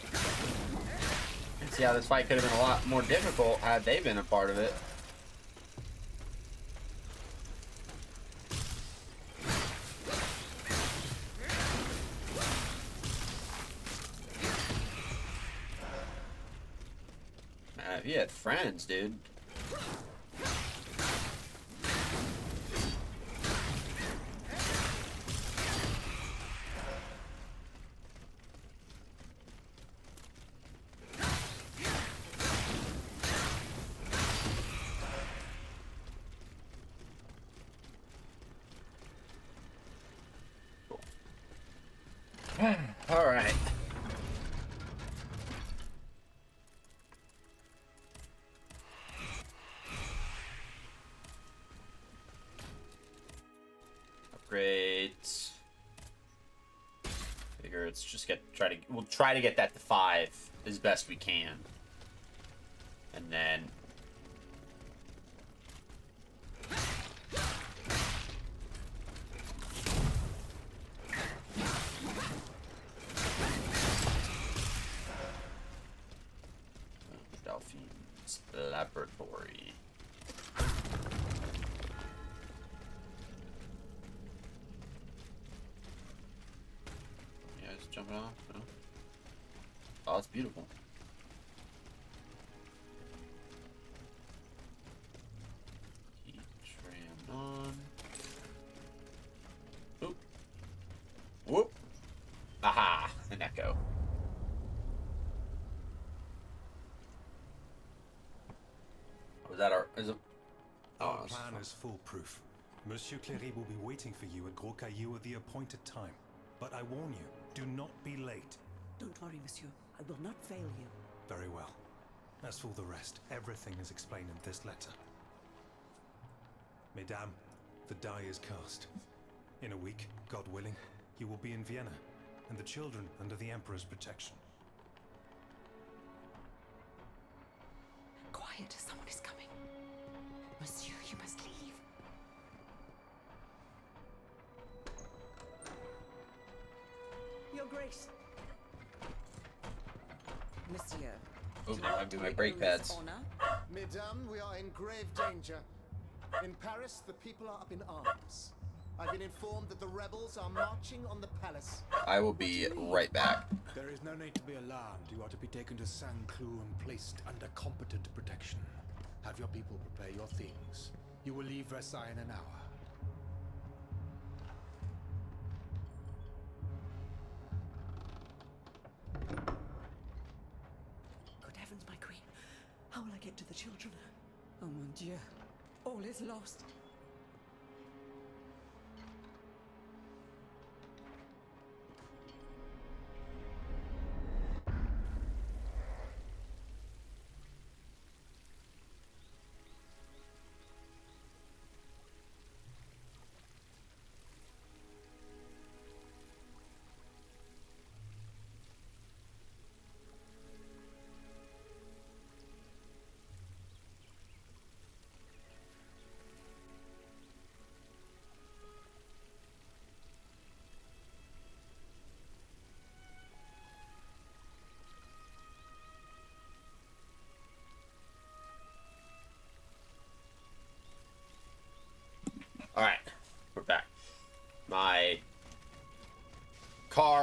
Let's see how this fight could have been a lot more difficult had they been a part of it. Man, if you had friends, dude. All right. Upgrades. Figure it's just we'll try to get that to 5 as best we can. And then Delphine's laboratory. Yeah, just jumping off. No? Oh, it's beautiful. Heat tram on. Oop. Whoop. Aha! An echo. Was that our? Is it? Our plan is foolproof. Monsieur Cléry will be waiting for you at Gros Caillou at the appointed time. But I warn you, do not be late. Don't worry, monsieur. I will not fail you. Very well. As for the rest, everything is explained in this letter. Mesdames, the die is cast. In a week, God willing, you will be in Vienna, and the children under the Emperor's protection. Quiet, someone is coming. Monsieur, you must leave. Your Grace. Monsieur. Oh, that might be my brake pads. Mesdames, we are in grave danger. In Paris, the people are up in arms. I've been informed that the rebels are marching on the palace. I will be right back. There is no need to be alarmed. You are to be taken to Saint-Cloud and placed under competent protection. Have your people prepare your things. You will leave Versailles in an hour. Good heavens, my queen. How will I get to the children? Oh, mon Dieu. All is lost.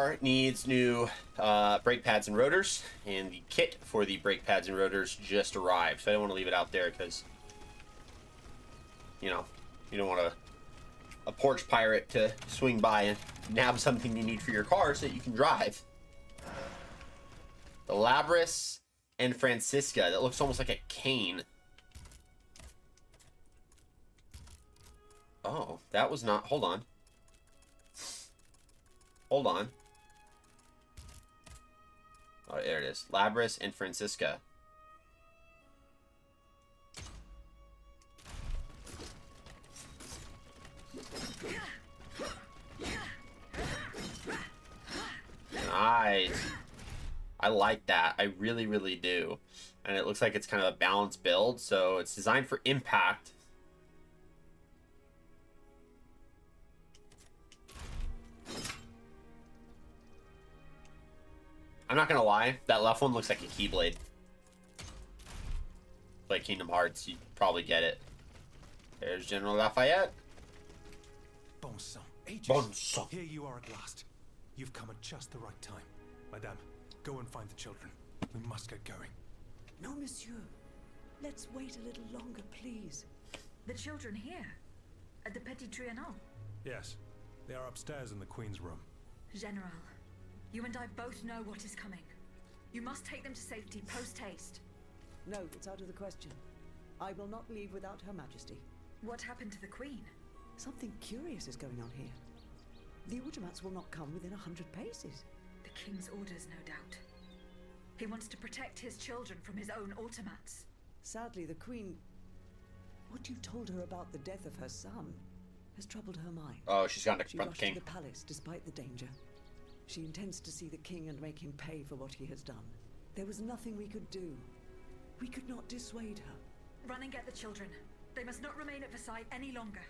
car needs new brake pads and rotors, and the kit for the brake pads and rotors just arrived. So I don't want to leave it out there because, you know, you don't want a porch pirate to swing by and nab something you need for your car so that you can drive. The Labris and Francisca. That looks almost like a cane. Oh, that was not... Hold on. Hold on. Oh, there it is. Labris and Francisca. Nice. I like that. I really, really do. And it looks like it's kind of a balanced build. So it's designed for impact. I'm not gonna lie, that left one looks like a Keyblade. Play Kingdom Hearts, you probably get it. There's General Lafayette. Bon sang, Aegis. Bon sang. Here you are at last. You've come at just the right time. Madame, go and find the children. We must get going. No, monsieur. Let's wait a little longer, please. The children here? At the Petit Trianon? Yes, they are upstairs in the Queen's room. General, you and I both know what is coming. You must take them to safety post-haste. No, it's out of the question. I will not leave without Her Majesty. What happened to the Queen? Something curious is going on here. The automats will not come within 100 paces. The King's orders, no doubt. He wants to protect his children from his own automats. Sadly, the Queen... What you told her about the death of her son has troubled her mind. Oh, she's gone to confront the She king. rushed to the palace despite the danger. She intends to see the king and make him pay for what he has done. There was nothing we could do. We could not dissuade her. Run and get the children. They must not remain at Versailles any longer.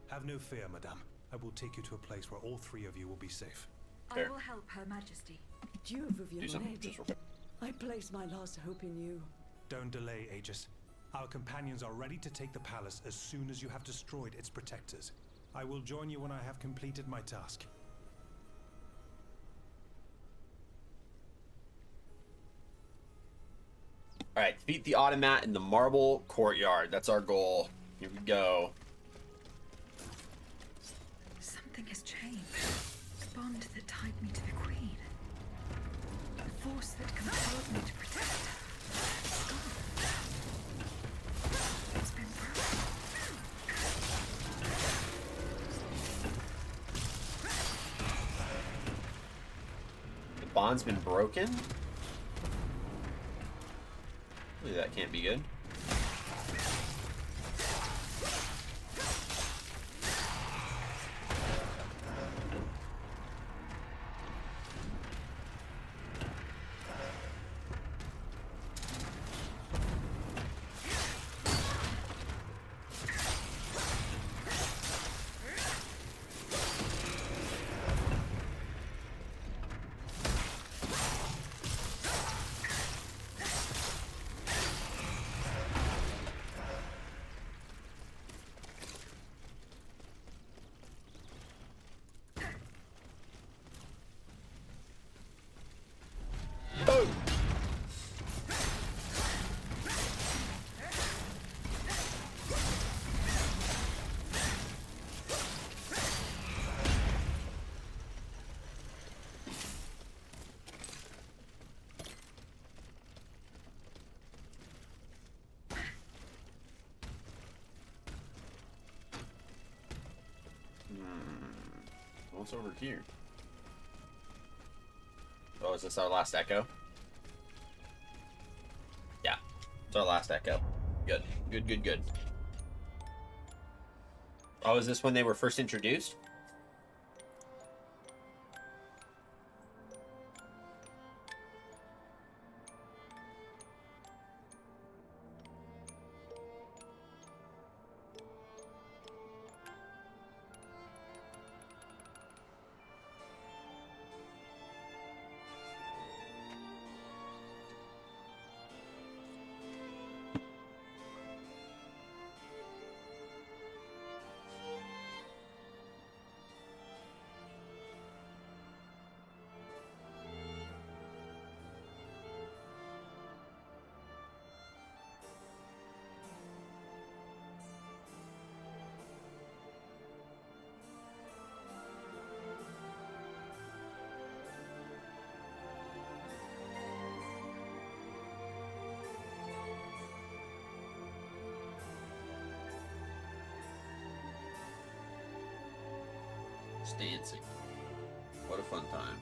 Have no fear, Madame. I will take you to a place where all three of you will be safe. I will help Her Majesty. Dieu veut bien m'aider. I place my last hope in you. Don't delay, Aegis. Our companions are ready to take the palace as soon as you have destroyed its protectors. I will join you when I have completed my task. Alright, defeat the automat in the marble courtyard. That's our goal. Here we go. Something has changed. The bond that tied me to the Queen. The force that compelled me to protect her. It's gone. It's been broken. The bond's been broken? That can't be good. What's over here? Oh, is this our last echo? Yeah, it's our last echo. Good, good, good, good. Oh, is this when they were first introduced? Just dancing. What a fun time.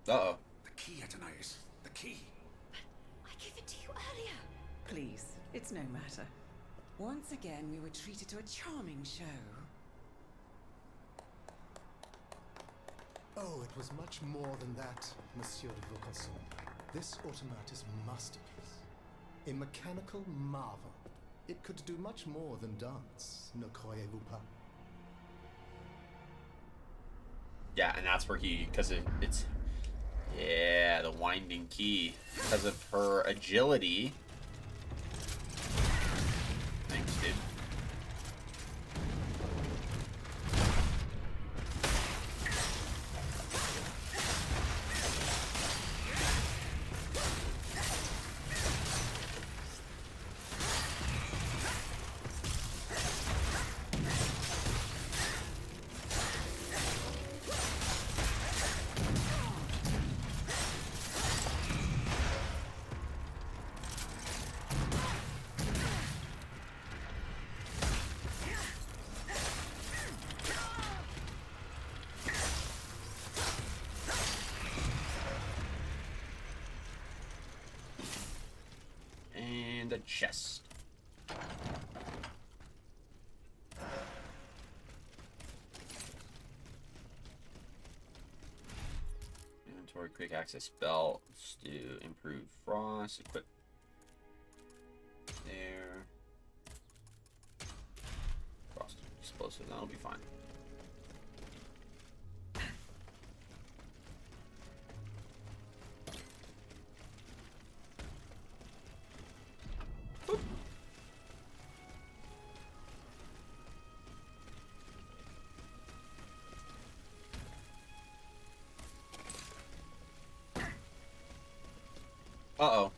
Uh-oh. The key, Aegis. The key. I gave it to you earlier. Please, it's no matter. Once again, we were treated to a charming show. Oh, it was much more than that, Monsieur de Vaucanson. This automat is a masterpiece. A mechanical marvel. It could do much more than dance, ne croyez-vous pas? Yeah, and that's where because it's... Yeah, the winding key. Because of her agility. Thanks, dude. And a chest. Inventory quick access belt to improve frost. Equip there. Frost explosive, that'll be fine. Uh-oh.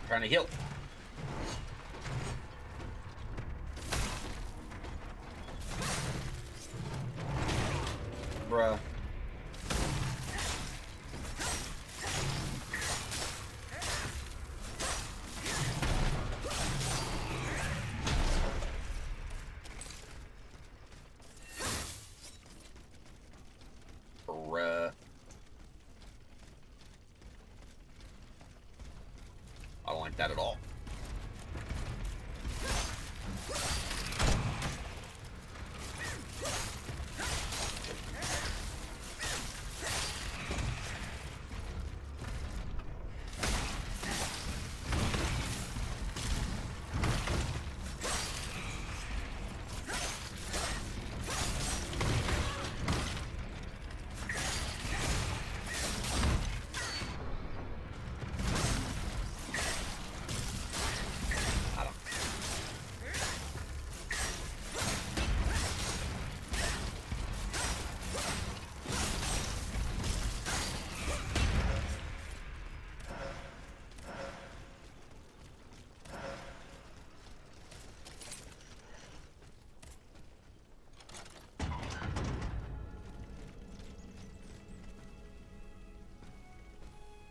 Trying to heal. Bruh. Bruh. I don't like that at all.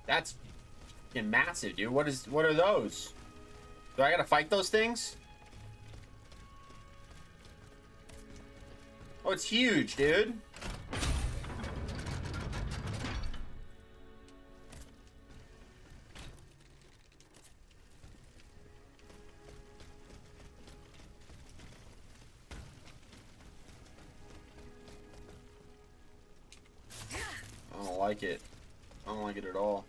That's massive, dude. What are those? Do I gotta fight those things? Oh, it's huge, dude. I don't like it. I don't like it at all.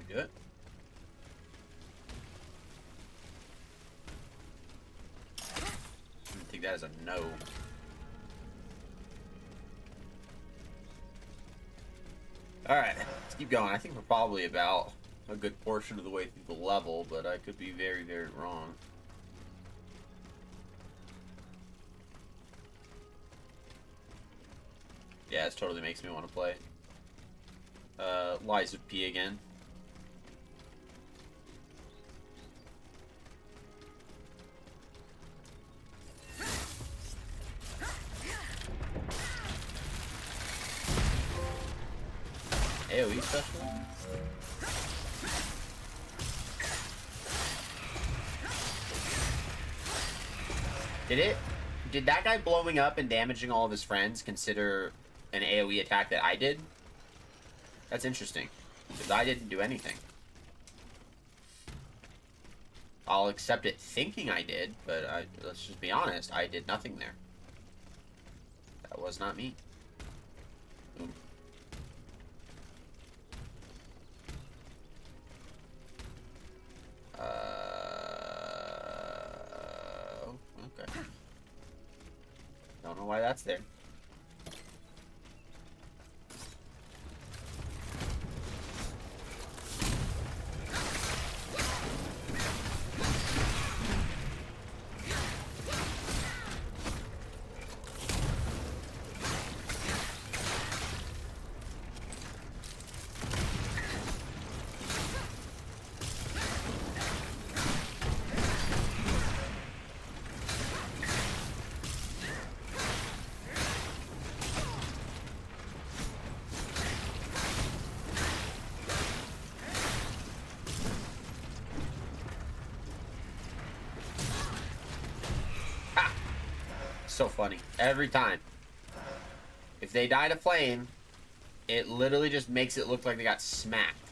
You do it? I think that is a no. Alright, let's keep going. I think we're probably about a good portion of the way through the level, but I could be very, very wrong. Yeah, this totally makes me want to play. Lies of P again. AoE special? Did that guy blowing up and damaging all of his friends consider an AoE attack that I did? That's interesting, because I didn't do anything. I'll accept it thinking I did, but let's just be honest, I did nothing there. That was not me. Ooh. Okay. Don't know why that's there. So funny. Every time. If they die to flame, it literally just makes it look like they got smacked.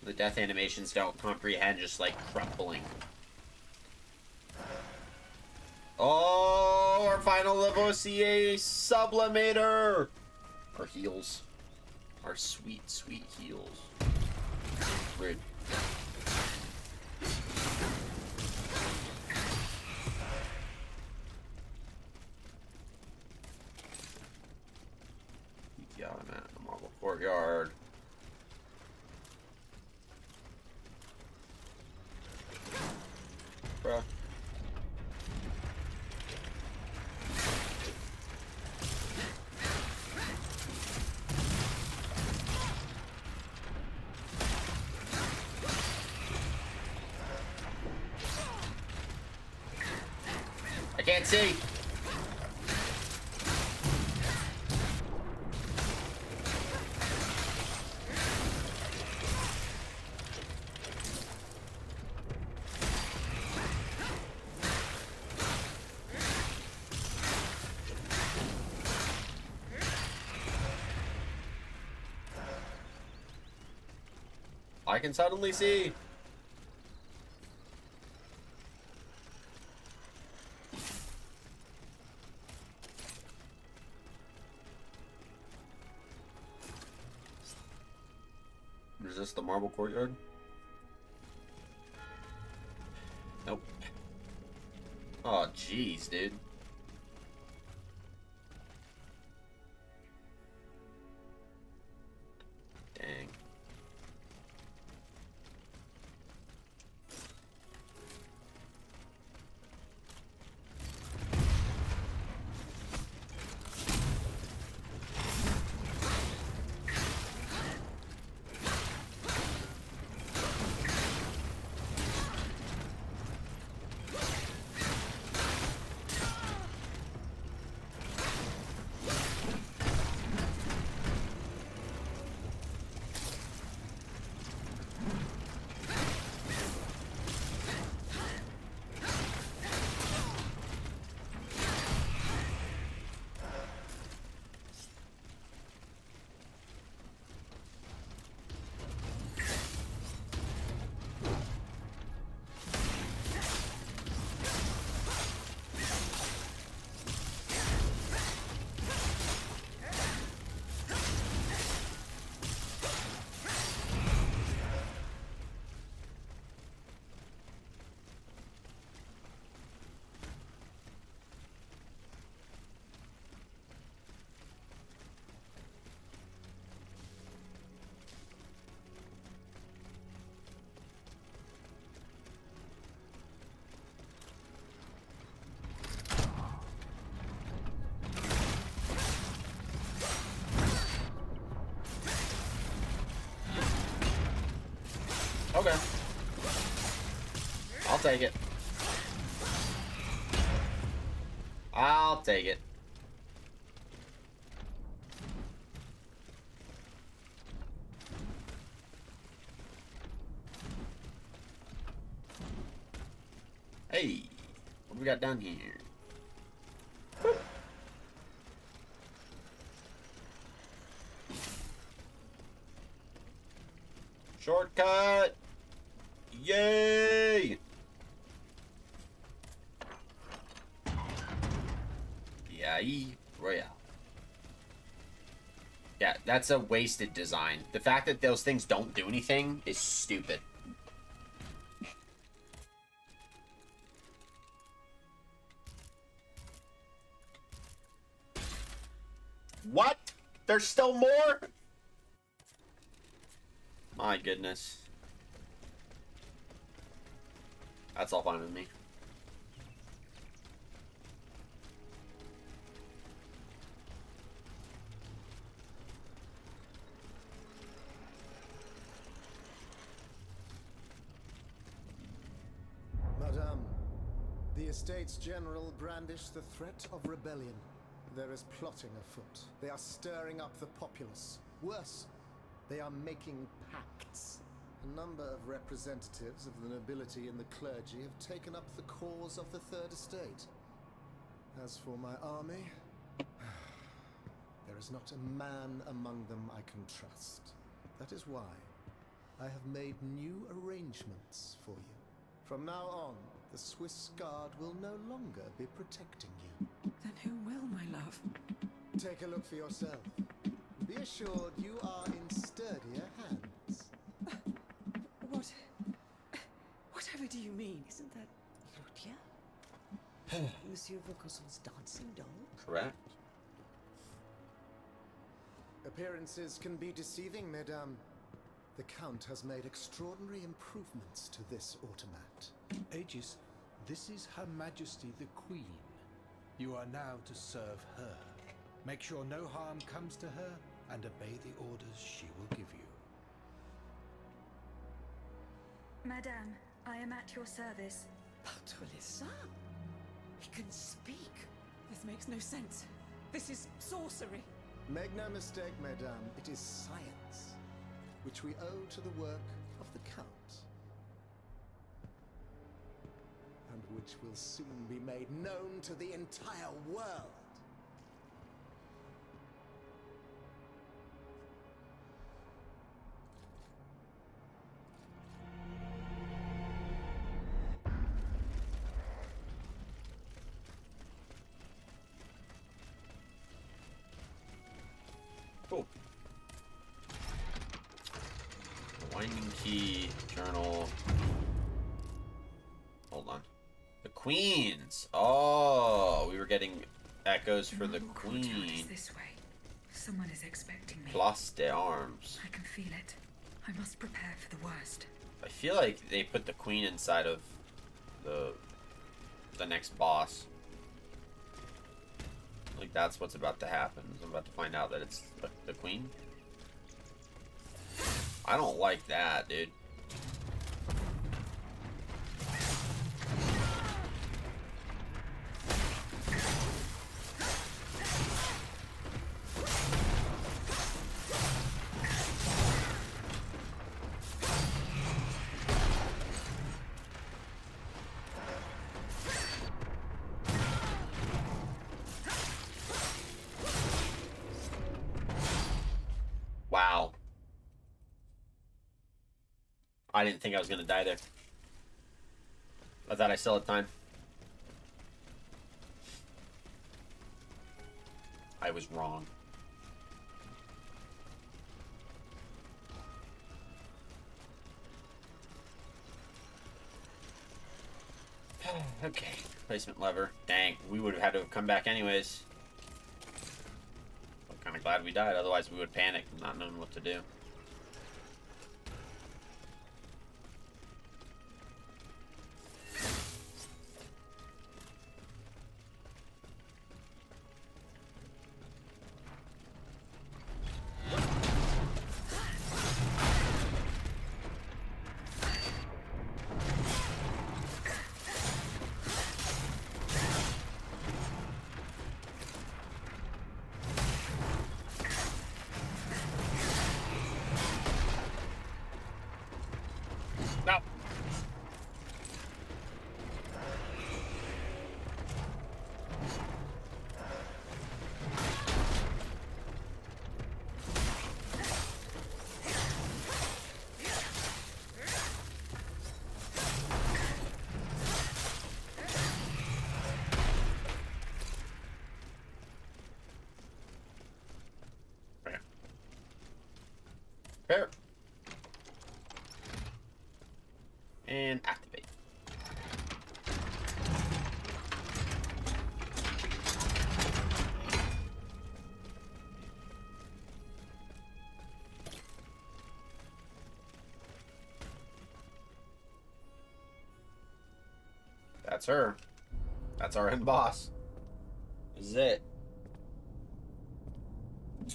The death animations don't comprehend just like crumpling. Oh, our final Lavoisier sublimator! Our heals. Our sweet, sweet heals. Rude. Yeah, I'm at the marble courtyard. Bruh. can't see. I can suddenly see. Is this the marble courtyard? Nope. Oh, jeez, dude. Dang. Okay. I'll take it. I'll take it. Hey, what do we got down here? Shortcut! Yay! Yay, Royale. Yeah, that's a wasted design. The fact that those things don't do anything is stupid. What? There's still more? My goodness. That's all fine with me. Madame, the Estates General brandish the threat of rebellion. There is plotting afoot. They are stirring up the populace. Worse, they are making pacts. A number of representatives of the nobility and the clergy have taken up the cause of the Third Estate. As for my army, there is not a man among them I can trust. That is why I have made new arrangements for you. From now on, the Swiss Guard will no longer be protecting you. Then who will, my love? Take a look for yourself. Be assured you are in sturdier hands. Whatever do you mean? Isn't that Lutia? Monsieur Vaucanson's dancing doll? Correct. Appearances can be deceiving, Mesdames. The Count has made extraordinary improvements to this automat. Aegis, this is Her Majesty the Queen. You are now to serve her. Make sure no harm comes to her and obey the orders she will give you. Madame, I am at your service. Partre les seins? He can speak. This makes no sense. This is sorcery. Make no mistake, madame, it is science, which we owe to the work of the Count. And which will soon be made known to the entire world. Cool. Winding key, journal. Hold on. The queens. Oh, we were getting echoes for the queen. This way. Someone is expecting me. Place d'armes. I can feel it. I must prepare for the worst. I feel like they put the queen inside of the next boss. Like that's what's about to happen. I'm about to find out that it's the queen. I don't like that, dude. Wow. I didn't think I was going to die there. I thought I still had time. I was wrong. Okay. Placement lever. Dang, we would have had to have come back anyways. I'm kind of glad we died, otherwise we would panic and not knowing what to do. No. Fair. And activate. That's her. That's our end boss. This is it.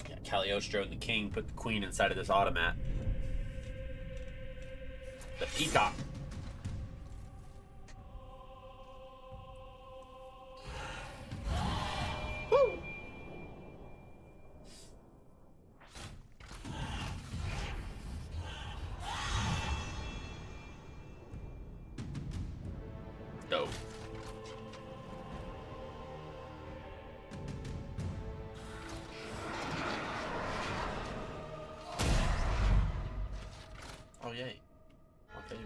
Yeah, Cagliostro and the king put the queen inside of this automat. The peacock. Woo! Dope. Oh, yay. Okay.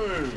Boom!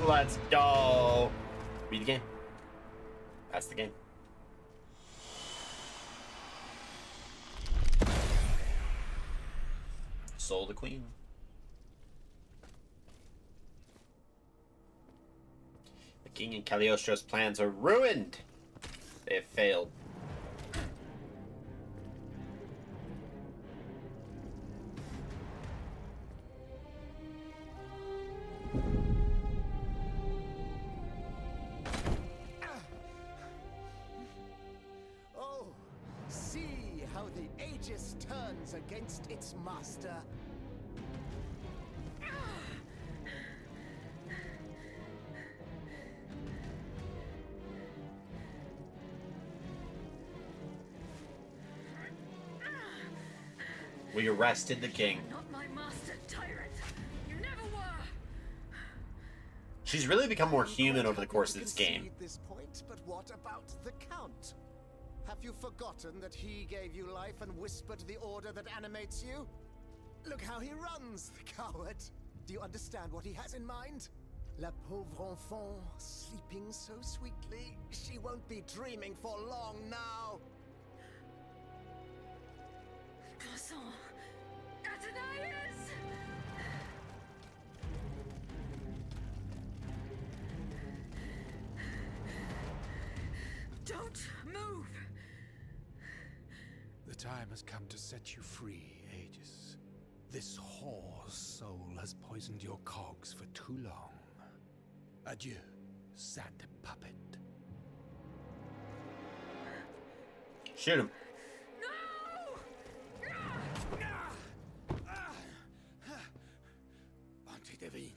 Let's go. Beat the game. That's the game. Soul the queen. The king and Cagliostro's plans are ruined. They have failed. Oh, see how the Aegis turns against its master. We arrested the king. Not my master, tyrant. You never were. She's really become more human over the course of this game. This point, but what about the Count? Have you forgotten that he gave you life and whispered the order that animates you? Look how he runs, the coward. Do you understand what he has in mind? La pauvre enfant, sleeping so sweetly, she won't be dreaming for long now. Croissant. Athenais! Don't move! The time has come to set you free, Aegis. This whore's soul has poisoned your cogs for too long. Adieu, sad puppet. Shoot him. Devine,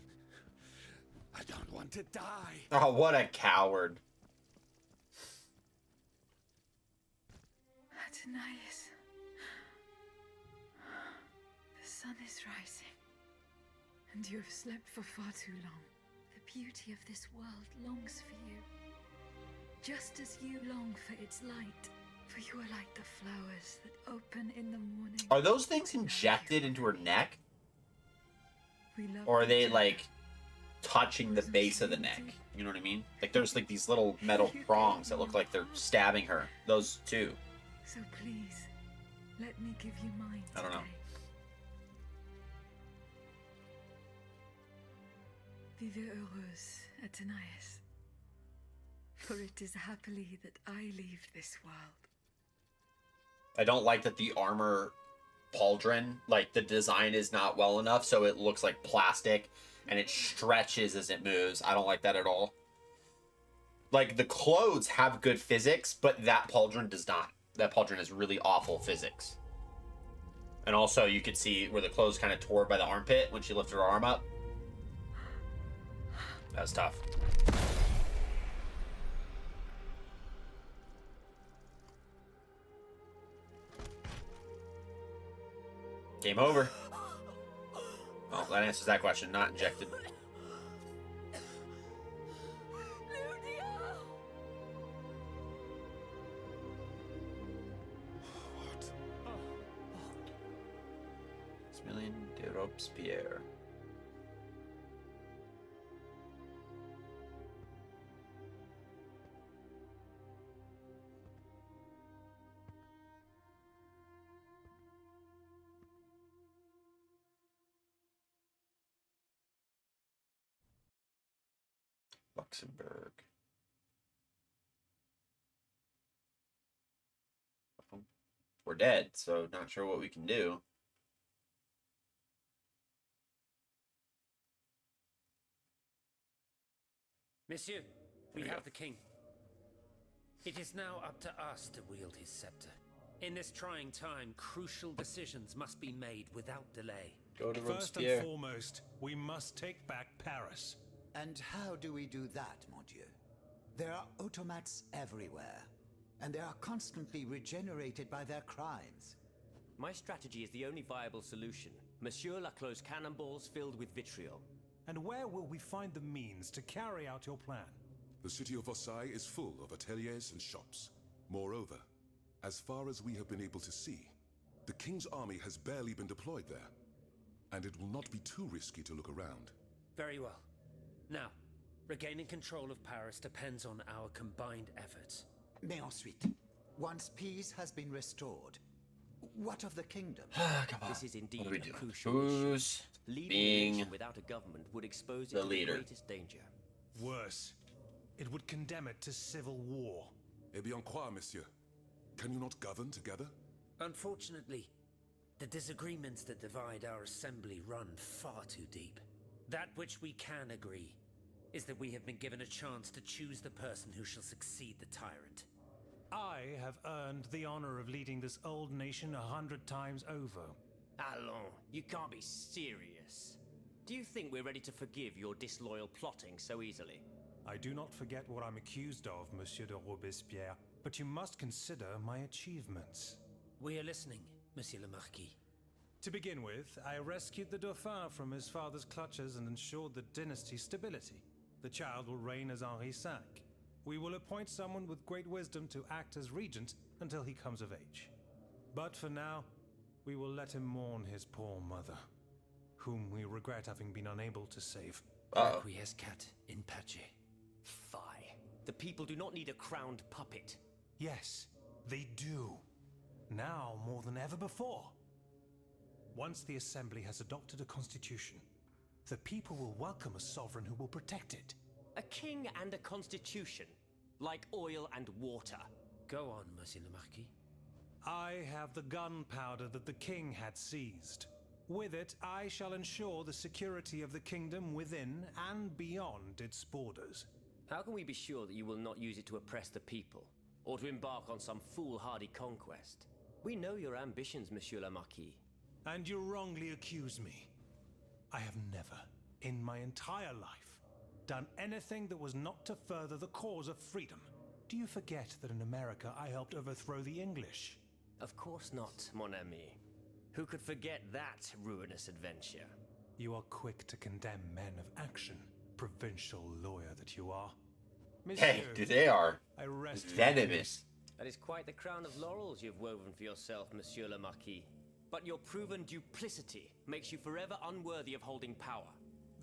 I don't want to die. Oh, what a coward. Athenais. The sun is rising. And you have slept for far too long. The beauty of this world longs for you. Just as you long for its light. For you are like the flowers that open in the morning. Are those things injected into her neck? Or are they like touching the base of the neck? You know what I mean? Like there's like these little metal prongs that look like they're stabbing her. Those two. So please, let me give you mine today. I don't know. Vive heureuse, Athenais. For it is happily that I leave this world. I don't like that the armor pauldron, like the design is not well enough, so it looks like plastic and it stretches as it moves. I don't like that at all. Like the clothes have good physics, but that pauldron does not. That pauldron has really awful physics. And also you could see where the clothes kind of tore by the armpit when she lifted her arm up. That was tough. Game over. Oh, that answers that question. Not injected. Maximilien de Robespierre. Luxembourg. We're dead, so not sure what we can do. Monsieur, we have the king. It is now up to us to wield his scepter. In this trying time, crucial decisions must be made without delay. Go to First and Robespierre. foremost, we must take back Paris. And how do we do that, mon Dieu? There are automats everywhere, and they are constantly regenerated by their crimes. My strategy is the only viable solution. Monsieur Laclos cannonballs filled with vitriol. And where will we find the means to carry out your plan? The city of Versailles is full of ateliers and shops. Moreover, as far as we have been able to see, the King's army has barely been deployed there. And it will not be too risky to look around. Very well. Now, regaining control of Paris depends on our combined efforts. Mais ensuite, once peace has been restored, what of the kingdom? Come on. This is indeed What do we a do? crucial Who's issue. Leaving the being nation without a government would expose it the to leader? the greatest danger. Worse, it would condemn it to civil war. Eh bien quoi, monsieur? Can you not govern together? Unfortunately, the disagreements that divide our assembly run far too deep. That which we can agree is that we have been given a chance to choose the person who shall succeed the tyrant. I have earned the honor of leading this old nation 100 times over. Allons, you can't be serious. Do you think we're ready to forgive your disloyal plotting so easily? I do not forget what I'm accused of, Monsieur de Robespierre, but you must consider my achievements. We are listening, Monsieur le Marquis. To begin with, I rescued the Dauphin from his father's clutches and ensured the dynasty's stability. The child will reign as Henri V. We will appoint someone with great wisdom to act as regent until he comes of age. But for now, we will let him mourn his poor mother, whom we regret having been unable to save. Requiescat in pace. Fie. The people do not need a crowned puppet. Yes, they do. Now more than ever before. Once the Assembly has adopted a constitution, the people will welcome a sovereign who will protect it. A king and a constitution, like oil and water. Go on, Monsieur le Marquis. I have the gunpowder that the king had seized. With it, I shall ensure the security of the kingdom within and beyond its borders. How can we be sure that you will not use it to oppress the people, or to embark on some foolhardy conquest? We know your ambitions, Monsieur le Marquis. And you wrongly accuse me. I have never, in my entire life, done anything that was not to further the cause of freedom. Do you forget that in America I helped overthrow the English? Of course not, mon ami. Who could forget that ruinous adventure? You are quick to condemn men of action, provincial lawyer that you are. Hey, dude, they are I rest venomous. That is quite the crown of laurels you've woven for yourself, Monsieur le Marquis. But your proven duplicity makes you forever unworthy of holding power.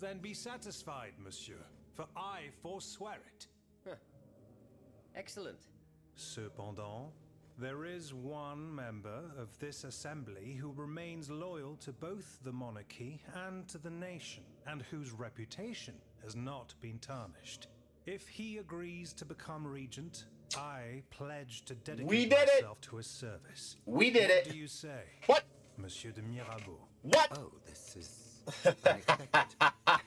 Then be satisfied, monsieur, for I forswear it. Excellent. Cependant, there is one member of this assembly who remains loyal to both the monarchy and to the nation, and whose reputation has not been tarnished. If he agrees to become regent, I pledge to dedicate myself to his service. We did it. What do you say? What? Monsieur de Mirabeau. What? Oh, this is unexpected.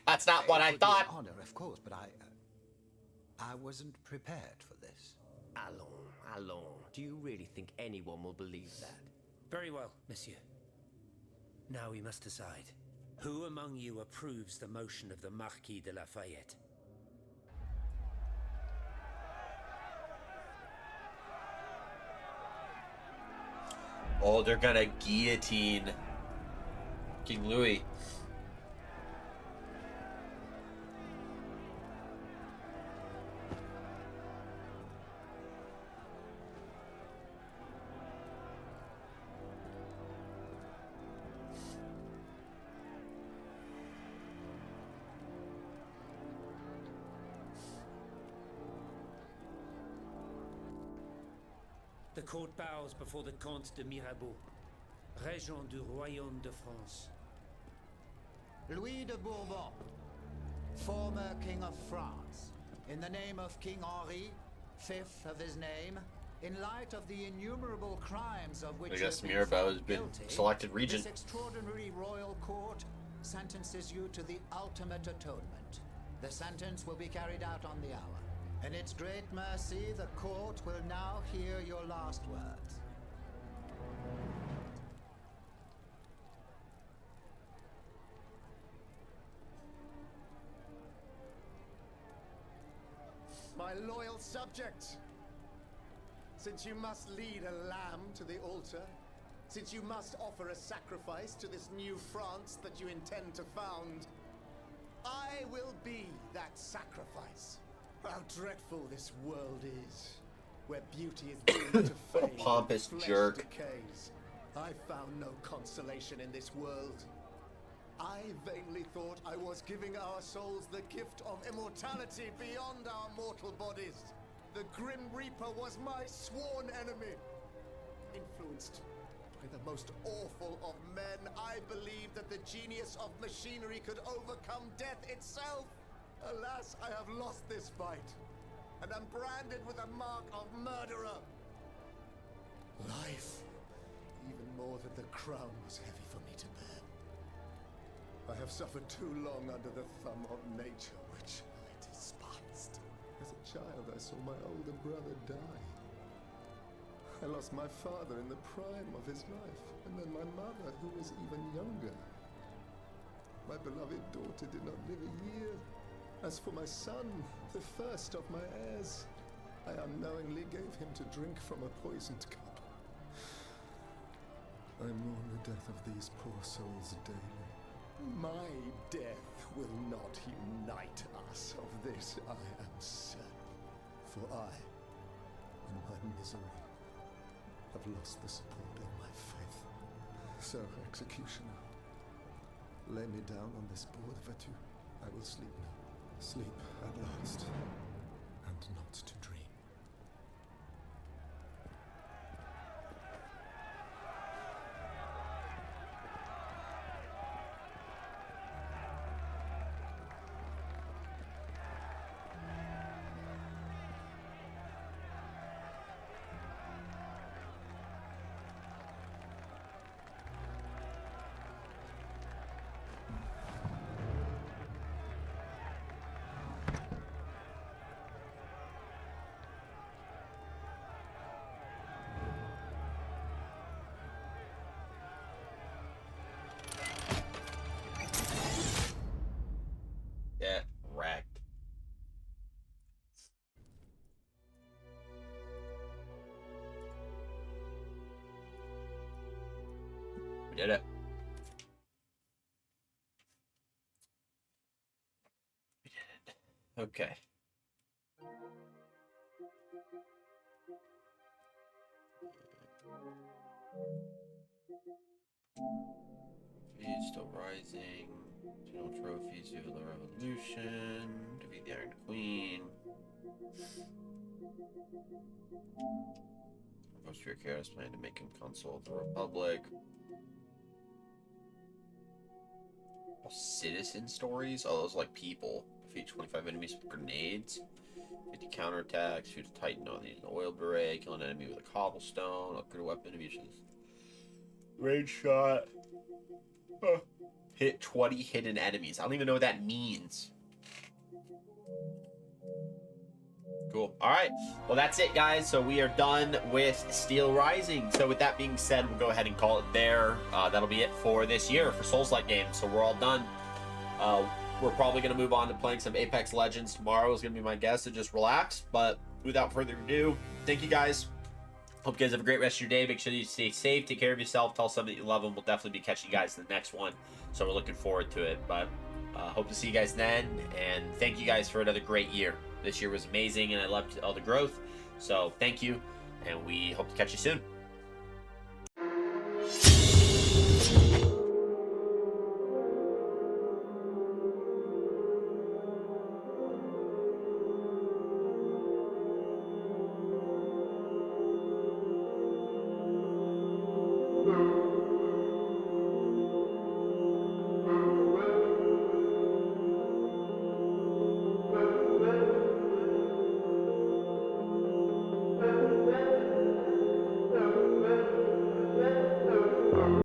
That's not what I thought. Honor, of course, but I wasn't prepared for this. Allons, allons. Do you really think anyone will believe that? Very well, Monsieur. Now we must decide. Who among you approves the motion of the Marquis de Lafayette? Oh, they're gonna guillotine King Louis. The court bows before the Comte de Mirabeau, Régent du Royaume de France. Louis de Bourbon, former King of France, In the name of King Henri, fifth of his name, in light of the innumerable crimes of which I you guess have been Mirabelle has found been guilty, selected regent. this extraordinary royal court sentences you to the ultimate atonement. The sentence will be carried out on the hour. In its great mercy, the court will now hear your last words. My loyal subjects, since you must lead a lamb to the altar, since you must offer a sacrifice to this new France that you intend to found, I will be that sacrifice. How dreadful this world is, where beauty is doomed to What a fade, pompous flesh jerk. decays. I found no consolation in this world. I vainly thought I was giving our souls the gift of immortality beyond our mortal bodies. The Grim Reaper was my sworn enemy. Influenced by the most awful of men, I believed that the genius of machinery could overcome death itself. Alas, I have lost this fight, and am branded with the mark of murderer. Life, even more than the crown, was heavy for me to bear. I have suffered too long under the thumb of nature, which I despised. As a child, I saw my older brother die. I lost my father in the prime of his life, and then my mother, who was even younger. My beloved daughter did not live a year. As for my son, the first of my heirs, I unknowingly gave him to drink from a poisoned cup. I mourn the death of these poor souls daily. My death will not unite us, of this I am certain. For I, in my misery, have lost the support of my faith. So, executioner, lay me down on this board, Vatu. I will sleep now. Sleep at last, and not to dream. Get wrecked. We did it. We did it. Okay. He's still rising. No trophies due to the revolution. Defeat the Iron Queen. Austria Chaos plan to make him consul of the Republic. Oh, citizen stories? Oh, those are like people. Defeat 25 enemies with grenades. 50 counterattacks. Shoot a Titan on the oil beret. Kill an enemy with a cobblestone. Upgrade a weapon if you choose. Range shot. Hit 20 hidden enemies. I don't even know what that means. Cool. All right. Well, that's it, guys. So we are done with Steel Rising. So with that being said, we'll go ahead and call it there. That'll be it for this year for Souls-like games. So we're all done. We're probably going to move on to playing some Apex Legends. Tomorrow is going to be my guest, so just relax. But without further ado, thank you guys. Hope you guys have a great rest of your day. Make sure you stay safe, take care of yourself, tell somebody that you love them. We'll definitely be catching you guys in the next one. So we're looking forward to it. But hope to see you guys then. And thank you guys for another great year. This year was amazing, and I loved all the growth. So thank you, and we hope to catch you soon.